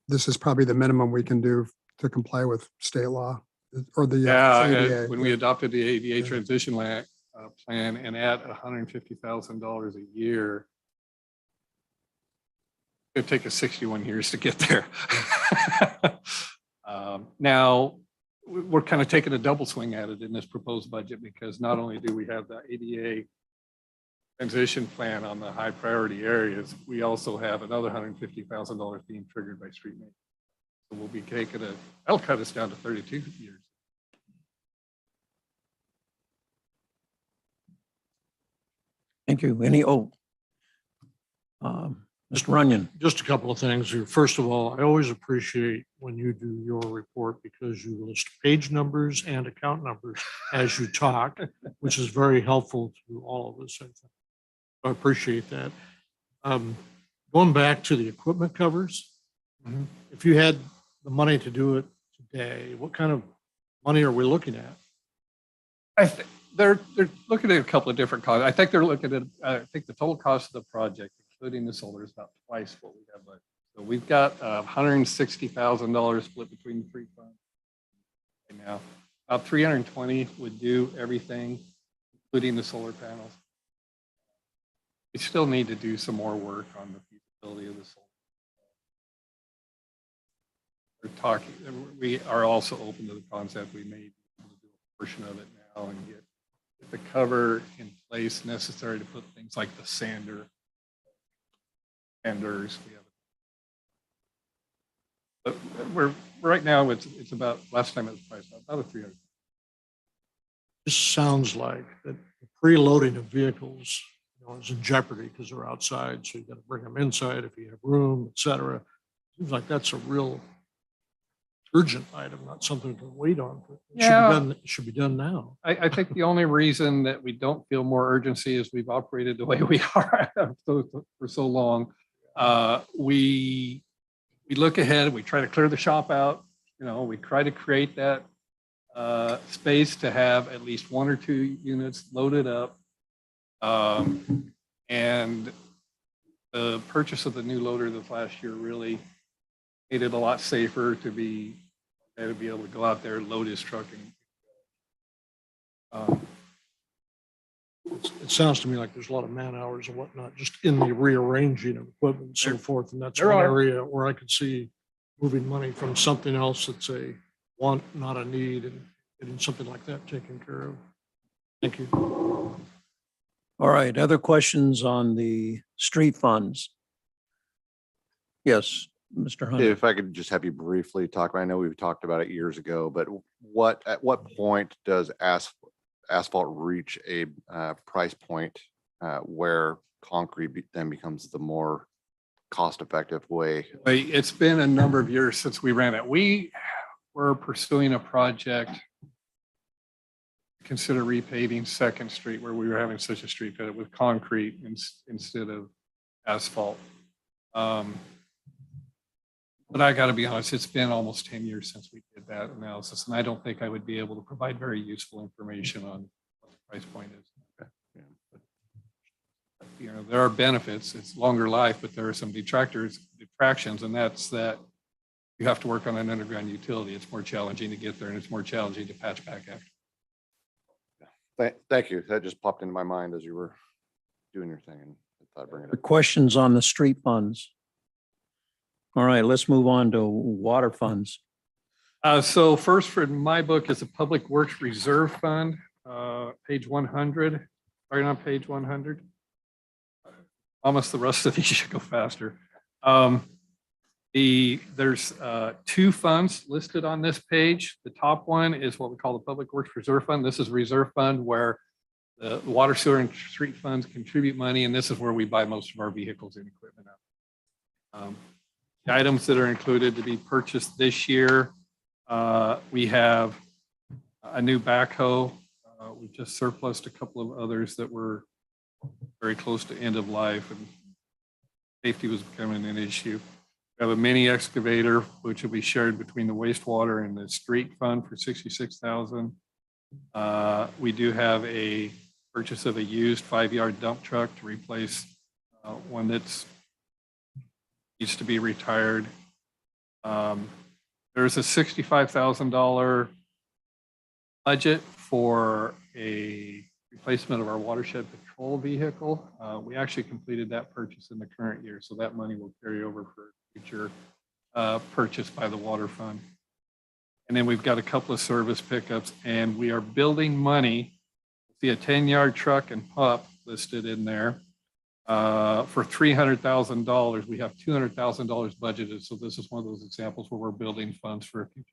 N: this is probably the minimum we can do to comply with state law or the
F: Yeah,
N: ADA.
F: when we adopted the ADA
N: Yeah.
F: transition plan and at $150,000 a year, it'd take us 61 years to get there. Now, we're kind of taking a double swing at it in this proposed budget because not only do we have the ADA transition plan on the high priority areas, we also have another $150,000 being triggered by street maintenance. So we'll be taking that'll cut us down to 32 years.
E: Thank you. Mr. Runyon.
L: Just a couple of things here. First of all, I always appreciate when you do your report because you list page numbers and account numbers as you talk, which is very helpful to all of us, I think. I appreciate that. Going back to the equipment covers, if you had the money to do it today, what kind of money are we looking at?
F: I think they're looking at a couple of different costs. I think they're looking at, I think the total cost of the project, including the solar, is about twice what we have. So we've got $160,000 split between the three funds right now. About 320 would do everything, including the solar panels. We still need to do some more work on the feasibility of the solar. We are also open to the concept we may be able to do a portion of it now and get the cover in place necessary to put things like the sanders. But we're right now it's about last time it was priced about a 300.
L: this sounds like that the preloading of vehicles, is in jeopardy because they're outside. So you got to bring them inside if you have room, et cetera. Seems like that's a real urgent item, not something to wait on. It should be done now.
F: I think the only reason that we don't feel more urgency is we've operated the way we are for so long. We look ahead, we try to clear the shop out, we try to create that space to have at least 1 or 2 units loaded up. And the purchase of the new loader this last year really made it a lot safer to be able to go out there, load his truck. And
L: It sounds to me like there's a lot of man hours and whatnot, just in the rearranging of equipment and so forth. And that's
F: there
L: one
F: are.
L: area where I could see moving money from something else that's a want, not a need, and getting something like that taken care of. Thank you.
E: All right, other questions on the street funds? Yes, Mr. Hunter.
I: If I could just have you briefly talk, I know we've talked about it years ago, but at what point does asphalt reach a price point where concrete then becomes the more cost-effective way?
F: It's been a number of years since we ran it. We were pursuing a project, consider repaving Second Street, where we were having such a street that with concrete instead of asphalt. But I got to be honest, it's been almost 10 years since we did that analysis, and I don't think I would be able to provide very useful information on what the price point is. There are benefits. It's longer life, but there are some detractions, and that's that you have to work on an underground utility. It's more challenging to get there, and it's more challenging to patch back after.
I: Thank you. That just popped into my mind as you were doing your thing, and I thought I'd bring it
E: The
I: up.
E: questions on the street funds. All right, let's move on to water funds.
F: So first for my book is the Public Works Reserve Fund, page 100, right on page 100. Almost the rest of these should go faster. There's 2 funds listed on this page. The top one is what we call the Public Works Reserve Fund. This is a reserve fund where the water, sewer, and street funds contribute money, and this is where we buy most of our vehicles and equipment out. The items that are included to be purchased this year, we have a new backhoe. We just surplused a couple of others that were very close to end of life, and safety was becoming an issue. We have a mini excavator, which will be shared between the wastewater and the street fund for $66,000. We do have a purchase of a used 5-yard dump truck to replace one that's needs to be retired. There's a $65,000 budget for a replacement of our watershed patrol vehicle. We actually completed that purchase in the current year, so that money will carry over for future purchase by the water fund. And then we've got a couple of service pickups, and we are building money. See a 10-yard truck and pup listed in there. For $300,000, we have $200,000 budgeted. So this is one of those examples where we're building funds for a future.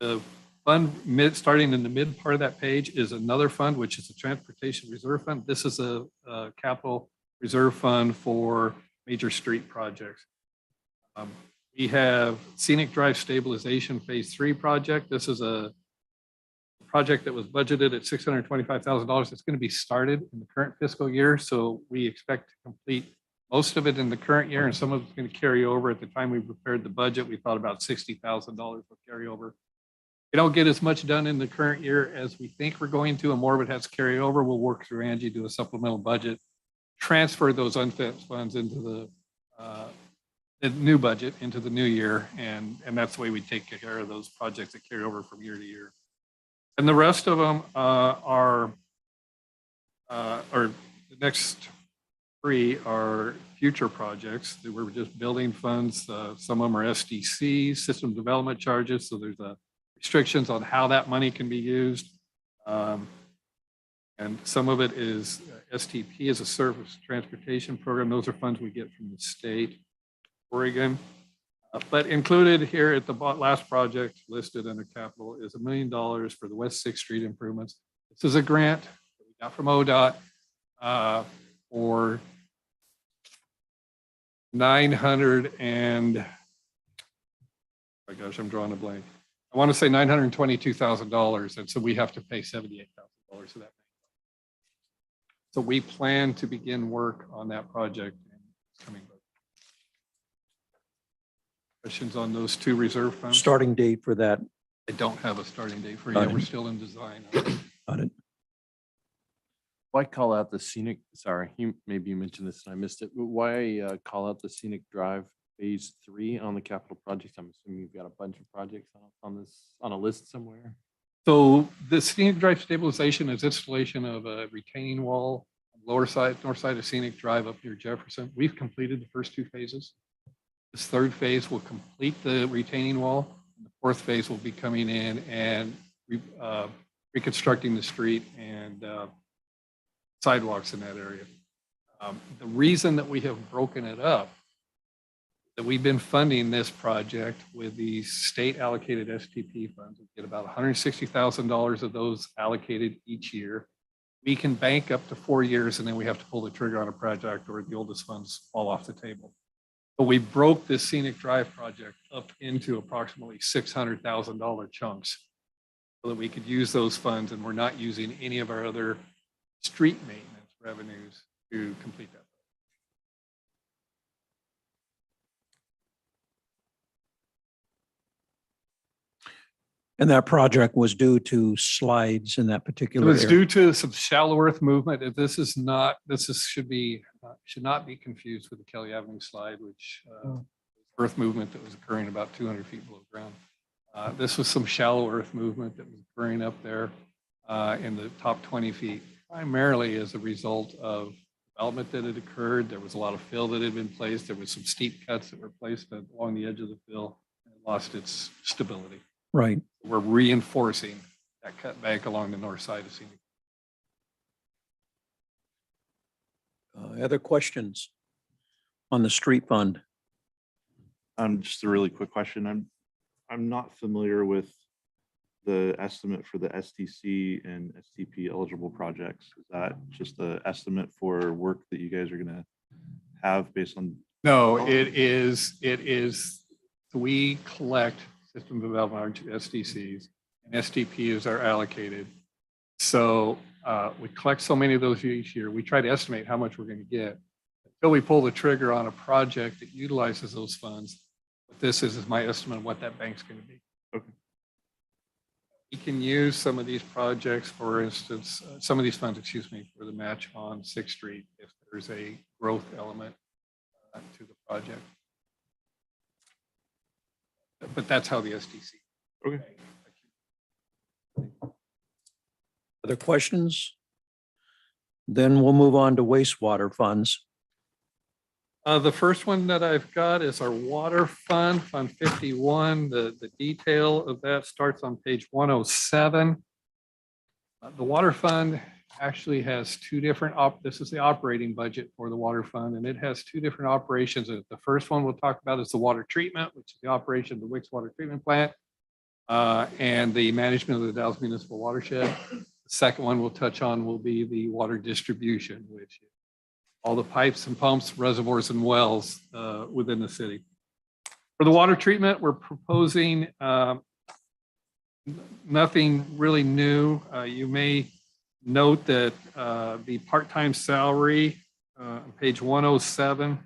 F: The fund starting in the mid part of that page is another fund, which is a transportation reserve fund. This is a capital reserve fund for major street projects. We have Scenic Drive Stabilization Phase 3 project. This is a project that was budgeted at $625,000. It's going to be started in the current fiscal year. So we expect to complete most of it in the current year, and some of it's going to carry over. At the time we prepared the budget, we thought about $60,000 will carry over. We don't get as much done in the current year as we think we're going to, and more of it has carry over. We'll work through Angie, do a supplemental budget, transfer those unspent funds into the new budget into the new year, and that's the way we take care of those projects that carry over from year to year. And the rest of them or the next 3 are future projects that we're just building funds. Some of them are SDCs, system development charges. So there's restrictions on how that money can be used. And some of it is STP as a service transportation program. Those are funds we get from the state, Oregon. But included here at the last project listed under capital is $1 million for the West 6th Street improvements. This is a grant that we got from ODOT for 900 and, oh my gosh, I'm drawing a blank. I want to say $922,000, and so we have to pay $78,000 of that. So we plan to begin work on that project in this coming budget. Questions on those two reserve funds?
E: Starting date for that.
F: I don't have a starting date for
E: Got
F: yet.
E: it.
F: We're still in design.
E: Got it.
G: Why call out the scenic, sorry, maybe you mentioned this and I missed it, but why call out the Scenic Drive Phase 3 on the capital project? I'm assuming you've got a bunch of projects on this, on a list somewhere.
F: So the Scenic Drive stabilization is installation of a retaining wall, north side of Scenic Drive up near Jefferson. We've completed the first 2 phases. This 3rd phase will complete the retaining wall. The 4th phase will be coming in and reconstructing the street and sidewalks in that area. The reason that we have broken it up, that we've been funding this project with the state allocated STP funds. We get about $160,000 of those allocated each year. We can bank up to 4 years and then we have to pull the trigger on a project or the oldest funds fall off the table. But we broke this Scenic Drive project up into approximately $600,000 chunks so that we could use those funds, and we're not using any of our other street maintenance revenues to complete that.
E: And that project was due to slides in that
F: It
E: particular
F: was
E: area.
F: due to some shallow earth movement. Should not be confused with the Kelly Avenue slide, which earth movement that was occurring about 200 feet below ground. This was some shallow earth movement that was occurring up there in the top 20 feet, primarily as a result of development that had occurred. There was a lot of fill that had been placed. There was some steep cuts that were placed along the edge of the fill and it lost its stability.
E: Right.
F: We're reinforcing that cut bank along the north side of Scenic.
E: Other questions on the street fund?
B: Just a really quick question. I'm not familiar with the estimate for the STC and STP eligible projects. Is that just the estimate for work that you guys are gonna have based on?
F: No, it is, we collect system development STCs and STPs are allocated. So we collect so many of those each year. We try to estimate how much we're going to get until we pull the trigger on a project that utilizes those funds. What this is my estimate of what that bank's going to be.
B: Okay.
F: We can use some of these projects, for instance, some of these funds, excuse me, for the match on 6th Street if there's a growth element to the project. But that's how the SDC.
B: Okay.
E: Other questions? Then we'll move on to wastewater funds.
F: The first one that I've got is our water fund, Fund 51. The detail of that starts on page 107. The water fund actually has 2 different, this is the operating budget for the water fund, and it has 2 different operations. The first one we'll talk about is the water treatment, which is the operation of the Hvac water treatment plant and the management of the Dalles municipal watershed. The second one we'll touch on will be the water distribution, which is all the pipes and pumps, reservoirs and wells within the city. For the water treatment, we're proposing nothing really new. You may note that the part-time salary on page 107,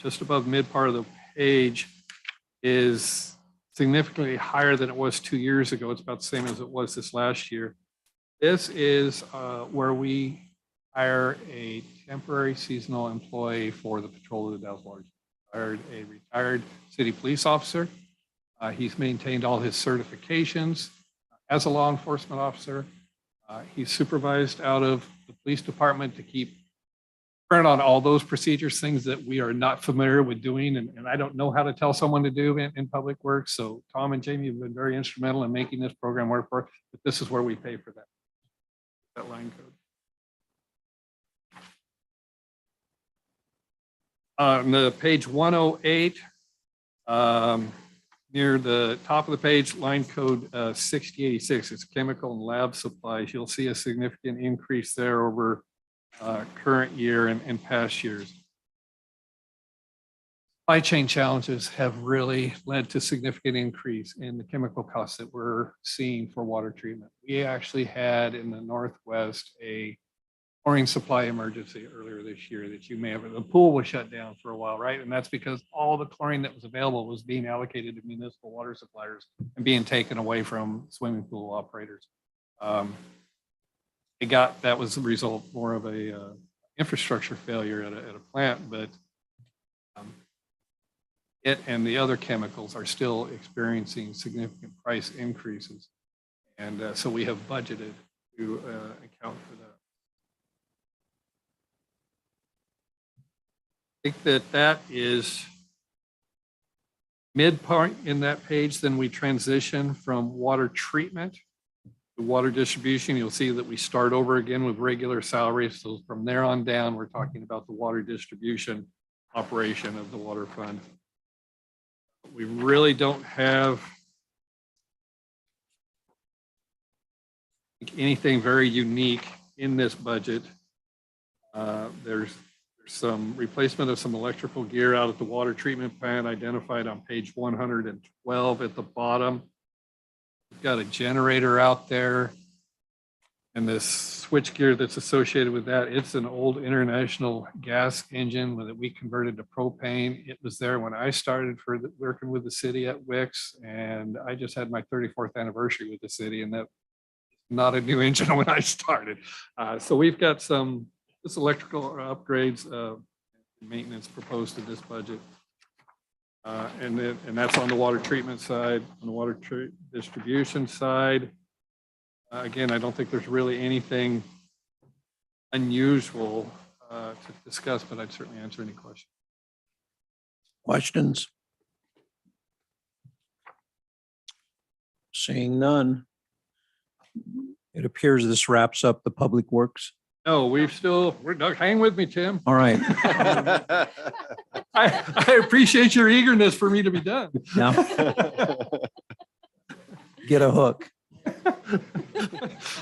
F: just above mid part of the page, is significantly higher than it was 2 years ago. It's about the same as it was this last year. This is where we hire a temporary seasonal employee for the patrol of the Dalles Water. Hired a retired city police officer. He's maintained all his certifications as a law enforcement officer. He's supervised out of the police department to keep current on all those procedures, things that we are not familiar with doing. And I don't know how to tell someone to do in public works. So Tom and Jamie have been very instrumental in making this program work for us, but this is where we pay for that line code. On the page 108, Near the top of the page, line code 6086, it's chemical and lab supplies. You'll see a significant increase there over current year and past years. Supply chain challenges have really led to significant increase in the chemical costs that we're seeing for water treatment. We actually had in the Northwest a chlorine supply emergency earlier this year that you may have, the pool was shut down for a while, right? And that's because all the chlorine that was available was being allocated to municipal water suppliers and being taken away from swimming pool operators. That was the result more of a infrastructure failure at a plant, but it and the other chemicals are still experiencing significant price increases. And so we have budgeted to account for that. I think that is midpoint in that page. Then we transition from water treatment to water distribution. You'll see that we start over again with regular salaries. So from there on down, we're talking about the water distribution operation of the water fund. We really don't have anything very unique in this budget. There's some replacement of some electrical gear out at the water treatment plant identified on page 112 at the bottom. We've got a generator out there and this switch gear that's associated with that. It's an old international gas engine that we converted to propane. It was there when I started working with the city at Hvac, and I just had my 34th anniversary with the city, and that's not a new engine when I started. So we've got some electrical upgrades, maintenance proposed to this budget. And that's on the water treatment side. On the water distribution side, again, I don't think there's really anything unusual to discuss, but I'd certainly answer any questions.
E: Questions? Seeing none. It appears this wraps up the Public Works.
F: No, we're hang with me, Tim.
E: All right.
F: I appreciate your eagerness for me to be done.
E: Now, get a hook.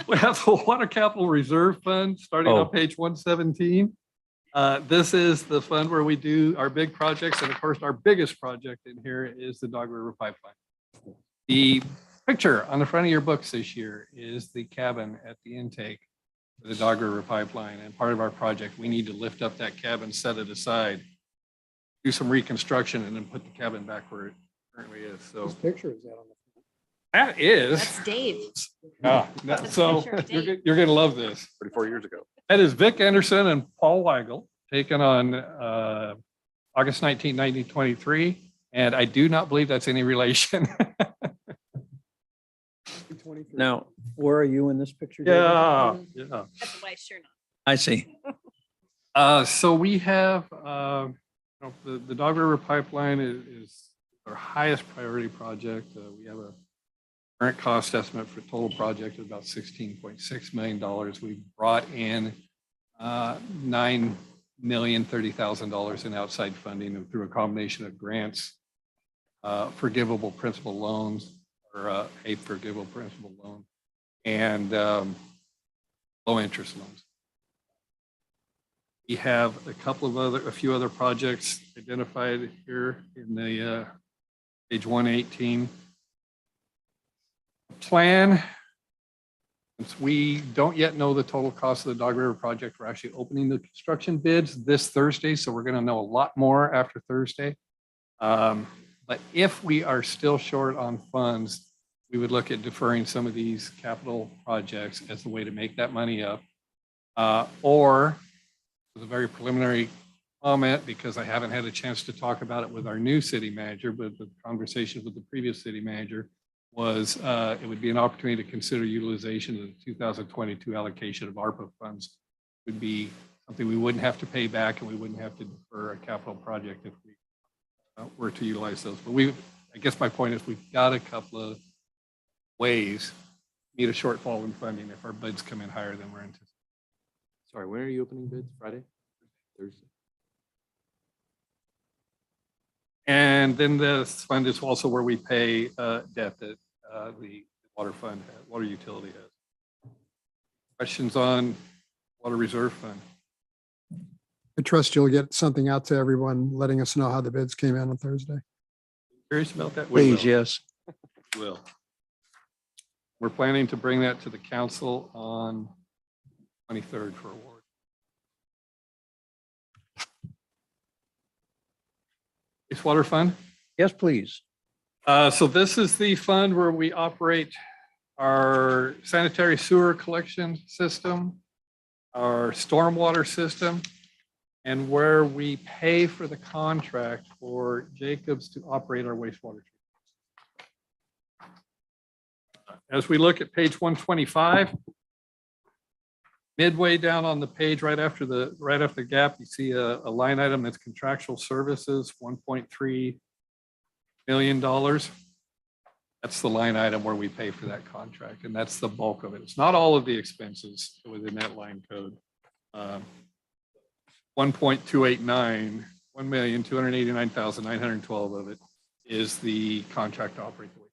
F: We have the Water Capital Reserve Fund starting on page 117. This is the fund where we do our big projects. And of course, our biggest project in here is the Dog River Pipeline. The picture on the front of your books this year is the cabin at the intake for the Dog River Pipeline. And part of our project, we need to lift up that cabin, set it aside, do some reconstruction, and then put the cabin back where it currently is. So
N: Whose picture is that on the?
F: that is.
H: That's Dave.
F: So you're going to love this.
I: 34 years ago.
F: That is Vic Anderson and Paul Weigel taken on August 19, 1923. And I do not believe that's any relation.
E: Now, where are you in this picture? David?
F: Yeah.
H: That's why sure not.
E: I see.
F: So we have the Dog River Pipeline is our highest priority project. We have a current cost estimate for total project of about $16.6 million. We brought in $9,030,000 in outside funding through a combination of grants, forgivable principal loans, or a forgivable principal loan, and low interest loans. We have a few other projects identified here in the page 118. Plan, since we don't yet know the total cost of the Dog River project, we're actually opening the construction bids this Thursday, so we're going to know a lot more after Thursday. But if we are still short on funds, we would look at deferring some of these capital projects as a way to make that money up. Or, with a very preliminary comment, because I haven't had a chance to talk about it with our new city manager, but the conversation with the previous city manager was it would be an opportunity to consider utilization of the 2022 allocation of ARPA funds. It would be something we wouldn't have to pay back, and we wouldn't have to defer a capital project if we were to utilize those. But I guess my point is we've got a couple of ways to meet a shortfall in funding if our bids come in higher than we're anticipating.
G: Sorry, when are you opening bids? Friday? Thursday?
F: And then this fund is also where we pay debt that the water fund, water utility has. Questions on water reserve fund?
N: I trust you'll get something out to everyone, letting us know how the bids came in on Thursday.
F: Curious about that? We
E: Please,
F: will.
E: yes.
F: We will. We're planning to bring that to the council on 23rd for award. Wastewater fund?
E: Yes, please.
F: So this is the fund where we operate our sanitary sewer collection system, our stormwater system, and where we pay for the contract for Jacobs to operate our wastewater treatment. As we look at page 125, midway down on the page, right after the gap, you see a line item that's contractual services, $1.3 million. That's the line item where we pay for that contract, and that's the bulk of it. It's not all of the expenses within that line code. 1.289, 1,289,912 of it is the contract to operate the way.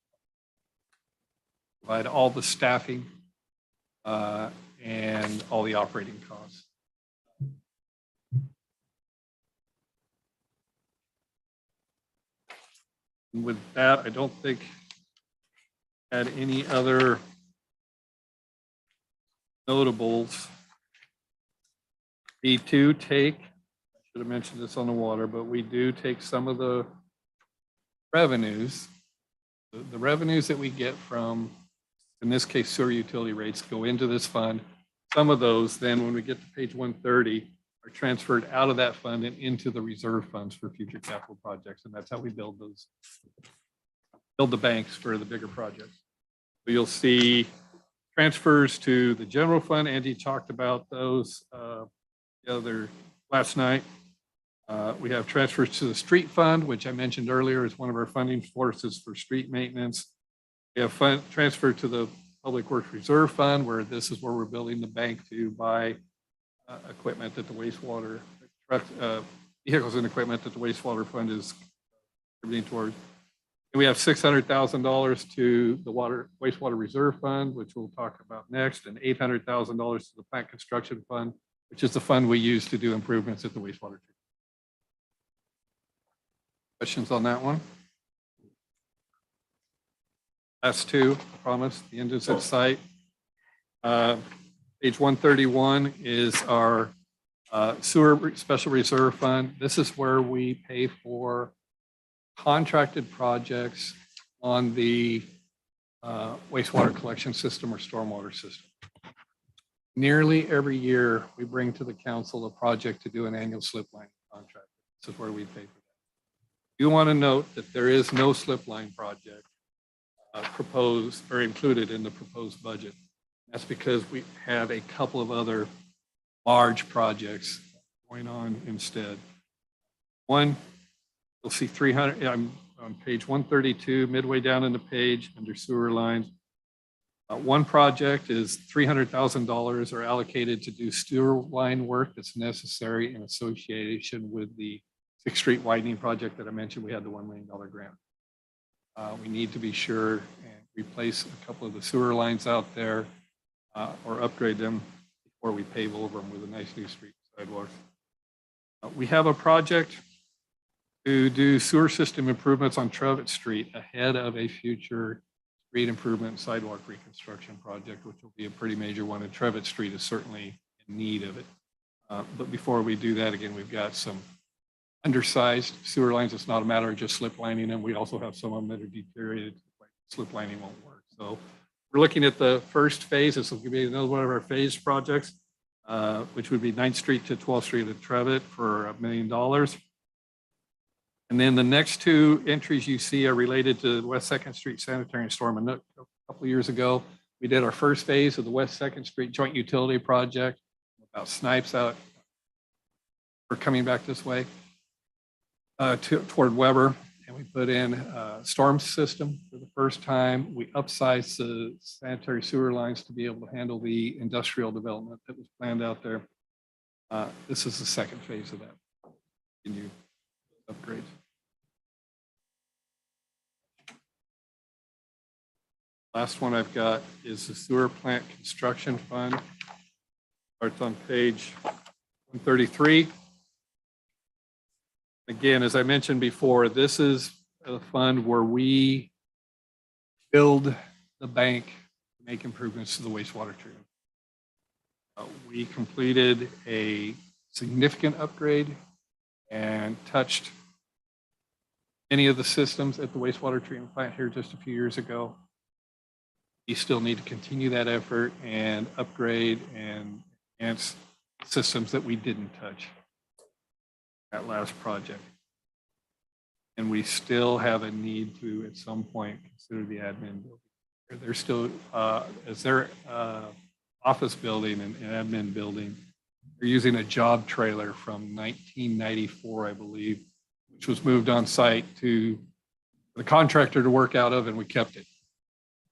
F: Provide all the staffing and all the operating costs. And with that, I don't think I had any other notables. We do take, I should have mentioned this on the water, but we do take some of the revenues, the revenues that we get from, in this case, sewer utility rates go into this fund. Some of those then, when we get to page 130, are transferred out of that fund and into the reserve funds for future capital projects. And that's how we build the banks for the bigger projects. So you'll see transfers to the general fund. Andy talked about those the other last night. We have transfers to the street fund, which I mentioned earlier is one of our funding sources for street maintenance. We have fund transfer to the Public Works Reserve Fund, where this is where we're building the bank to buy equipment that the wastewater vehicles and equipment that the wastewater fund is contributing towards. And we have $600,000 to the wastewater reserve fund, which we'll talk about next, and $800,000 to the plant construction fund, which is the fund we use to do improvements at the wastewater treatment. Questions on that one? Last two, I promise. The end is in sight. Page 131 is our sewer special reserve fund. This is where we pay for contracted projects on the wastewater collection system or stormwater system. Nearly every year, we bring to the council a project to do an annual slip line contract. This is where we pay for that. You want to note that there is no slip line project proposed or included in the proposed budget. That's because we have a couple of other large projects going on instead. One, you'll see 300, I'm on page 132, midway down in the page under sewer lines. One project is $300,000 are allocated to do sewer line work that's necessary in association with the 6th Street widening project that I mentioned. We had the $1 million grant. We need to be sure and replace a couple of the sewer lines out there or upgrade them before we pave over them with a nice new street sidewalks. We have a project to do sewer system improvements on Coveted Street ahead of a future street improvement sidewalk reconstruction project, which will be a pretty major one. And Coveted Street is certainly in need of it. But before we do that, again, we've got some undersized sewer lines. It's not a matter of just slip lining them. We also have some of them that are deteriorated. Slip lining won't work. So we're looking at the first phase. This will be another one of our phased projects, which would be 9th Street to 12th Street at Coveted for $1 million. And then the next two entries you see are related to West 2nd Street sanitary and storm. A couple of years ago, we did our first phase of the West 2nd Street joint utility project about Snipes out. We're coming back this way toward Weber. And we put in a storm system for the first time. We upsized the sanitary sewer lines to be able to handle the industrial development that was planned out there. This is the second phase of that. Can you upgrade? Last one I've got is the sewer plant construction fund. Starts on page 133. Again, as I mentioned before, this is a fund where we build the bank, make improvements to the wastewater treatment. We completed a significant upgrade and touched many of the systems at the wastewater treatment plant here just a few years ago. We still need to continue that effort and upgrade and enhance systems that we didn't touch that last project. And we still have a need to, at some point, consider the admin building. They're still, as their office building and admin building, they're using a job trailer from 1994, I believe, which was moved on site to the contractor to work out of, and we kept it.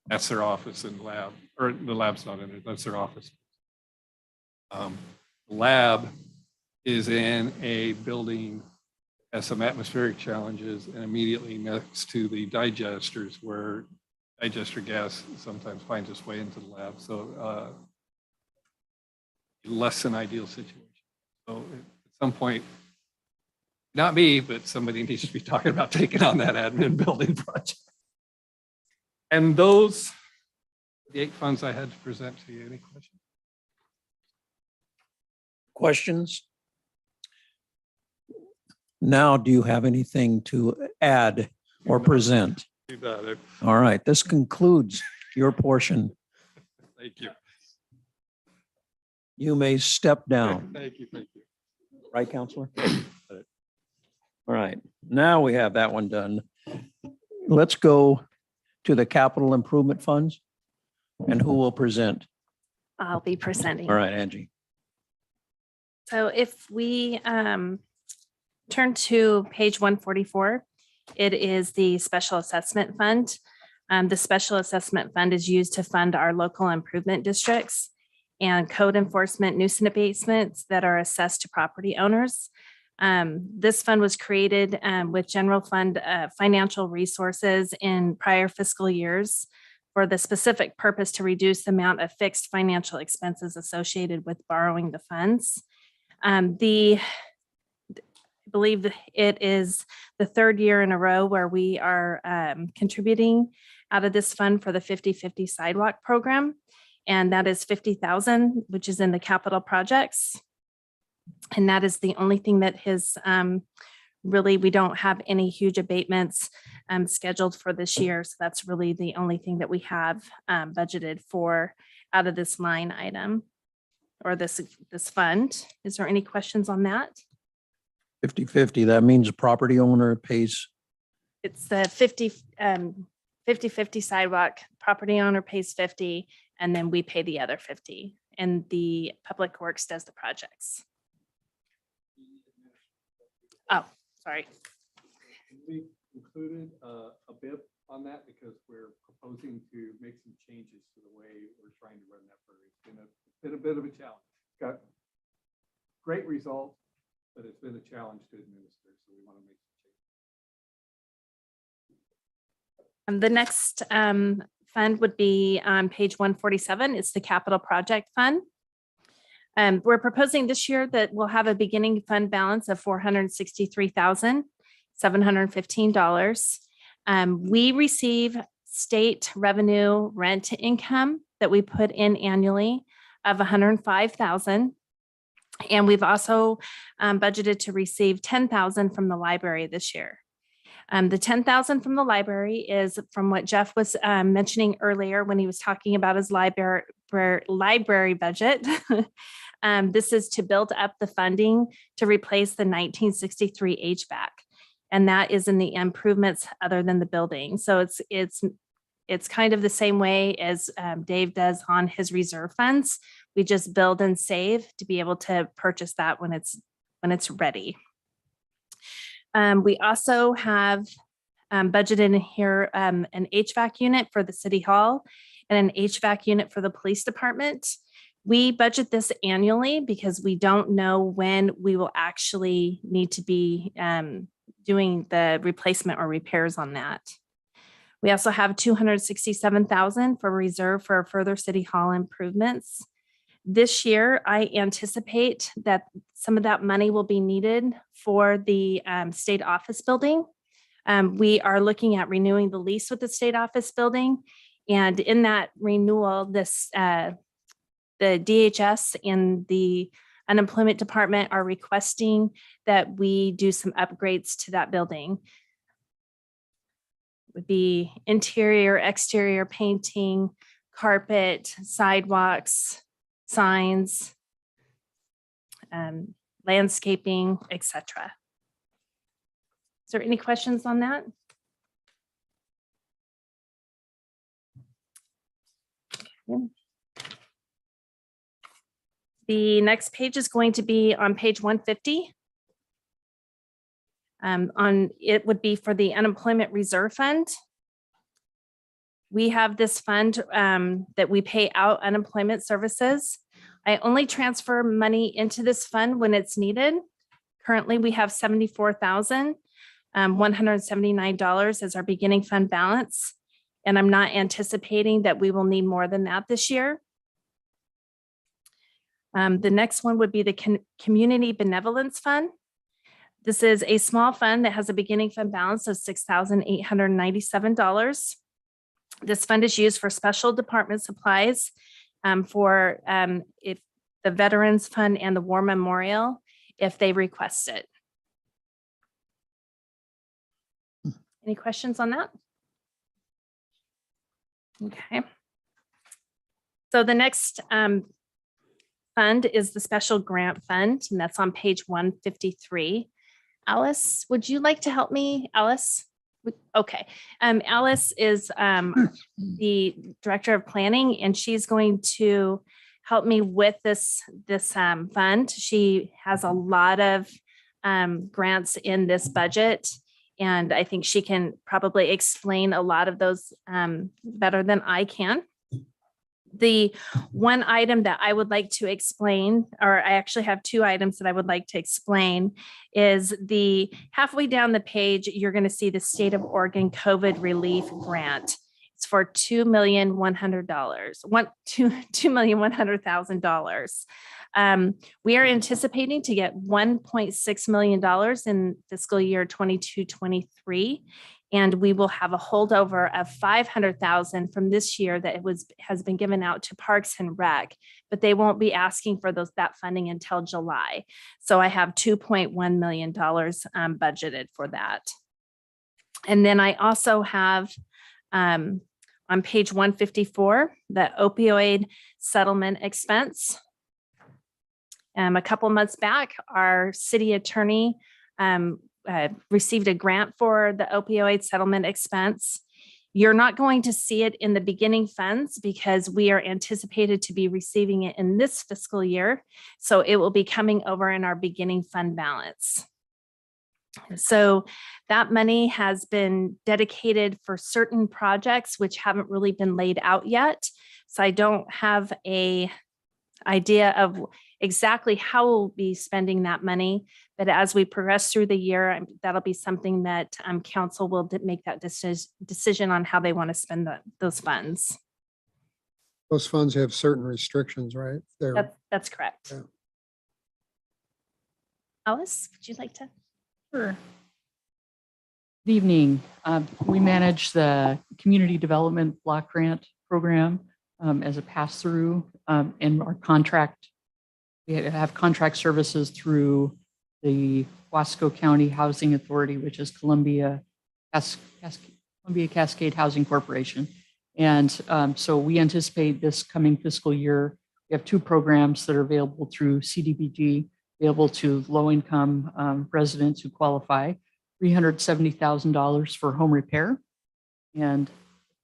F: That's their office and lab, or the lab's not in it, that's their office. The lab is in a building, has some atmospheric challenges, and immediately next to the digesters where digester gas sometimes finds its way into the lab. So less than ideal situation. So at some point, not me, but somebody needs to be talking about taking on that admin building project. And those, the 8 funds I had to present to you. Any questions?
E: Questions? Now, do you have anything to add or present?
F: You got it.
E: All right, this concludes your portion.
F: Thank you.
E: You may step down.
F: Thank you. Thank you.
E: Right, Counselor? All right, now we have that one done. Let's go to the capital improvement funds. And who will present?
H: I'll be presenting.
E: All right, Angie.
H: So if we turn to page 144, it is the special assessment fund. The special assessment fund is used to fund our local improvement districts and code enforcement nuisance abatements that are assessed to property owners. This fund was created with general fund financial resources in prior fiscal years for the specific purpose to reduce the amount of fixed financial expenses associated with borrowing the funds. I believe it is the 3rd year in a row where we are contributing out of this fund for the 50/50 sidewalk program. And that is 50,000, which is in the capital projects. And that is the only thing that has really, we don't have any huge abatements scheduled for this year. So that's really the only thing that we have budgeted for out of this line item or this fund. Is there any questions on that?
E: 50/50, that means the property owner pays.
H: It's the 50/50 sidewalk, property owner pays 50, and then we pay the other 50. And the Public Works does the projects. Oh, sorry.
F: We included a bit on that because we're proposing to make some changes to the way we're trying to run that program. It's been a bit of a challenge. Got great results, but it's been a challenge to administer. So we want to make some changes.
H: The next fund would be on page 147. It's the capital project fund. We're proposing this year that we'll have a beginning fund balance of $463,715. We receive state revenue rent income that we put in annually of $105,000. And we've also budgeted to receive $10,000 from the library this year. The $10,000 from the library is from what Jeff was mentioning earlier when he was talking about his library budget. This is to build up the funding to replace the 1963 HVAC. And that is in the improvements other than the building. So it's kind of the same way as Dave does on his reserve funds. We just build and save to be able to purchase that when it's ready. We also have budgeted in here an HVAC unit for the city hall and an HVAC unit for the police department. We budget this annually because we don't know when we will actually need to be doing the replacement or repairs on that. We also have 267,000 for reserve for further city hall improvements. This year, I anticipate that some of that money will be needed for the state office building. We are looking at renewing the lease with the state office building. And in that renewal, the DHS and the unemployment department are requesting that we do some upgrades to that building. Would be interior, exterior painting, carpet, sidewalks, signs, landscaping, etc. Is there any questions on that? Okay. The next page is going to be on page 150. It would be for the unemployment reserve fund. We have this fund that we pay out unemployment services. I only transfer money into this fund when it's needed. Currently, we have $74,179 as our beginning fund balance, and I'm not anticipating that we will need more than that this year. The next one would be the Community Benevolence Fund. This is a small fund that has a beginning fund balance of $6,897. This fund is used for special department supplies for if the Veterans Fund and the War Memorial, if they request it. Any questions on that? Okay. So the next fund is the Special Grant Fund, and that's on page 153. Alice, would you like to help me, Alice? Okay. Alice is the Director of Planning, and she's going to help me with this fund. She has a lot of grants in this budget, and I think she can probably explain a lot of those better than I can. The one item that I would like to explain, or I actually have two items that I would like to explain, is the halfway down the page, you're going to see the State of Oregon COVID Relief Grant. It's for $2,100,000. $2,100,000. We are anticipating to get $1.6 million in fiscal year 22-23. And we will have a holdover of $500,000 from this year that has been given out to Parks and Rec, but they won't be asking for that funding until July. So I have $2.1 million budgeted for that. And then I also have on page 154, the opioid settlement expense. A couple months back, our city attorney received a grant for the opioid settlement expense. You're not going to see it in the beginning funds because we are anticipated to be receiving it in this fiscal year. So it will be coming over in our beginning fund balance. So that money has been dedicated for certain projects which haven't really been laid out yet. So I don't have an idea of exactly how we'll be spending that money. But as we progress through the year, that'll be something that council will make that decision on how they want to spend those funds.
N: Those funds have certain restrictions, right?
H: That's correct.
N: Yeah.
H: Alice, would you like to?
K: Sure. Good evening. We manage the Community Development Block Grant Program as a pass-through in our contract. We have contract services through the Wasco County Housing Authority, which is Columbia Cascade Housing Corporation. And so we anticipate this coming fiscal year, we have two programs that are available through CDBG, available to low-income residents who qualify, $370,000 for home repair and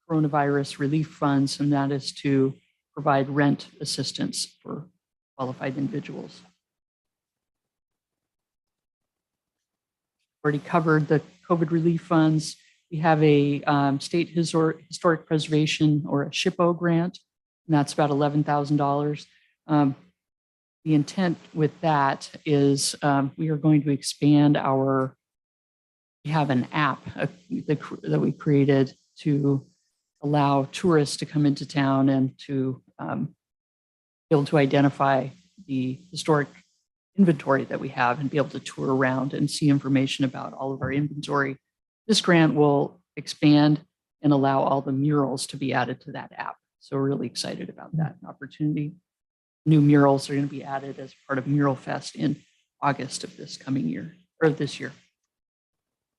K: coronavirus relief funds, and that is to provide rent assistance for qualified individuals. Already covered the COVID relief funds. We have a state historic preservation or a SHPO grant, and that's about $11,000. The intent with that is we are going to expand we have an app that we created to allow tourists to come into town and to be able to identify the historic inventory that we have and be able to tour around and see information about all of our inventory. This grant will expand and allow all the murals to be added to that app. So we're really excited about that opportunity. New murals are going to be added as part of Mural Fest in August of this coming year, or this year.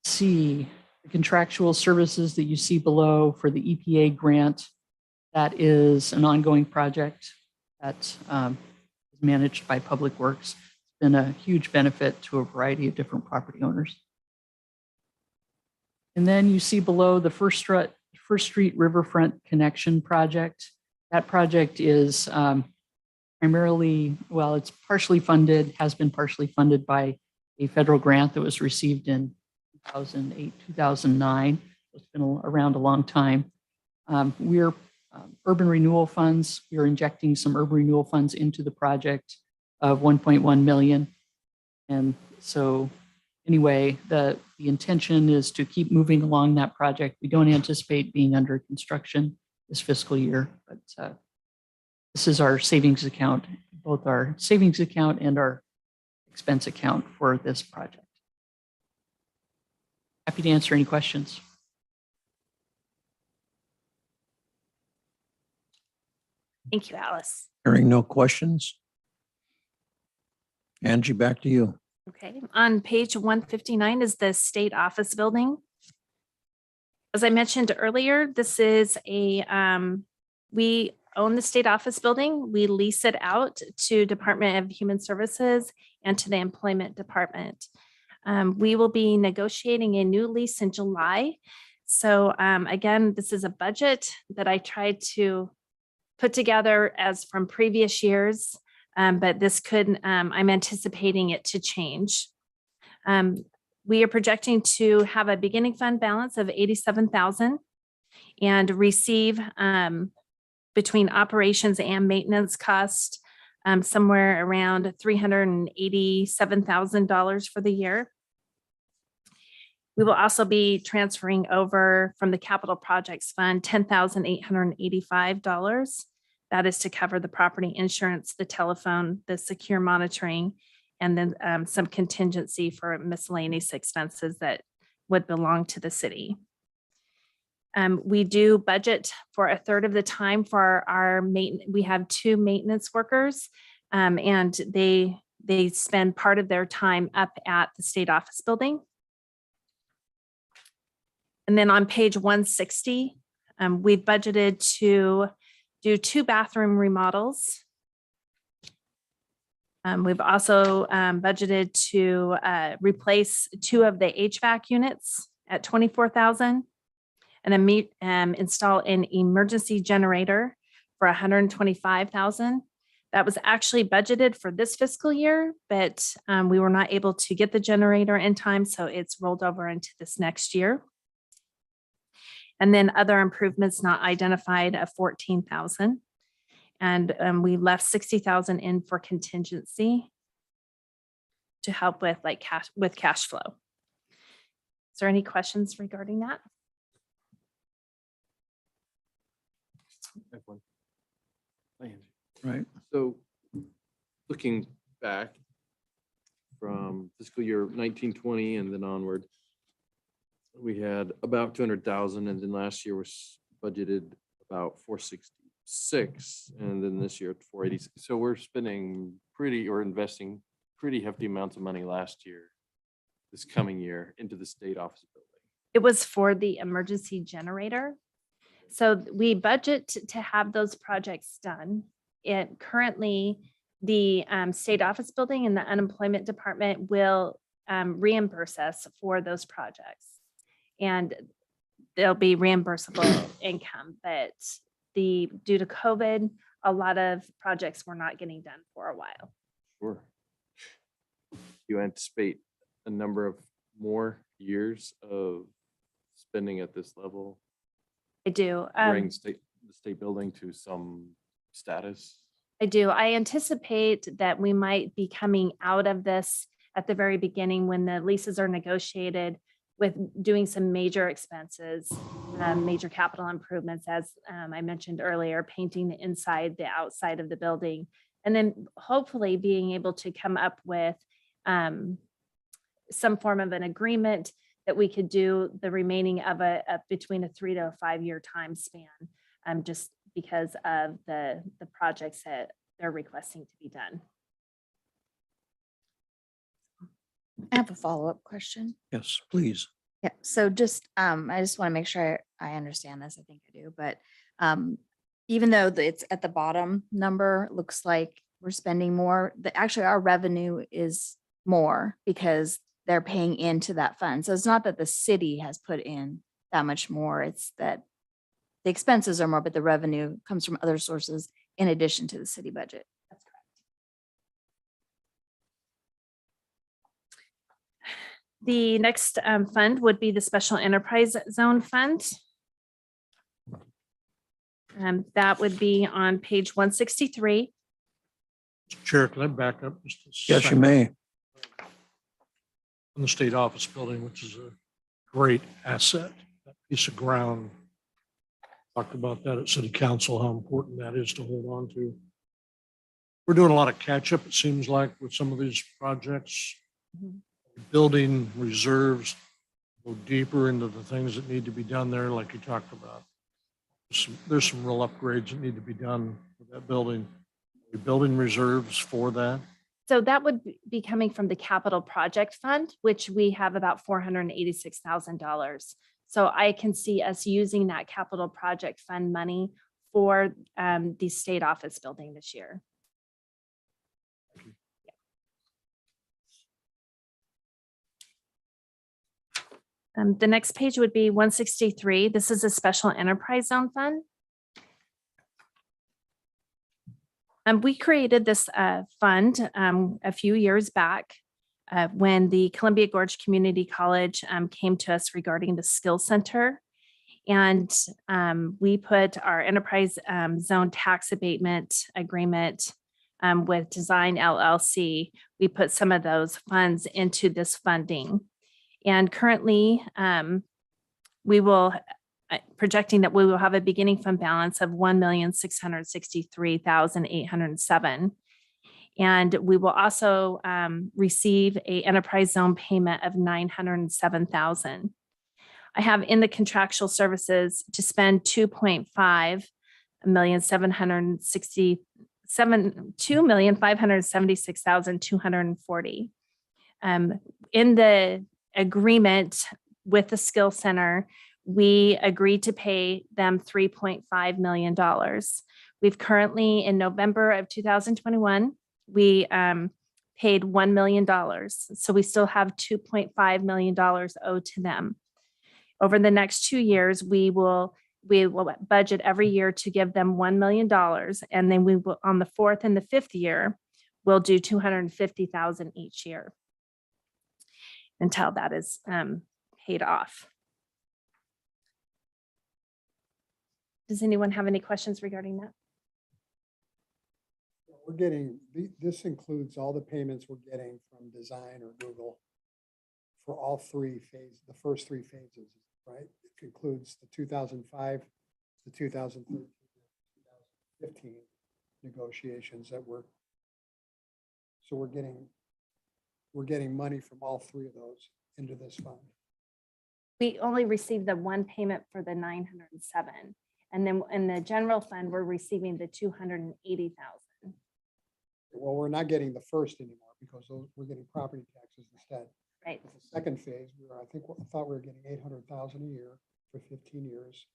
K: C, the contractual services that you see below for the EPA grant. That is an ongoing project that is managed by Public Works. It's been a huge benefit to a variety of different property owners. And then you see below the First Street Riverfront Connection project. That project is primarily, well, it's partially funded, has been partially funded by a federal grant that was received in 2008, 2009. It's been around a long time. We're urban renewal funds. We're injecting some urban renewal funds into the project of 1.1 million. And so anyway, the intention is to keep moving along that project. We don't anticipate being under construction this fiscal year, but this is our savings account, both our savings account and our expense account for this project. Happy to answer any questions.
H: Thank you, Alice.
E: Hearing no questions. Angie, back to you.
H: Okay, on page 159 is the state office building. As I mentioned earlier, this is we own the state office building. We lease it out to Department of Human Services and to the Employment Department. We will be negotiating a new lease in July. So again, this is a budget that I tried to put together as from previous years, but this could, I'm anticipating it to change. We are projecting to have a beginning fund balance of $87,000 and receive between operations and maintenance cost somewhere around $387,000 for the year. We will also be transferring over from the capital projects fund $10,885. That is to cover the property insurance, the telephone, the secure monitoring, and then some contingency for miscellaneous expenses that would belong to the city. We do budget for a third of the time for our maintenance. We have 2 maintenance workers and they spend part of their time up at the state office building. And then on page 160, we've budgeted to do 2 bathroom remodels. We've also budgeted to replace 2 of the HVAC units at $24,000 and then install an emergency generator for $125,000. That was actually budgeted for this fiscal year, but we were not able to get the generator in time, so it's rolled over into this next year. And then other improvements not identified of $14,000. And we left $60,000 in for contingency to help with cash flow. Is there any questions regarding that?
E: Right.
G: So looking back from fiscal year 1920 and then onward, we had about 200,000, and then last year was budgeted about 466, and then this year 480. So we're spending investing pretty hefty amounts of money last year, this coming year, into the state office building.
H: It was for the emergency generator. So we budget to have those projects done. Currently, the state office building and the unemployment department will reimburse us for those projects. And they'll be reimbursable income, but due to COVID, a lot of projects were not getting done for a while.
G: Sure. You anticipate a number of more years of spending at this level?
H: I do.
G: Bring the state building to some status?
H: I do. I anticipate that we might be coming out of this at the very beginning when the leases are negotiated with doing some major expenses major capital improvements, as I mentioned earlier, painting the inside, the outside of the building, and then hopefully being able to come up with some form of an agreement that we could do the remaining of between a 3 to 5 year time span, just because of the projects that they're requesting to be done.
O: I have a follow-up question.
E: Yes, please.
O: Yeah, so just, I just want to make sure I understand this. I think I do, but even though it's at the bottom number, looks like we're spending more, actually our revenue is more because they're paying into that fund. So it's not that the city has put in that much more, it's that the expenses are more, but the revenue comes from other sources in addition to the city budget.
H: That's correct. The next fund would be the Special Enterprise Zone Fund. That would be on page 163.
L: Chair, can I back up just a
E: Yes, you
L: second?
E: may.
L: On the state office building, which is a great asset, that piece of ground. Talked about that at city council, how important that is to hold on to. We're doing a lot of catch up, it seems like, with some of these projects. Building reserves, go deeper into the things that need to be done there, like you talked about. There's some real upgrades that need to be done with that building. We're building reserves for that.
H: So that would be coming from the Capital Project Fund, which we have about $486,000. So I can see us using that Capital Project Fund money for the state office building this year. The next page would be 163. This is a Special Enterprise Zone Fund. We created this fund a few years back when the Columbia Gorge Community College came to us regarding the Skill Center. And we put our Enterprise Zone Tax Abatement Agreement with Design LLC. We put some of those funds into this funding. And currently, we will projecting that we will have a beginning fund balance of $1,663,807. And we will also receive a enterprise zone payment of $907,000. I have in the contractual services to spend $2,576,240. In the agreement with the Skill Center, we agreed to pay them $3.5 million. We've currently, in November of 2021, we paid $1 million. So we still have $2.5 million owed to them. Over the next 2 years, we will budget every year to give them $1 million. And then we will, on the 4th and the 5th year, we'll do $250,000 each year until that is paid off. Does anyone have any questions regarding that?
N: We're getting, this includes all the payments we're getting from Design or Google for all three phases, the first three phases, right? It includes the 2005, the 2013, 2015 negotiations that were, so we're getting money from all three of those into this fund.
H: We only received the one payment for the 907. And then in the general fund, we're receiving the 280,000.
N: Well, we're not getting the first anymore because we're getting property taxes instead.
H: Right.
N: With the second phase, I thought we were getting 800,000 a year for 15 years,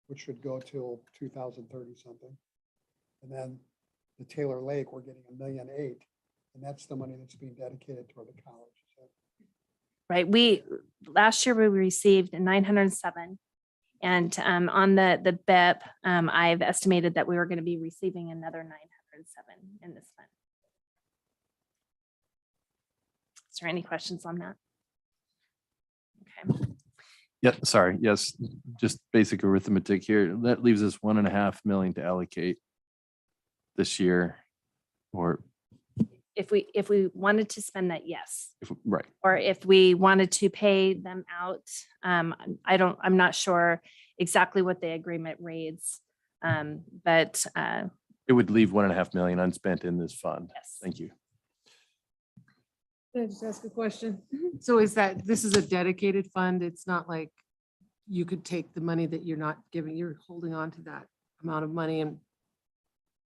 N: which should go till 2030 something. And then the Taylor Lake, we're getting $1.8 million, and that's the money that's being dedicated toward the college. So.
H: Right. Last year we received 907. And on the BEP, I've estimated that we were going to be receiving another 907 in this fund. Is there any questions on that? Okay.
G: Yeah, sorry. Yes, just basic arithmetic here. That leaves us $1.5 million to allocate this year, or
H: If we wanted to spend that, yes.
G: right.
H: Or if we wanted to pay them out, I'm not sure exactly what the agreement reads. But
G: It would leave 1.5 million unspent in this fund.
H: yes.
G: Thank you.
P: Can I just ask a question? So is that, this is a dedicated fund? It's not like you could take the money that you're not giving, you're holding on to that amount of money and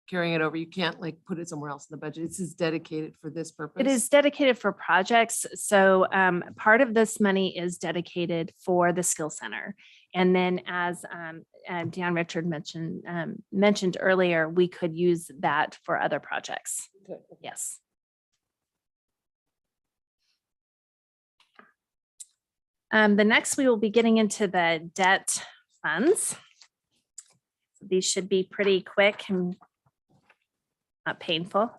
P: carrying it over. You can't like put it somewhere else in the budget. This is dedicated for this purpose.
H: It is dedicated for projects. So part of this money is dedicated for the skill center. And then as Dan Richard mentioned earlier, we could use that for other projects.
P: Okay.
H: Yes. The next, we will be getting into the debt funds. These should be pretty quick and not painful.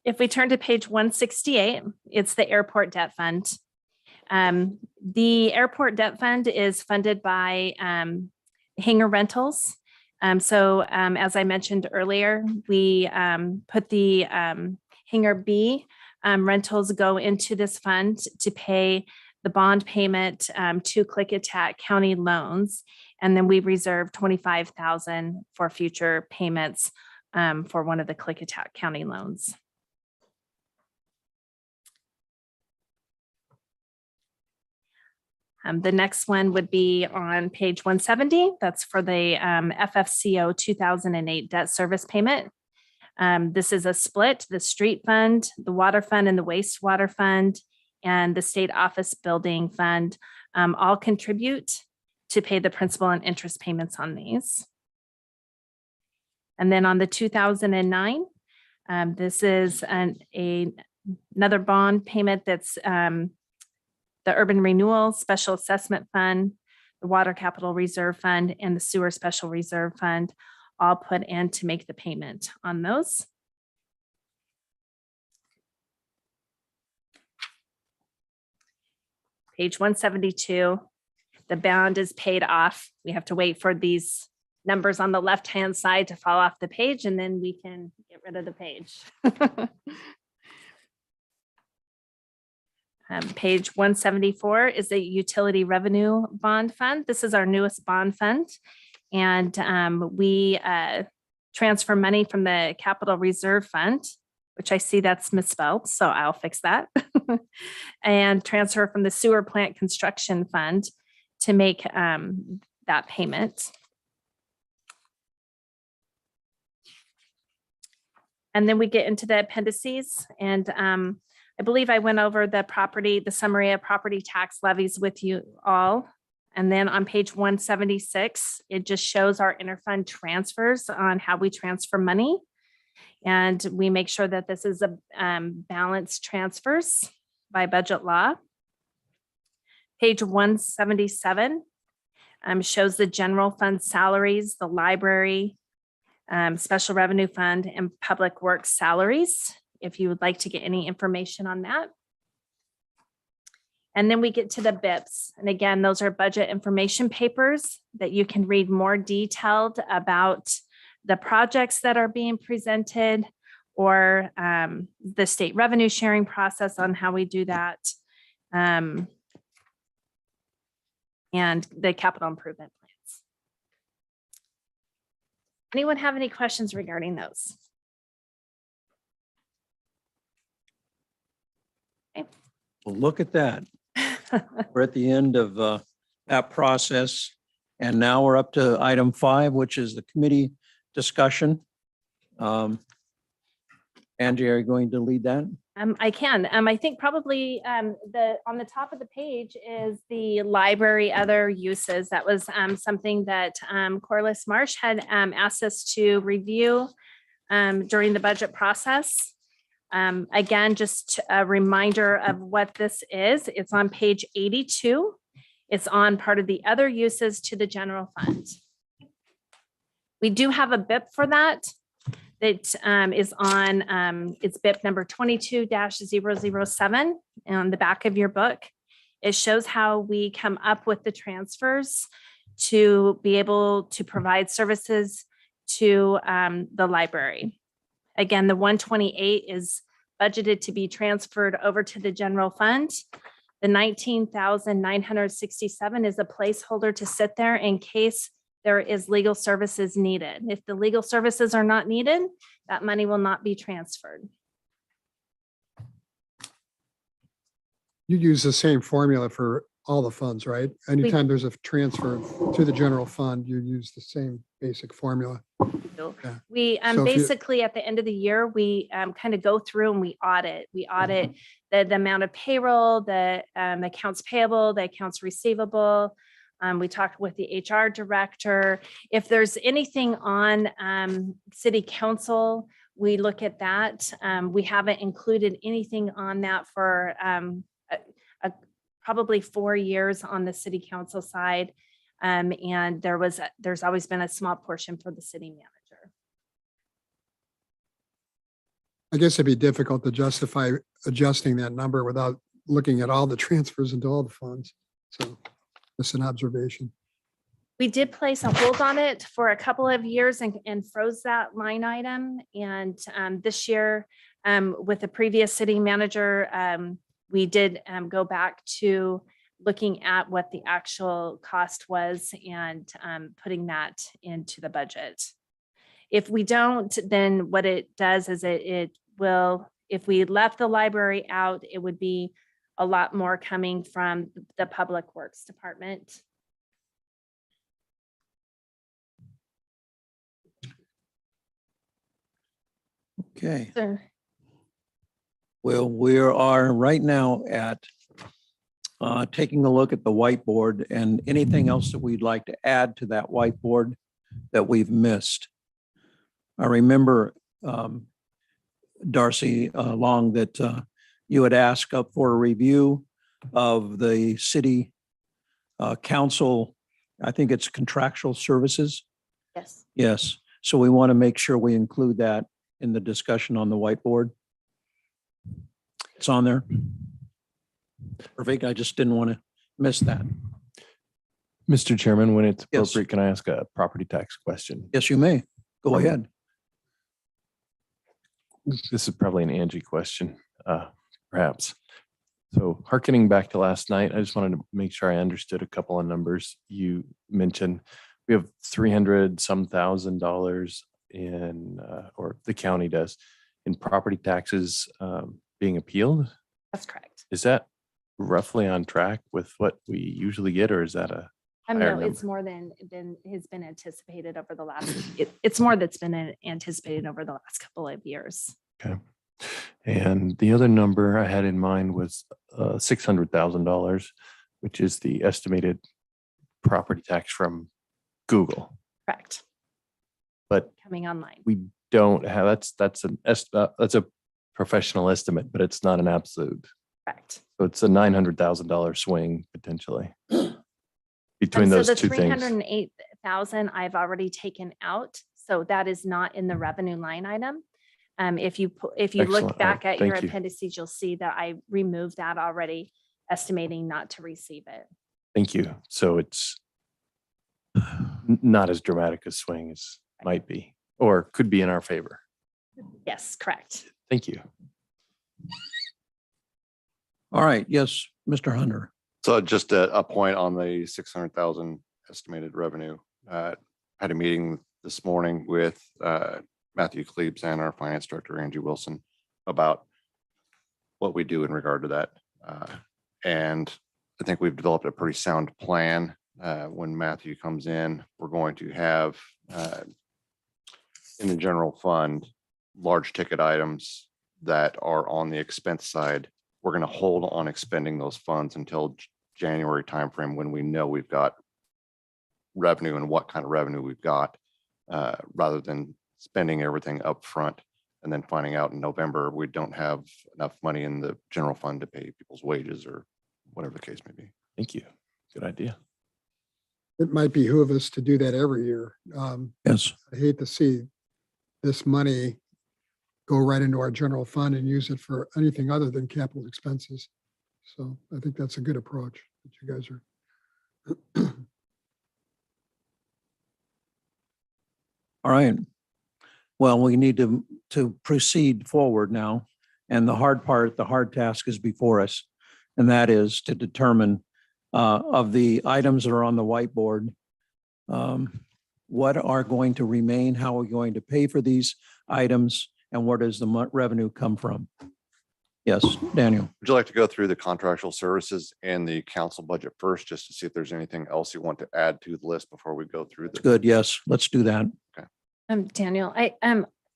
H: If we turn to page 168, it's the airport debt fund. The airport debt fund is funded by hangar rentals. As I mentioned earlier, we put the hangar B rentals go into this fund to pay the bond payment to Clickitat County loans. And then we reserve $25,000 for future payments for one of the Clickitat County loans. The next one would be on page 170. That's for the FFCO 2008 debt service payment. This is a split, the street fund, the water fund, and the wastewater fund, and the state office building fund all contribute to pay the principal and interest payments on these. And then on the 2009, this is another bond payment that's the Urban Renewal Special Assessment Fund, the Water Capital Reserve Fund, and the Sewer Special Reserve Fund, all put in to make the payment on those. Page 172, the bond is paid off. We have to wait for these numbers on the left-hand side to fall off the page, and then we can get rid of the page. Page 174 is the Utility Revenue Bond Fund. This is our newest bond fund. And we transfer money from the Capital Reserve Fund, which I see that's misspelled, so I'll fix that. And transfer from the Sewer Plant Construction Fund to make that payment. And then we get into the appendices, and I believe I went over the summary of property tax levies with you all. And then on page 176, it just shows our interfund transfers on how we transfer money. And we make sure that this is a balanced transfers by budget law. Page 177 shows the general fund salaries, the library, special revenue fund, and public works salaries, if you would like to get any information on that. And then we get to the BIPs. And again, those are budget information papers that you can read more detailed about the projects that are being presented, or the state revenue sharing process on how we do that, and the capital improvement plans. Anyone have any questions regarding those? Okay.
E: Well, look at that. We're at the end of that process. And now we're up to item 5, which is the committee discussion. Angie, are you going to lead that?
H: I can. I think probably on the top of the page is the library other uses. That was something that Corliss Marsh had asked us to review during the budget process. Again, just a reminder of what this is. It's on page 82. It's on part of the other uses to the general fund. We do have a BIP for that. That is on, it's BIP number 22-007 on the back of your book. It shows how we come up with the transfers to be able to provide services to the library. Again, the 128 is budgeted to be transferred over to the general fund. The 19,967 is a placeholder to sit there in case there is legal services needed. If the legal services are not needed, that money will not be transferred.
N: You use the same formula for all the funds, right? Anytime there's a transfer to the general fund, you use the same basic formula. Yeah.
H: We
N: So if you-
H: basically, at the end of the year, we kind of go through and we audit. We audit the amount of payroll, the accounts payable, the accounts receivable. We talked with the HR director. If there's anything on city council, we look at that. We haven't included anything on that for probably 4 years on the city council side. And there's always been a small portion for the city manager.
N: I guess it'd be difficult to justify adjusting that number without looking at all the transfers into all the funds. So that's an observation.
H: We did place a hold on it for a couple of years and froze that line item. And this year, with the previous city manager, we did go back to looking at what the actual cost was and putting that into the budget. If we don't, then what it does is it will, if we left the library out, it would be a lot more coming from the Public Works Department.
E: Okay.
H: Sir.
E: Well, we are right now at taking a look at the whiteboard and anything else that we'd like to add to that whiteboard that we've missed. I remember, Darcy Long, that you had asked up for a review of the city council. I think it's contractual services.
H: Yes.
E: Yes. So we want to make sure we include that in the discussion on the whiteboard. It's on there. Perfect. I just didn't want to miss that.
G: Mr. Chairman, when it's
E: Yes.
G: appropriate, can I ask a property tax question?
E: Yes, you may. Go ahead.
G: This is probably an Angie question, perhaps. So hearkening back to last night, I just wanted to make sure I understood a couple of numbers. You mentioned we have 300 some $1,000 in, or the county does, in property taxes being appealed.
H: That's correct.
G: Is that roughly on track with what we usually get, or is that a higher
H: No,
G: number?
H: it's more than has been anticipated over the last, it's more that's been anticipated over the last couple of years.
G: Okay. And the other number I had in mind was $600,000, which is the estimated property tax from Google.
H: Correct.
G: But
H: Coming online.
G: we don't have, that's a professional estimate, but it's not an absolute.
H: Correct.
G: So it's a $900,000 swing potentially between those
H: so
G: two
H: the
G: things.
H: 308,000 I've already taken out. So that is not in the revenue line item. If you look
G: Excellent.
H: back at your
G: Thank you.
H: appendices, you'll see that I removed that already, estimating not to receive it.
G: Thank you. So it's not as dramatic a swing as might be, or could be in our favor.
H: Yes, correct.
G: Thank you.
E: All right. Yes, Mr. Hunter.
I: So just a point on the 600,000 estimated revenue. Had a meeting this morning with Matthew Klebs and our finance director, Angie Wilson, about what we do in regard to that. And I think we've developed a pretty sound plan. When Matthew comes in, we're going to have in the general fund, large ticket items that are on the expense side. We're going to hold on expending those funds until January timeframe when we know we've got revenue and what kind of revenue we've got, rather than spending everything up front and then finding out in November we don't have enough money in the general fund to pay people's wages or whatever the case may be.
G: Thank you. Good idea.
N: It might behoove us to do that every year.
E: Yes.
N: I hate to see this money go right into our general fund and use it for anything other than capital expenses. So I think that's a good approach that you guys are.
E: All right. Well, we need to proceed forward now. And the hard part, the hard task is before us. And that is to determine of the items that are on the whiteboard, what are going to remain, how are we going to pay for these items, and where does the revenue come from? Yes, Daniel.
I: Would you like to go through the contractual services and the council budget first, just to see if there's anything else you want to add to the list before we go through the?
E: Good, yes, let's do that.
H: Daniel,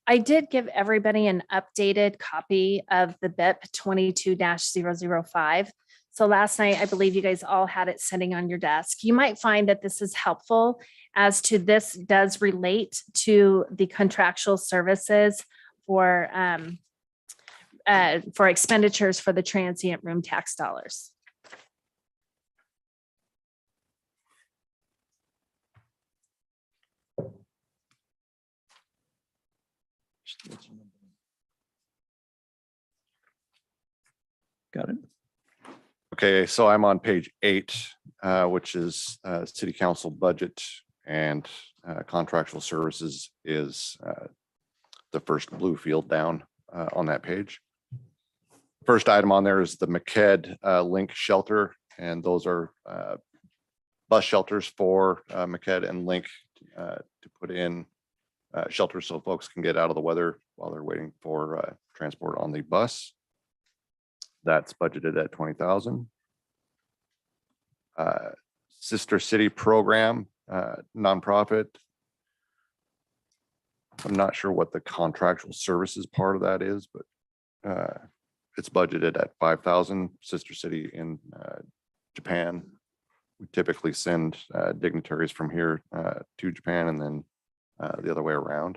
H: I did give everybody an updated copy of the BIP 22-005. So last night, I believe you guys all had it sitting on your desk. You might find that this is helpful as to this does relate to the contractual services for expenditures for the transient room tax dollars.
E: Got it.
I: Okay, so I'm on page 8, which is city council budget, and contractual services is the first blue field down on that page. First item on there is the McKed Link shelter, and those are bus shelters for McKed and Link to put in shelters so folks can get out of the weather while they're waiting for transport on the bus. That's budgeted at 20,000. Sister City program, nonprofit. I'm not sure what the contractual services part of that is, but it's budgeted at 5,000. Sister City in Japan. We typically send dignitaries from here to Japan and then the other way around.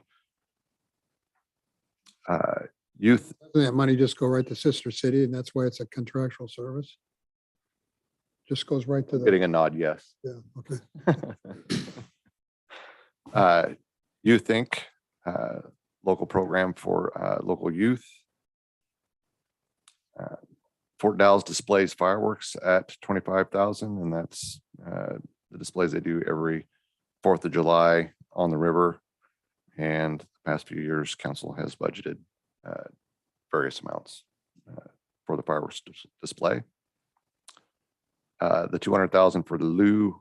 I: Youth.
N: Doesn't that money just go right to Sister City, and that's why it's a contractual service? Just goes right to the.
I: Getting a nod, yes.
N: Yeah, okay.
I: Youth Inc., local program for local youth. Fort Dalles displays fireworks at 25,000, and that's the displays they do every 4th of July on the river. And the past few years, council has budgeted various amounts for the fireworks display. The 200,000 for the loo,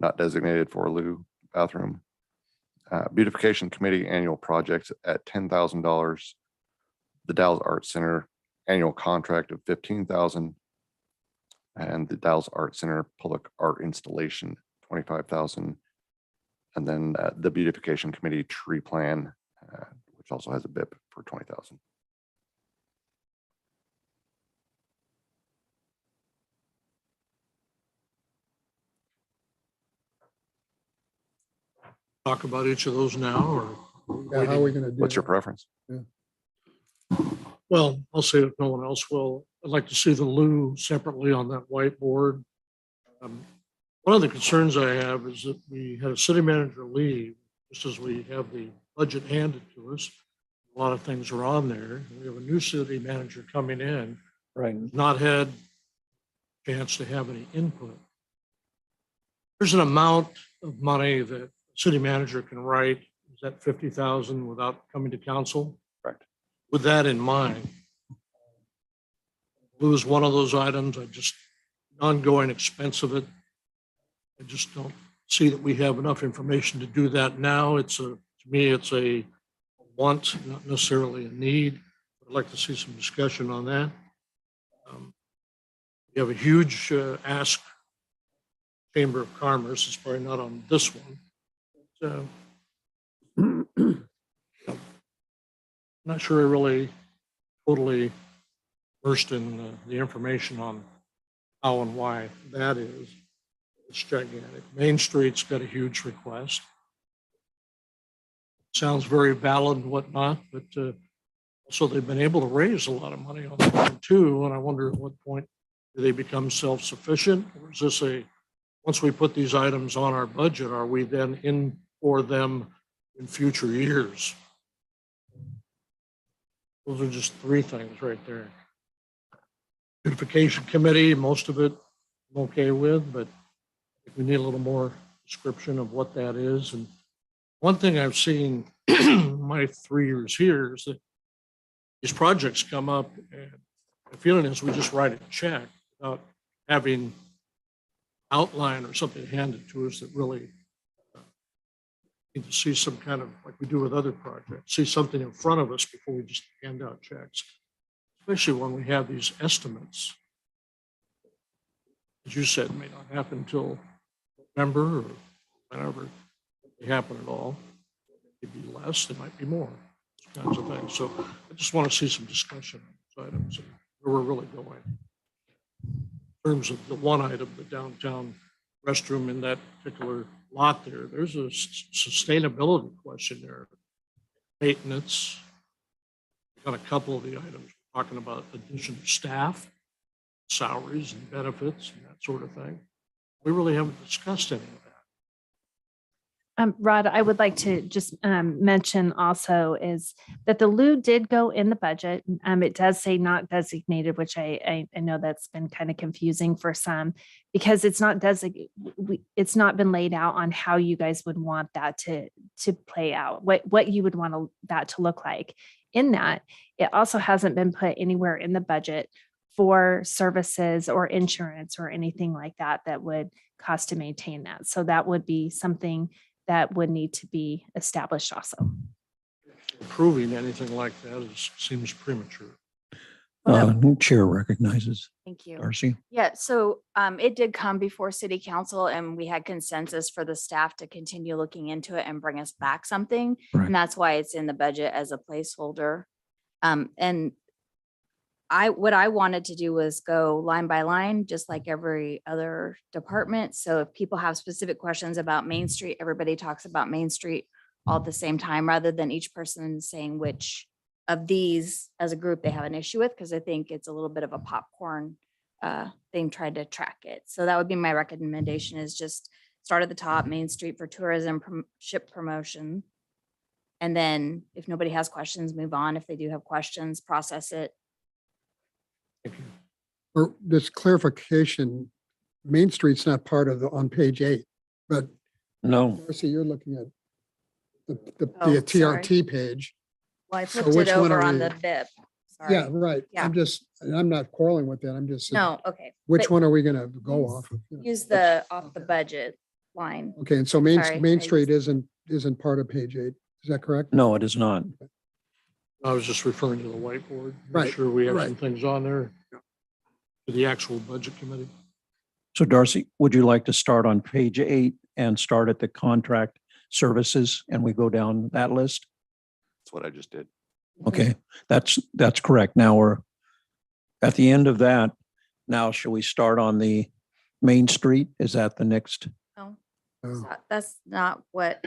I: not designated for a loo bathroom. Beautification committee annual projects at $10,000. The Dalles Art Center annual contract of 15,000, and the Dalles Art Center public art installation 25,000, and then the beautification committee tree plan, which also has a BIP for 20,000.
L: Talk about each of those now, or?
N: Yeah, how are we gonna do?
I: What's your preference?
L: Well, I'll say if no one else will, I'd like to see the loo separately on that whiteboard. One of the concerns I have is that we had a city manager leave, just as we have the budget handed to us. A lot of things are on there. We have a new city manager coming in,
E: Right.
L: not had a chance to have any input. There's an amount of money that the city manager can write. Is that 50,000 without coming to council?
I: Correct.
L: With that in mind, lose one of those items, I just, ongoing expense of it. I just don't see that we have enough information to do that now. To me, it's a want, not necessarily a need. I'd like to see some discussion on that. We have a huge ask Chamber of Commerce. It's probably not on this one. So, not sure I really totally versed in the information on how and why that is. It's gigantic. Main Street's got a huge request. Sounds very valid and whatnot, but also they've been able to raise a lot of money on that one too. And I wonder at what point do they become self-sufficient? Or is this once we put these items on our budget, are we then in for them in future years? Those are just 3 things right there. Beautification committee, most of it I'm okay with, but if we need a little more description of what that is. And one thing I've seen in my 3 years here is that these projects come up and the feeling is we just write a check without having outline or something handed to us that really need to see some kind of, like we do with other projects, see something in front of us before we just hand out checks. Especially when we have these estimates. As you said, may not happen until November or whenever they happen at all. It might be less, it might be more, those kinds of things. So I just want to see some discussion on those items and where we're really going. In terms of the one item, the downtown restroom in that particular lot there, there's a sustainability question there. Maintenance. Got a couple of the items talking about additional staff, salaries and benefits and that sort of thing. We really haven't discussed any of that.
H: Rod, I would like to just mention also is that the loo did go in the budget. It does say not designated, which I know that's been kind of confusing for some because it's not it's not been laid out on how you guys would want that to play out, what you would want that to look like. In that, it also hasn't been put anywhere in the budget for services or insurance or anything like that that would cost to maintain that. So that would be something that would need to be established also.
L: Approving anything like that seems premature.
E: Chair recognizes
O: Thank you.
E: Darcy.
O: Yeah, so it did come before city council and we had consensus for the staff to continue looking into it and bring us back something.
E: Right.
O: And that's why it's in the budget as a placeholder. And what I wanted to do was go line by line, just like every other department. So if people have specific questions about Main Street, everybody talks about Main Street all at the same time, rather than each person saying which of these as a group they have an issue with, because I think it's a little bit of a popcorn thing trying to track it. So that would be my recommendation, is just start at the top, Main Street for tourism, ship promotion. And then if nobody has questions, move on. If they do have questions, process it.
N: For this clarification, Main Street's not part of on page 8, but
E: No,
N: Darcy, you're looking at the
O: Oh,
N: TRT page.
O: Well, I
N: So
O: flipped
N: which
O: it
N: one
O: over
N: are
O: on
N: we-
O: the BIP.
N: Yeah,
O: Sorry.
N: right.
O: Yeah.
N: I'm not quarreling with that. I'm just saying,
O: No, okay.
N: which
O: But
N: one are we going to go off of? Yeah.
O: use the off the budget line.
N: Okay, and so Main
O: Sorry,
N: Street isn't part of page 8. Is that correct?
E: no, it is not.
L: I was just referring to the whiteboard. Make
N: Right,
L: sure we have
N: right.
L: some things on there for the actual budget committee.
E: So Darcy, would you like to start on page 8 and start at the contract services and we go down that list?
I: That's what I just did.
E: Okay, that's correct. Now we're at the end of that. Now, shall we start on the Main Street? Is that the next?
O: No,
N: Oh.
O: that's not what,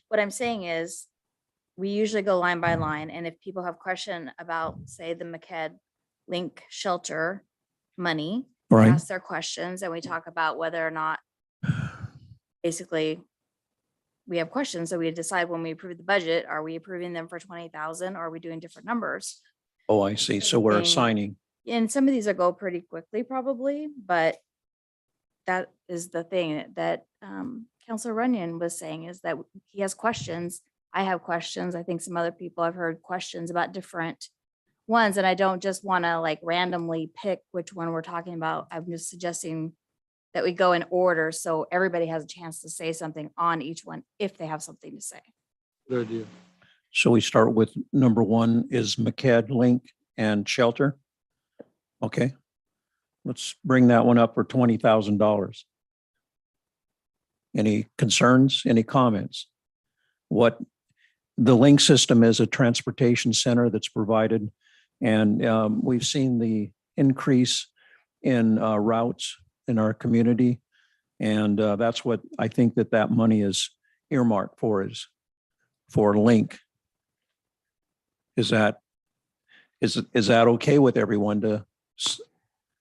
O: what I'm saying is, we usually go line by line, and if people have question about, say, the McKed Link Shelter money, they
E: Right.
O: ask their questions, and we talk about whether or not basically we have questions, so we decide when we approve the budget, are we approving them for 20,000 or are we doing different numbers?
E: Oh, I see. So we're
O: Thing.
E: assigning.
O: And some of these will go pretty quickly probably, but that is the thing that Counselor Runyon was saying, is that he has questions. I have questions. I think some other people I've heard questions about different ones, and I don't just want to like randomly pick which one we're talking about. I'm just suggesting that we go in order so everybody has a chance to say something on each one if they have something to say.
L: Good idea.
E: So we start with number 1 is McCad Link and Shelter. Okay. Let's bring that one up for $20,000. Any concerns, any comments? What the link system is, a transportation center that's provided. And we've seen the increase in routes in our community. And that's what I think that money is earmarked for, is for link. Is that okay with everyone to,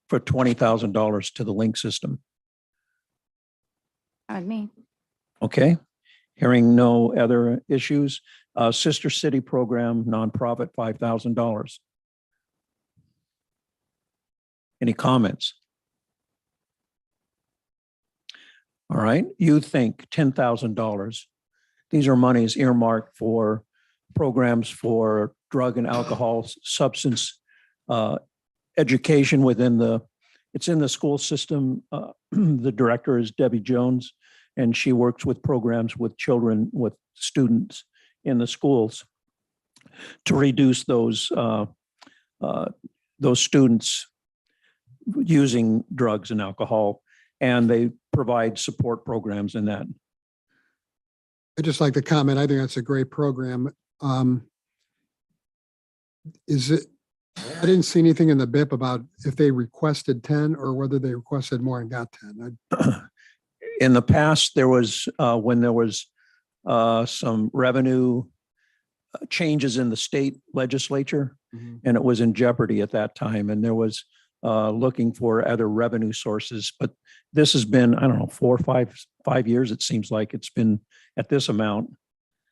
E: for $20,000 to the link system?
O: On me.
E: Okay, hearing no other issues. Sister City Program, nonprofit, $5,000. Any comments? All right, you think $10,000. These are monies earmarked for programs for drug and alcohol substance education within it's in the school system. The director is Debbie Jones, and she works with programs with children, with students in the schools to reduce those students using drugs and alcohol, and they provide support programs in that.
N: I'd just like to comment, I think that's a great program. Is it, I didn't see anything in the BIP about if they requested 10 or whether they requested more and got 10.
E: In the past, there was, when there was some revenue changes in the state legislature, and it was in jeopardy at that time, and there was looking for other revenue sources. But this has been, I don't know, 4 or 5 years, it seems like it's been at this amount.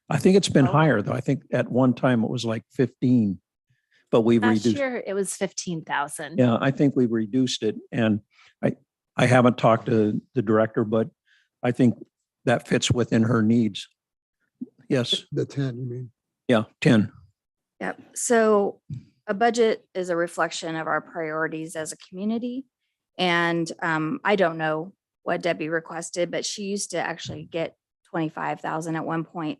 E: I think it's been higher, though. I think at one time it was like 15, but we've
H: Last
E: reduced.
H: year, it was 15,000.
E: Yeah, I think we've reduced it, and I haven't talked to the director, but I think that fits within her needs. Yes.
N: The 10, you mean?
E: Yeah, 10.
O: Yep. So a budget is a reflection of our priorities as a community. And I don't know what Debbie requested, but she used to actually get 25,000 at one point,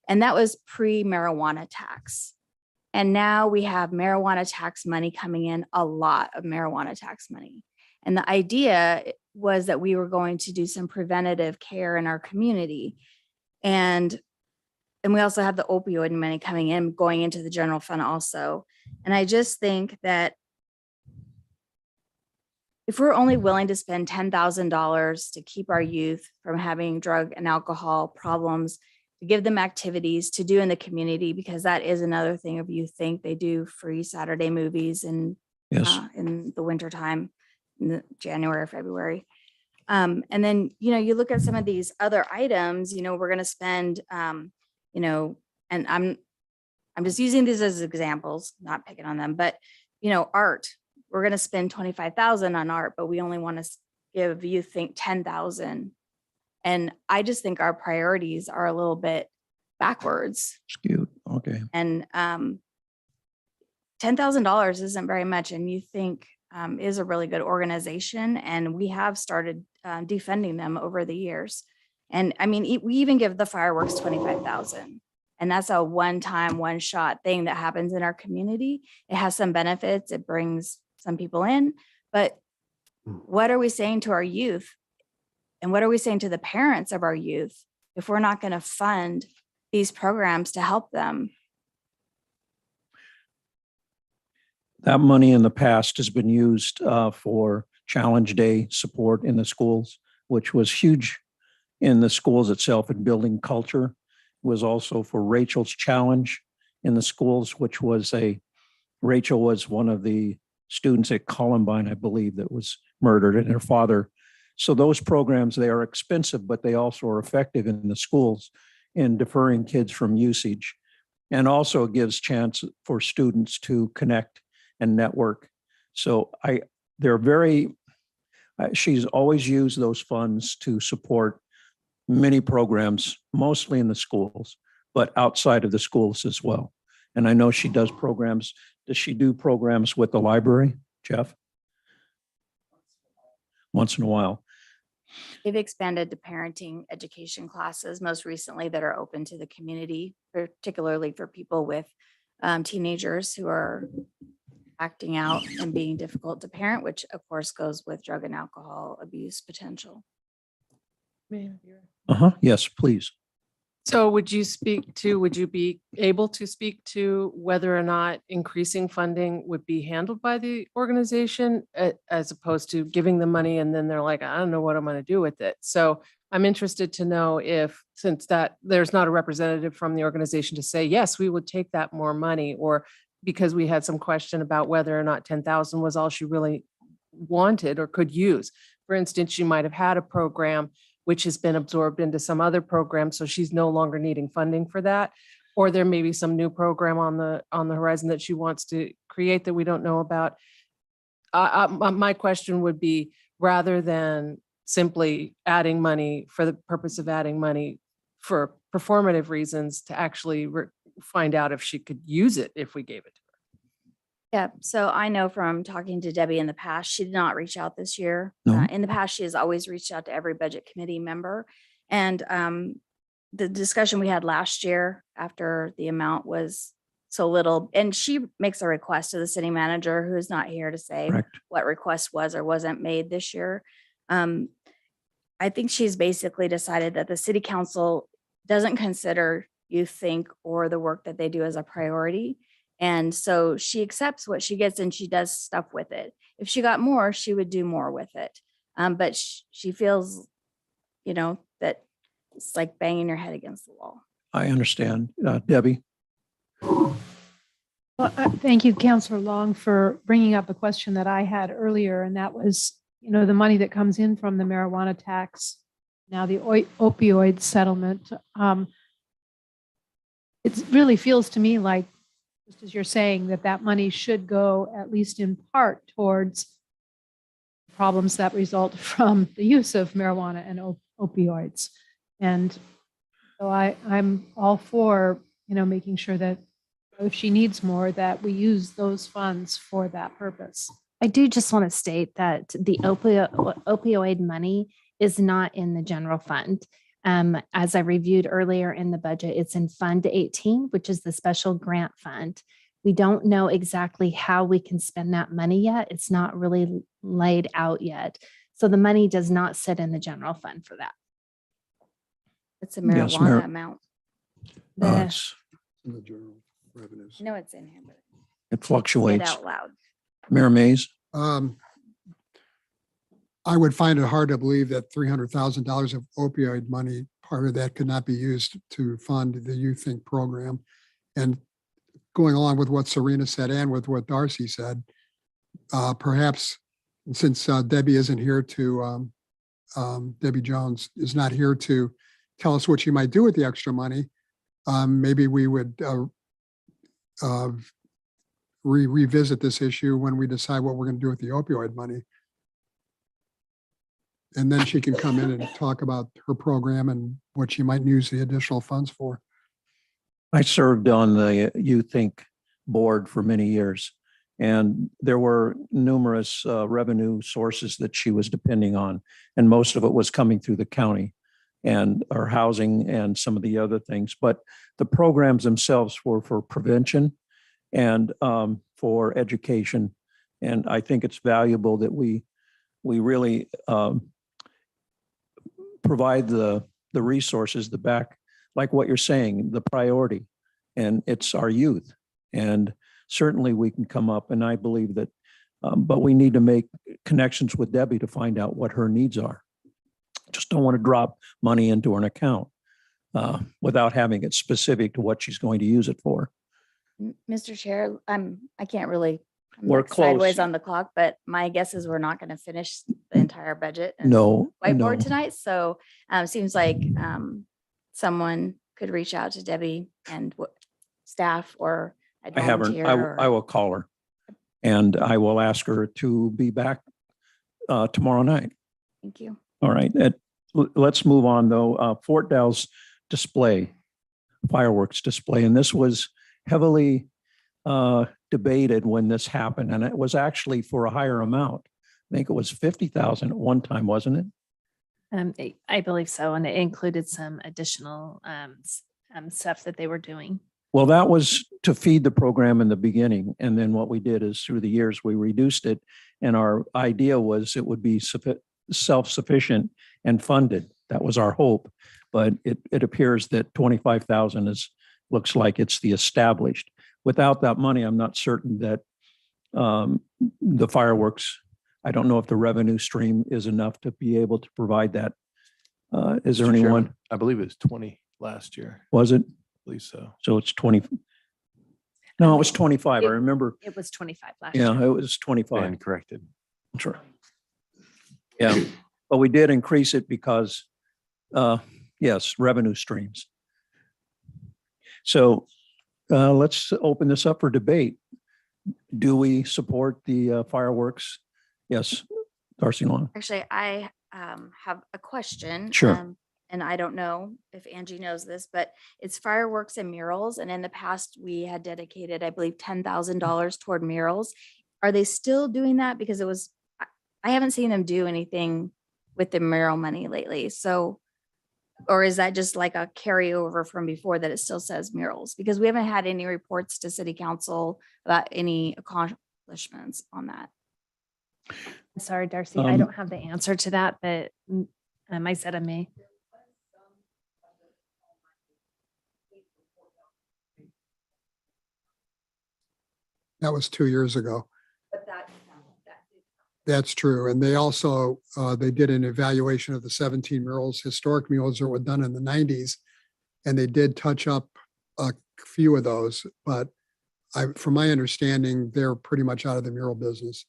O: and that was pre-marijuana tax. And now we have marijuana tax money coming in, a lot of marijuana tax money. And the idea was that we were going to do some preventative care in our community. And we also have the opioid money coming in, going into the general fund also. And I just think that if we're only willing to spend $10,000 to keep our youth from having drug and alcohol problems, to give them activities to do in the community, because that is another thing of youth think they do free Saturday movies and
E: Yes.
O: in the wintertime, in the January or February. And then, you look at some of these other items, we're going to spend, and I'm just using these as examples, not picking on them, but, art, we're going to spend 25,000 on art, but we only want to give youth think 10,000. And I just think our priorities are a little bit backwards.
E: Skewed. Okay.
O: And $10,000 isn't very much. And you think is a really good organization. And we have started defunding them over the years. And I mean, we even give the fireworks 25,000. And that's a one-time, one-shot thing that happens in our community. It has some benefits. It brings some people in. But what are we saying to our youth? And what are we saying to the parents of our youth if we're not going to fund these programs to help them?
E: That money in the past has been used for Challenge Day support in the schools, which was huge in the schools itself and building culture. It was also for Rachel's Challenge in the schools, which was Rachel was one of the students at Columbine, I believe, that was murdered, and her father. So those programs, they are expensive, but they also are effective in the schools in deferring kids from usage. And also gives chance for students to connect and network. So she's always used those funds to support many programs, mostly in the schools, but outside of the schools as well. And I know she does programs. Does she do programs with the library, Jeff? Once in a while.
O: They've expanded to parenting education classes most recently that are open to the community, particularly for people with teenagers who are acting out and being difficult to parent, which of course goes with drug and alcohol abuse potential.
E: Yes, please.
P: So would you be able to speak to whether or not increasing funding would be handled by the organization as opposed to giving them money and then they're like, I don't know what I'm going to do with it. So I'm interested to know if, since that there's not a representative from the organization to say, yes, we would take that more money, or because we had some question about whether or not 10,000 was all she really wanted or could use. For instance, she might have had a program which has been absorbed into some other program, so she's no longer needing funding for that. Or there may be some new program on the horizon that she wants to create that we don't know about. My question would be, rather than simply adding money for the purpose of adding money for performative reasons, to actually find out if she could use it if we gave it to her.
O: Yeah, so I know from talking to Debbie in the past, she did not reach out this year.
E: No.
O: In the past, she has always reached out to every budget committee member. And the discussion we had last year after the amount was so little, and she makes a request to the city manager, who is not here to say
E: Correct.
O: what request was or wasn't made this year. I think she's basically decided that the city council doesn't consider youth think or the work that they do as a priority. And so she accepts what she gets and she does stuff with it. If she got more, she would do more with it. But she feels, that it's like banging your head against the wall.
E: I understand. Debbie?
A: Well, thank you, Councillor Long, for bringing up a question that I had earlier, and that was, the money that comes in from the marijuana tax, now the opioid settlement. It really feels to me like, just as you're saying, that money should go at least in part towards problems that result from the use of marijuana and opioids. And so I'm all for, making sure that if she needs more, that we use those funds for that purpose.
H: I do just want to state that the opioid money is not in the general fund. As I reviewed earlier in the budget, it's in Fund 18, which is the special grant fund. We don't know exactly how we can spend that money yet. It's not really laid out yet. So the money does not sit in the general fund for that.
O: It's a
E: Yes,
O: marijuana amount.
E: It's-
N: In the general revenues.
O: I know it's in here, but
E: It
O: say it
E: fluctuates.
O: out loud.
E: Mayor Mays?
N: I would find it hard to believe that $300,000 of opioid money, part of that could not be used to fund the Youth Think program. And going along with what Serena said and with what Darcy said, perhaps since Debbie isn't here to, Debbie Jones is not here to tell us what she might do with the extra money, maybe we would revisit this issue when we decide what we're going to do with the opioid money. And then she can come in and talk about her program and what she might use the additional funds for.
E: I served on the You Think board for many years, and there were numerous revenue sources that she was depending on, and most of it was coming through the county and our housing and some of the other things. But the programs themselves were for prevention and for education. And I think it's valuable that we really provide the resources, the back, like what you're saying, the priority, and it's our youth. And certainly we can come up, and I believe that, but we need to make connections with Debbie to find out what her needs are. Just don't want to drop money into an account without having it specific to what she's going to use it for.
O: Mr. Chair, I can't really. I'm
E: We're
O: like sideways
E: close.
O: on the clock, but my guess is we're not going to finish the entire budget and
E: No,
O: whiteboard
E: no.
O: tonight. So seems like someone could reach out to Debbie and staff or a
E: I haven't,
O: volunteer.
E: I will call her and I will ask her to be back tomorrow night.
O: Thank you.
E: All right, let's move on though. Fort Dalles display, fireworks display, and this was heavily debated when this happened, and it was actually for a higher amount. I think it was 50,000 at one time, wasn't it?
H: I believe so. And it included some additional stuff that they were doing.
E: Well, that was to feed the program in the beginning, and then what we did is through the years we reduced it, and our idea was it would be self-sufficient and funded. That was our hope, but it appears that 25,000 looks like it's the established. Without that money, I'm not certain that the fireworks, I don't know if the revenue stream is enough to be able to provide that. Is there
G: Mr. Chairman,
E: anyone,
G: I believe it was 20 last year.
E: was it?
G: I believe so.
E: So it's 20. No, it was 25. I remember.
H: It was 25 last year.
E: Yeah, it was 25.
G: And corrected.
E: Sure. Yeah, but we did increase it because, yes, revenue streams. So let's open this up for debate. Do we support the fireworks? Yes, Darcy Long.
O: Actually, I have a question.
E: Sure.
O: and I don't know if Angie knows this, but it's fireworks and murals. And in the past, we had dedicated, I believe, $10,000 toward murals. Are they still doing that? Because I haven't seen them do anything with the mural money lately. So, or is that just like a carryover from before that it still says murals? Because we haven't had any reports to city council about any accomplishments on that.
H: Sorry, Darcy, I don't have the answer to that, but I said I may.
N: That was 2 years ago.
C: But that.
N: That's true. And they also, they did an evaluation of the 17 murals, historic murals that were done in the 90s. And they did touch up a few of those, but from my understanding, they're pretty much out of the mural business.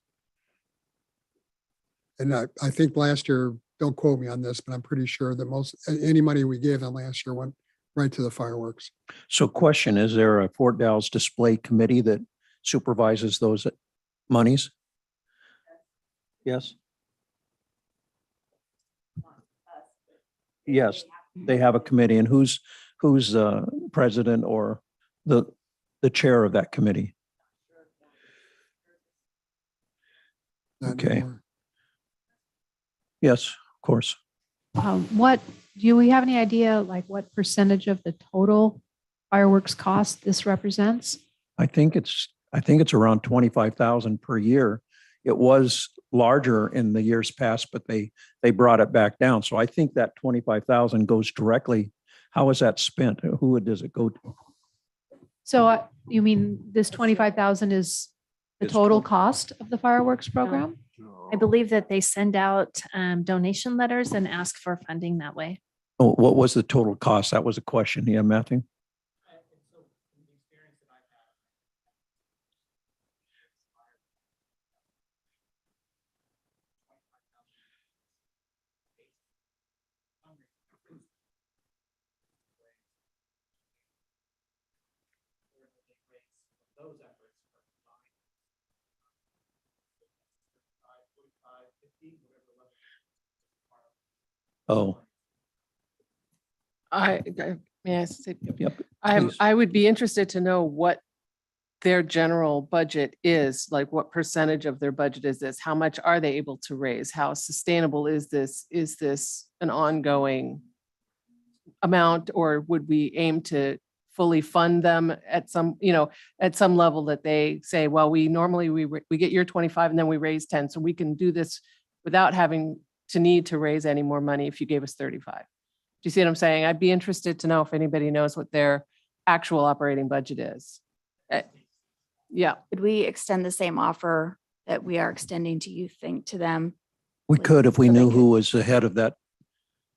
N: And I think last year, don't quote me on this, but I'm pretty sure that any money we gave them last year went right to the fireworks.
E: So question, is there a Fort Dalles display committee that supervises those monies? Yes. Yes, they have a committee, and who's president or the chair of that committee?
N: Not
E: Okay.
N: anymore.
E: Yes, of course.
A: Do we have any idea like what percentage of the total fireworks cost this represents?
E: I think it's around 25,000 per year. It was larger in the years past, but they brought it back down. So I think that 25,000 goes directly. How is that spent? Who does it go to?
A: So you mean this 25,000 is the
E: It's
A: total
E: 20.
A: cost of the fireworks program?
H: I believe that they send out donation letters and ask for funding that way.
E: Oh, what was the total cost? That was a question. Yeah, Matthew? Oh,
P: Yes,
E: yep.
P: I would be interested to know what their general budget is, like what percentage of their budget is this? How much are they able to raise? How sustainable is this? Is this an ongoing amount, or would we aim to fully fund them at some, at some level that they say, well, we normally, we get your 25 and then we raise 10, so we can do this without having to need to raise any more money if you gave us 35. Do you see what I'm saying? I'd be interested to know if anybody knows what their actual operating budget is. Yeah.
O: Could we extend the same offer that we are extending to you think to them?
E: We could if we
O: So they
E: knew
O: could-
E: who was ahead of that.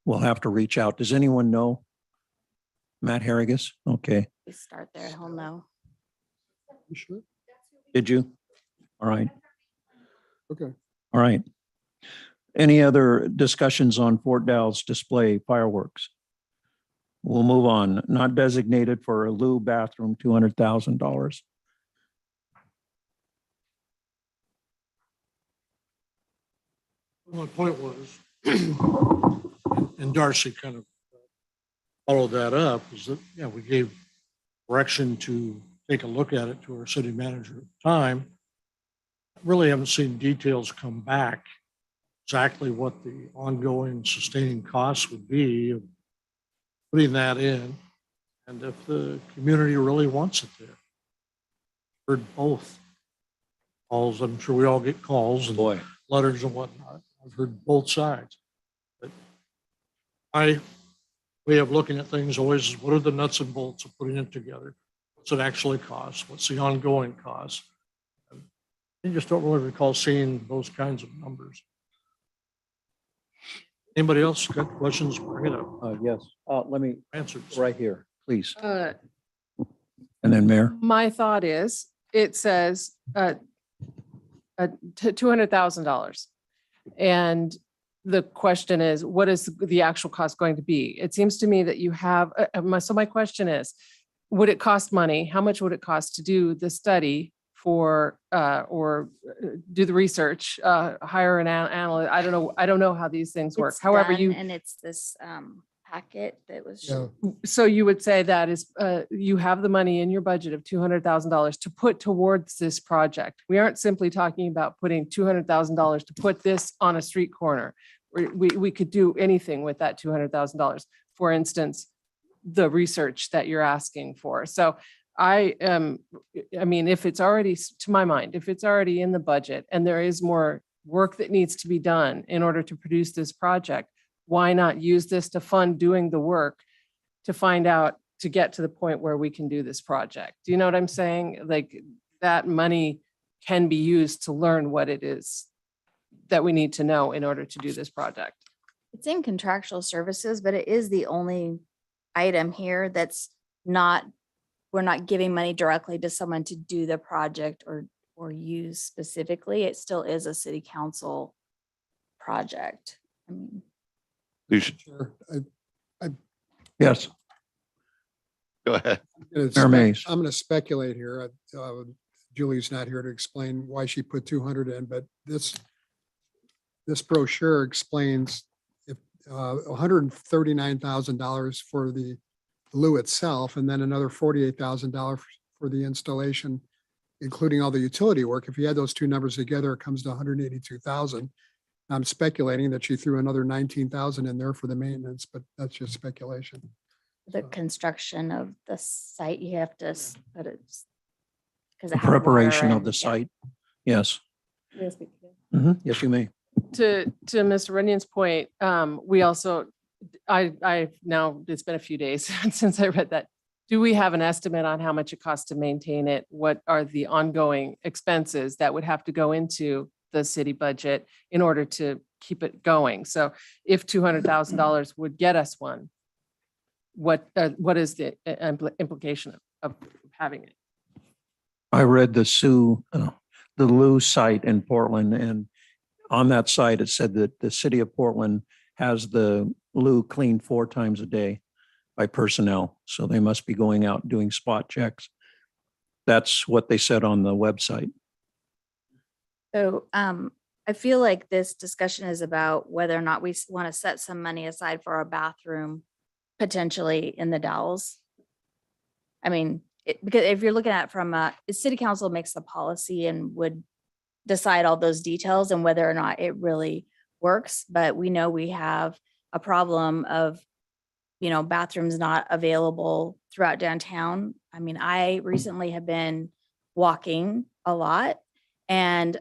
E: We'll have to reach out. Does anyone know? Matt Harrigus? Okay.
O: We start there, he'll know.
N: You sure?
E: Did you? All right.
N: Okay.
E: All right. Any other discussions on Fort Dalles display fireworks? We'll move on. Not designated for a loo bathroom, $200,000.
L: My point was, and Darcy kind of followed that up, is that, yeah, we gave direction to take a look at it to our city manager at the time. Really haven't seen details come back, exactly what the ongoing sustaining costs would be of putting that in, and if the community really wants it there. Heard both calls. I'm sure we all get calls and
E: Boy.
L: letters and whatnot. I've heard both sides. But my way of looking at things always is, what are the nuts and bolts of putting it together? What's it actually cost? What's the ongoing cost? And you just don't really recall seeing those kinds of numbers. Anybody else got questions? Bring it up.
E: Yes. Let me
L: Answer.
E: right here, please.
P: Uh,
E: And then Mayor.
P: My thought is, it says $200,000. And the question is, what is the actual cost going to be? It seems to me that you have, so my question is, would it cost money? How much would it cost to do the study for, or do the research, hire an analyst? I don't know how these things work.
O: It's
P: However,
O: done,
P: you,
O: and it's this packet that was.
L: Yeah.
P: So you would say that is, you have the money in your budget of $200,000 to put towards this project. We aren't simply talking about putting $200,000 to put this on a street corner. We could do anything with that $200,000. For instance, the research that you're asking for. So I mean, if it's already, to my mind, if it's already in the budget and there is more work that needs to be done in order to produce this project, why not use this to fund doing the work to find out, to get to the point where we can do this project? Do you know what I'm saying? Like, that money can be used to learn what it is that we need to know in order to do this project.
O: It's in contractual services, but it is the only item here that's not, we're not giving money directly to someone to do the project or use specifically. It still is a city council project. I mean,
I: You should
N: Sure.
E: Yes,
I: go ahead.
E: Mayor Mays.
N: I'm going to speculate here. Julie's not here to explain why she put 200 in, but this brochure explains if $139,000 for the loo itself, and then another $48,000 for the installation, including all the utility work. If you add those two numbers together, it comes to 182,000. I'm speculating that she threw another 19,000 in there for the maintenance, but that's just speculation.
O: the construction of the site, you have to put it.
E: The preparation of the site. Yes. Yes, you may.
P: To Mr. Runyon's point, we also, I've now, it's been a few days since I read that. Do we have an estimate on how much it costs to maintain it? What are the ongoing expenses that would have to go into the city budget in order to keep it going? So if $200,000 would get us one, what is the implication of having it?
E: I read the Lou site in Portland, and on that site, it said that the city of Portland has the Lou cleaned 4 times a day by personnel. So they must be going out and doing spot checks. That's what they said on the website.
O: So I feel like this discussion is about whether or not we want to set some money aside for our bathroom potentially in the Dalles. I mean, because if you're looking at it from the city council makes the policy and would decide all those details and whether or not it really works. But we know we have a problem of, bathrooms not available throughout downtown. I mean, I recently have been walking a lot. And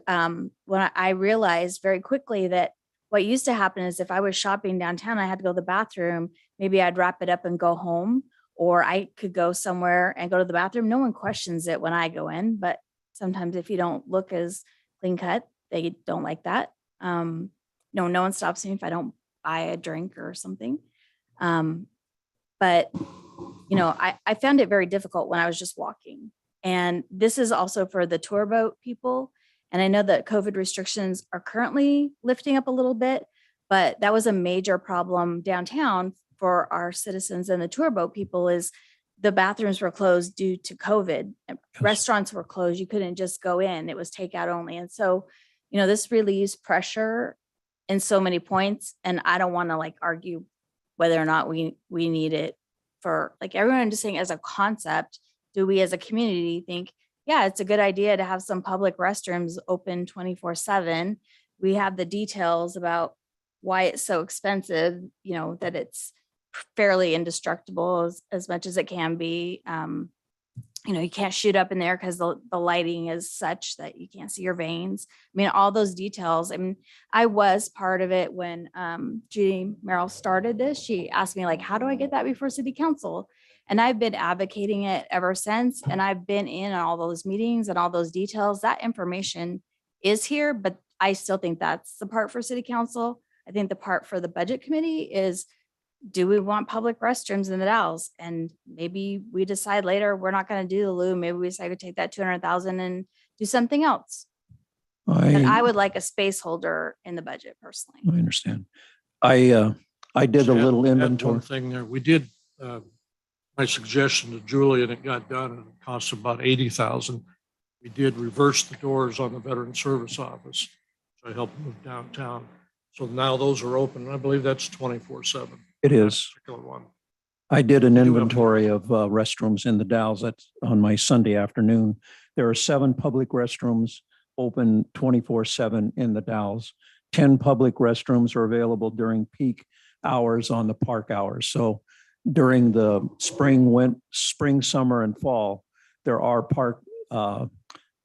O: when I realized very quickly that what used to happen is if I was shopping downtown, I had to go to the bathroom, maybe I'd wrap it up and go home, or I could go somewhere and go to the bathroom. No one questions it when I go in, but sometimes if you don't look as clean cut, they don't like that. No one stops me if I don't buy a drink or something. But I found it very difficult when I was just walking. And this is also for the tour boat people. And I know that COVID restrictions are currently lifting up a little bit, but that was a major problem downtown for our citizens and the tour boat people is the bathrooms were closed due to COVID. Restaurants were closed. You couldn't just go in. It was takeout only. And so, this relieves pressure in so many points. And I don't want to argue whether or not we need it for everyone. I'm just saying as a concept, do we as a community think, yeah, it's a good idea to have some public restrooms open 24/7. We have the details about why it's so expensive, that it's fairly indestructible as much as it can be. You can't shoot up in there because the lighting is such that you can't see your veins. I mean, all those details. I mean, I was part of it when Judy Merrill started this. She asked me how do I get that before city council? And I've been advocating it ever since. And I've been in all those meetings and all those details. That information is here, but I still think that's the part for city council. I think the part for the budget committee is, do we want public restrooms in the Dalles? And maybe we decide later we're not going to do the loo. Maybe we decide to take that 200,000 and do something else. And I would like a space holder in the budget personally.
E: I understand. I did a little
L: Add
E: inventory.
L: One thing there, we did, my suggestion to Julie, and it got done, and it cost about 80,000. We did reverse the doors on the Veteran Service Office, which I helped move downtown. So now those are open, and I believe that's 24/7.
E: It
L: that
E: is.
L: particular one.
E: I did an
L: You do have-
E: inventory of restrooms in the Dalles. That's on my Sunday afternoon. There are 7 public restrooms open 24/7 in the Dalles. 10 public restrooms are available during peak hours on the park hours. So during the spring, summer, and fall, there are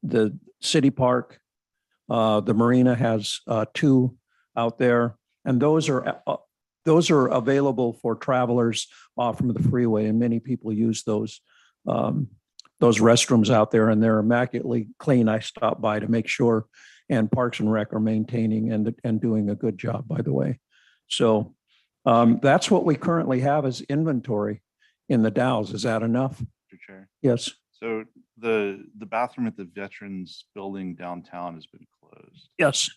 E: the city park, the marina has 2 out there, and those are available for travelers off from the freeway, and many people use those restrooms out there, and they're immaculately clean. I stopped by to make sure, and Parks and Rec are maintaining and doing a good job, by the way. So that's what we currently have as inventory in the Dalles. Is that enough?
B: Mr. Chair.
E: Yes.
B: So the bathroom at the Veterans Building downtown has been closed.
E: Yes.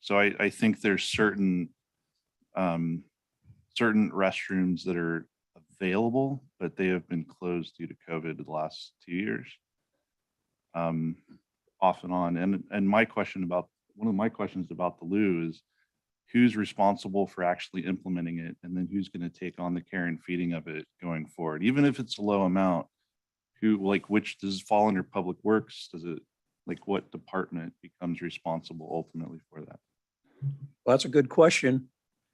B: So I think there's certain restrooms that are available, but they have been closed due to COVID the last 2 years. Off and on. And one of my questions about the loo is who's responsible for actually implementing it, and then who's going to take on the care and feeding of it going forward, even if it's a low amount. Which does it fall under Public Works? Does it, what department becomes responsible ultimately for that?
E: Well, that's a good question.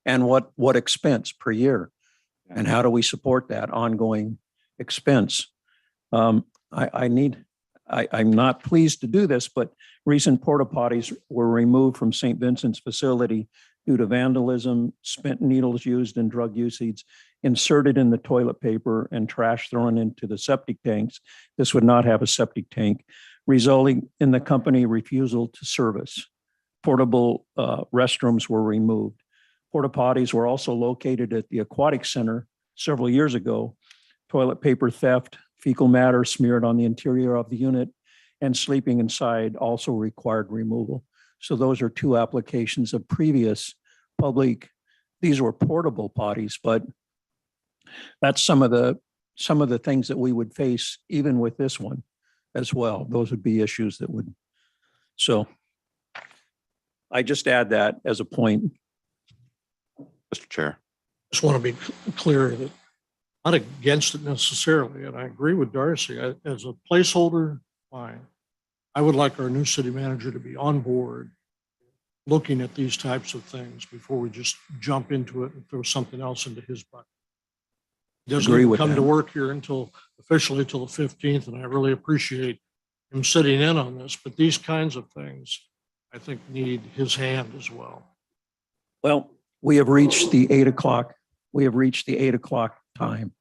E: And what expense per year? And how do we support that ongoing expense? I'm not pleased to do this, but recent porta potties were removed from St. Vincent's facility due to vandalism, spent needles used in drug usage, inserted in the toilet paper, and trash thrown into the septic tanks. This would not have a septic tank, resulting in the company refusal to service. Portable restrooms were removed. Porta potties were also located at the Aquatic Center several years ago. Toilet paper theft, fecal matter smeared on the interior of the unit, and sleeping inside also required removal. So those are 2 applications of previous public. These were portable potties, but that's some of the things that we would face even with this one as well. Those would be issues that would. So I just add that as a point.
I: Mr. Chair.
L: Just want to be clear that I'm not against it necessarily, and I agree with Darcy. As a placeholder, fine. I would like our new city manager to be on board looking at these types of things before we just jump into it and throw something else into his bucket. He doesn't
E: Agree
L: even
E: with
L: come to
E: that.
L: work here officially till the 15th, and I really appreciate him sitting in on this, but these kinds of things, I think, need his hand as well.
E: Well, we have reached the 8 o'clock. We have reached the 8 o'clock time.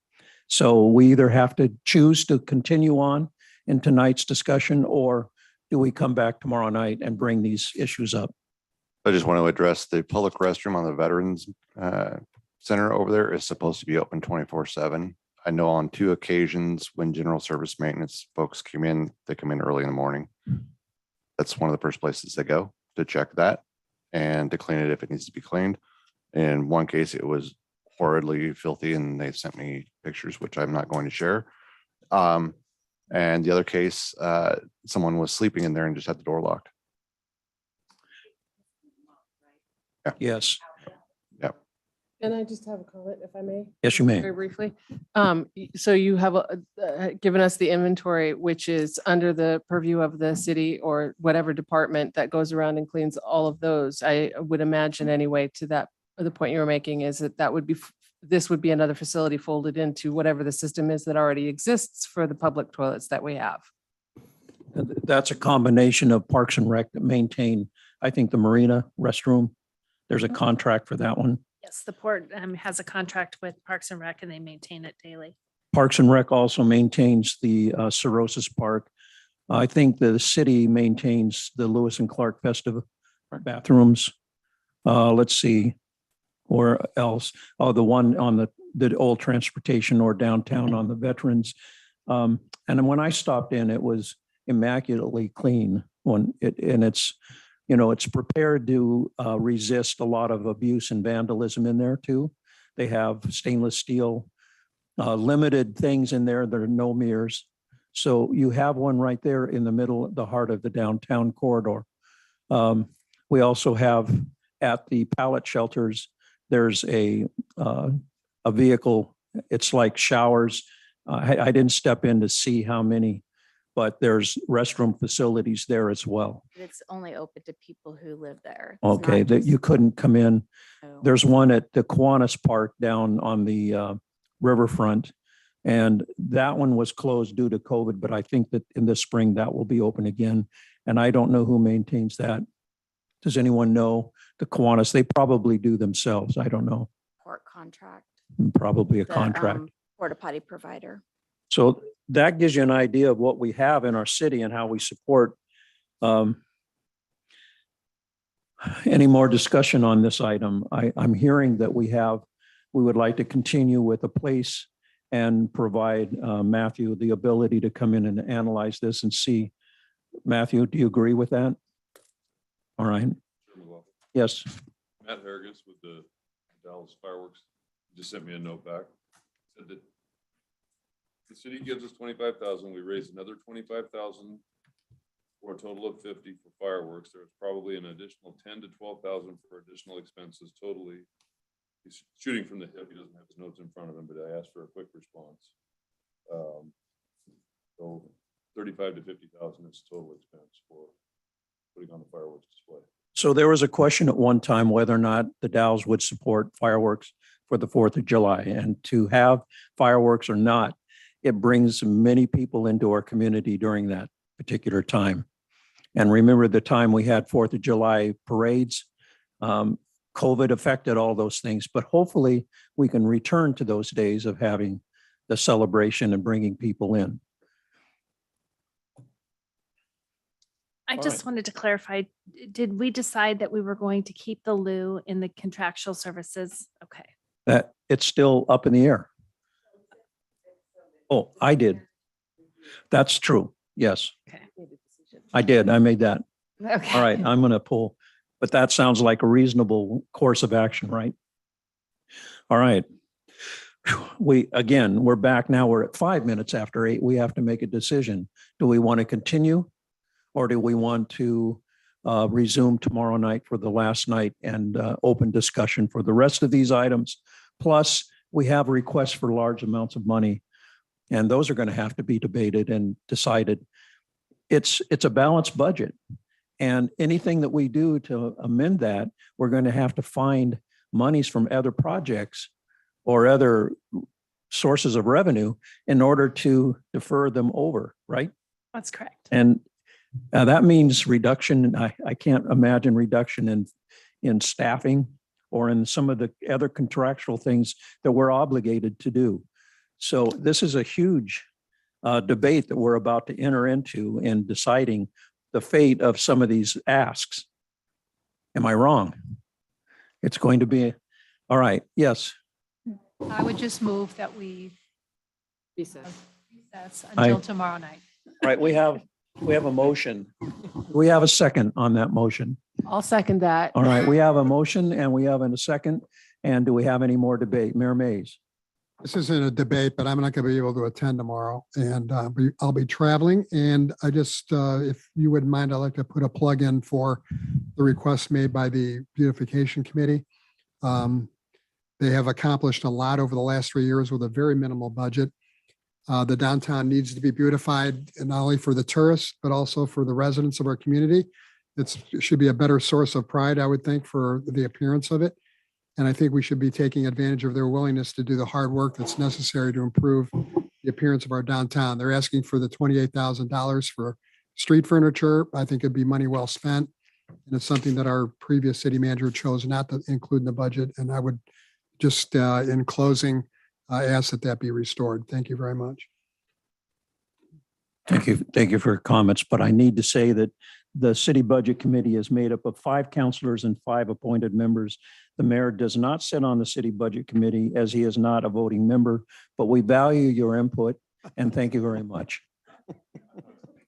E: So we either have to choose to continue on in tonight's discussion, or do we come back tomorrow night and bring these issues up?
I: I just want to address the public restroom on the Veterans Center over there is supposed to be open 24/7. I know on 2 occasions when general service maintenance folks came in, they come in early in the morning. That's one of the first places they go to check that and to clean it if it needs to be cleaned. In one case, it was horridly filthy, and they sent me pictures, which I'm not going to share. And the other case, someone was sleeping in there and just had the door locked. Yeah.
E: Yes.
I: Yep.
P: Can I just have a comment, if I may?
E: Yes, you may.
P: Very briefly. So you have given us the inventory, which is under the purview of the city or whatever department that goes around and cleans all of those. I would imagine anyway, to that, the point you were making is that would be, this would be another facility folded into whatever the system is that already exists for the public toilets that we have.
E: That's a combination of Parks and Rec that maintain, I think, the marina restroom. There's a contract for that one.
H: Yes, the port has a contract with Parks and Rec and they maintain it daily.
E: Parks and Rec also maintains the Cirrhosis Park. I think the city maintains the Lewis and Clark Festive bathrooms. Let's see, where else? Oh, the one on the old transportation or downtown on the Veterans. And when I stopped in, it was immaculately clean. It's prepared to resist a lot of abuse and vandalism in there too. They have stainless steel, limited things in there. There are no mirrors. So you have one right there in the middle, the heart of the downtown corridor. We also have at the pallet shelters, there's a vehicle. It's like showers. I didn't step in to see how many, but there's restroom facilities there as well.
O: It's only open to people who live there. It's
E: Okay,
O: not
E: that
O: just-
E: you couldn't come in.
O: No.
E: There's one at the Kiwanis Park down on the Riverfront. And that one was closed due to COVID, but I think that in the spring that will be open again. And I don't know who maintains that. Does anyone know the Kiwanis? They probably do themselves. I don't know.
O: Port contract.
E: Probably a
O: the,
E: contract.
O: Porta potty provider.
E: So that gives you an idea of what we have in our city and how we support. Any more discussion on this item? I'm hearing that we would like to continue with a place and provide Matthew the ability to come in and analyze this and see. Matthew, do you agree with that? All right. Yes.
M: Matt Hargis with the Dalles Fireworks just sent me a note back. Said that the city gives us 25,000. We raised another 25,000 for a total of 50 for fireworks. There's probably an additional 10 to 12,000 for additional expenses totally. He's shooting from the hip. He doesn't have his notes in front of him, but I asked for a quick response. So 35 to 50,000 is total expense for putting on the fireworks display.
E: So there was a question at one time whether or not the Dalles would support fireworks for the 4th of July, and to have fireworks or not, it brings many people into our community during that particular time. And remember the time we had 4th of July parades, COVID affected all those things, but hopefully we can return to those days of having the celebration and bringing people in.
H: I
E: All
H: just wanted to clarify, did we decide that we were going to keep the loo in the contractual services? Okay.
E: That it's still up in the air. Oh, I did. That's true. Yes,
H: Okay.
E: I did. I made that.
H: Okay.
E: All right, I'm going to pull, but that sounds like a reasonable course of action, right? All right. We're back now. We're at 5 minutes after 8. We have to make a decision. Do we want to continue? Or do we want to resume tomorrow night for the last night and open discussion for the rest of these items? Plus, we have requests for large amounts of money, and those are going to have to be debated and decided. It's a balanced budget, and anything that we do to amend that, we're going to have to find monies from other projects or other sources of revenue in order to defer them over, right?
H: That's correct.
E: And that means reduction. I can't imagine reduction in staffing or in some of the other contractual things that we're obligated to do. So this is a huge debate that we're about to enter into in deciding the fate of some of these asks. Am I wrong? It's going to be, all right, yes.
A: I would just move that we
P: Recess.
A: recess until tomorrow night.
E: All right, we have a motion. We have a second on that motion.
P: I'll second that.
E: All right, we have a motion and we have a second. And do we have any more debate? Mayor Mays?
N: This isn't a debate, but I'm not going to be able to attend tomorrow, and I'll be traveling. And I just, if you wouldn't mind, I'd like to put a plug in for the request made by the Beautification Committee. They have accomplished a lot over the last 3 years with a very minimal budget. The downtown needs to be beautified, and not only for the tourists, but also for the residents of our community. It should be a better source of pride, I would think, for the appearance of it. And I think we should be taking advantage of their willingness to do the hard work that's necessary to improve the appearance of our downtown. They're asking for the $28,000 for street furniture. I think it'd be money well spent. And it's something that our previous city manager chose not to include in the budget. And I would just, in closing, ask that that be restored. Thank you very much.
E: Thank you. Thank you for your comments, but I need to say that the city budget committee is made up of 5 councilors and 5 appointed members. The mayor does not sit on the city budget committee as he is not a voting member, but we value your input and thank you very much.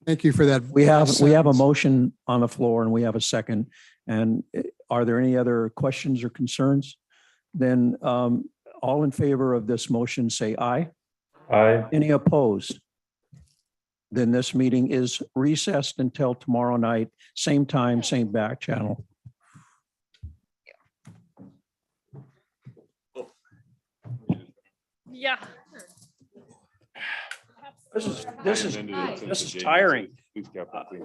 N: Thank you for that.
E: We have a motion on the floor and we have a second. And are there any other questions or concerns? Then all in favor of this motion, say aye.
G: Aye.
E: Any opposed? Then this meeting is recessed until tomorrow night, same time, same back channel.
H: Yeah.
E: This is tiring.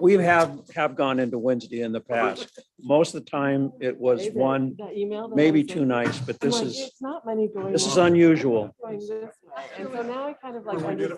E: We have gone into Wednesday in the past. Most of the time it was one, maybe two nights, but this is
P: It's not money going.
E: unusual.
P: Going this way. And so now I kind of like understand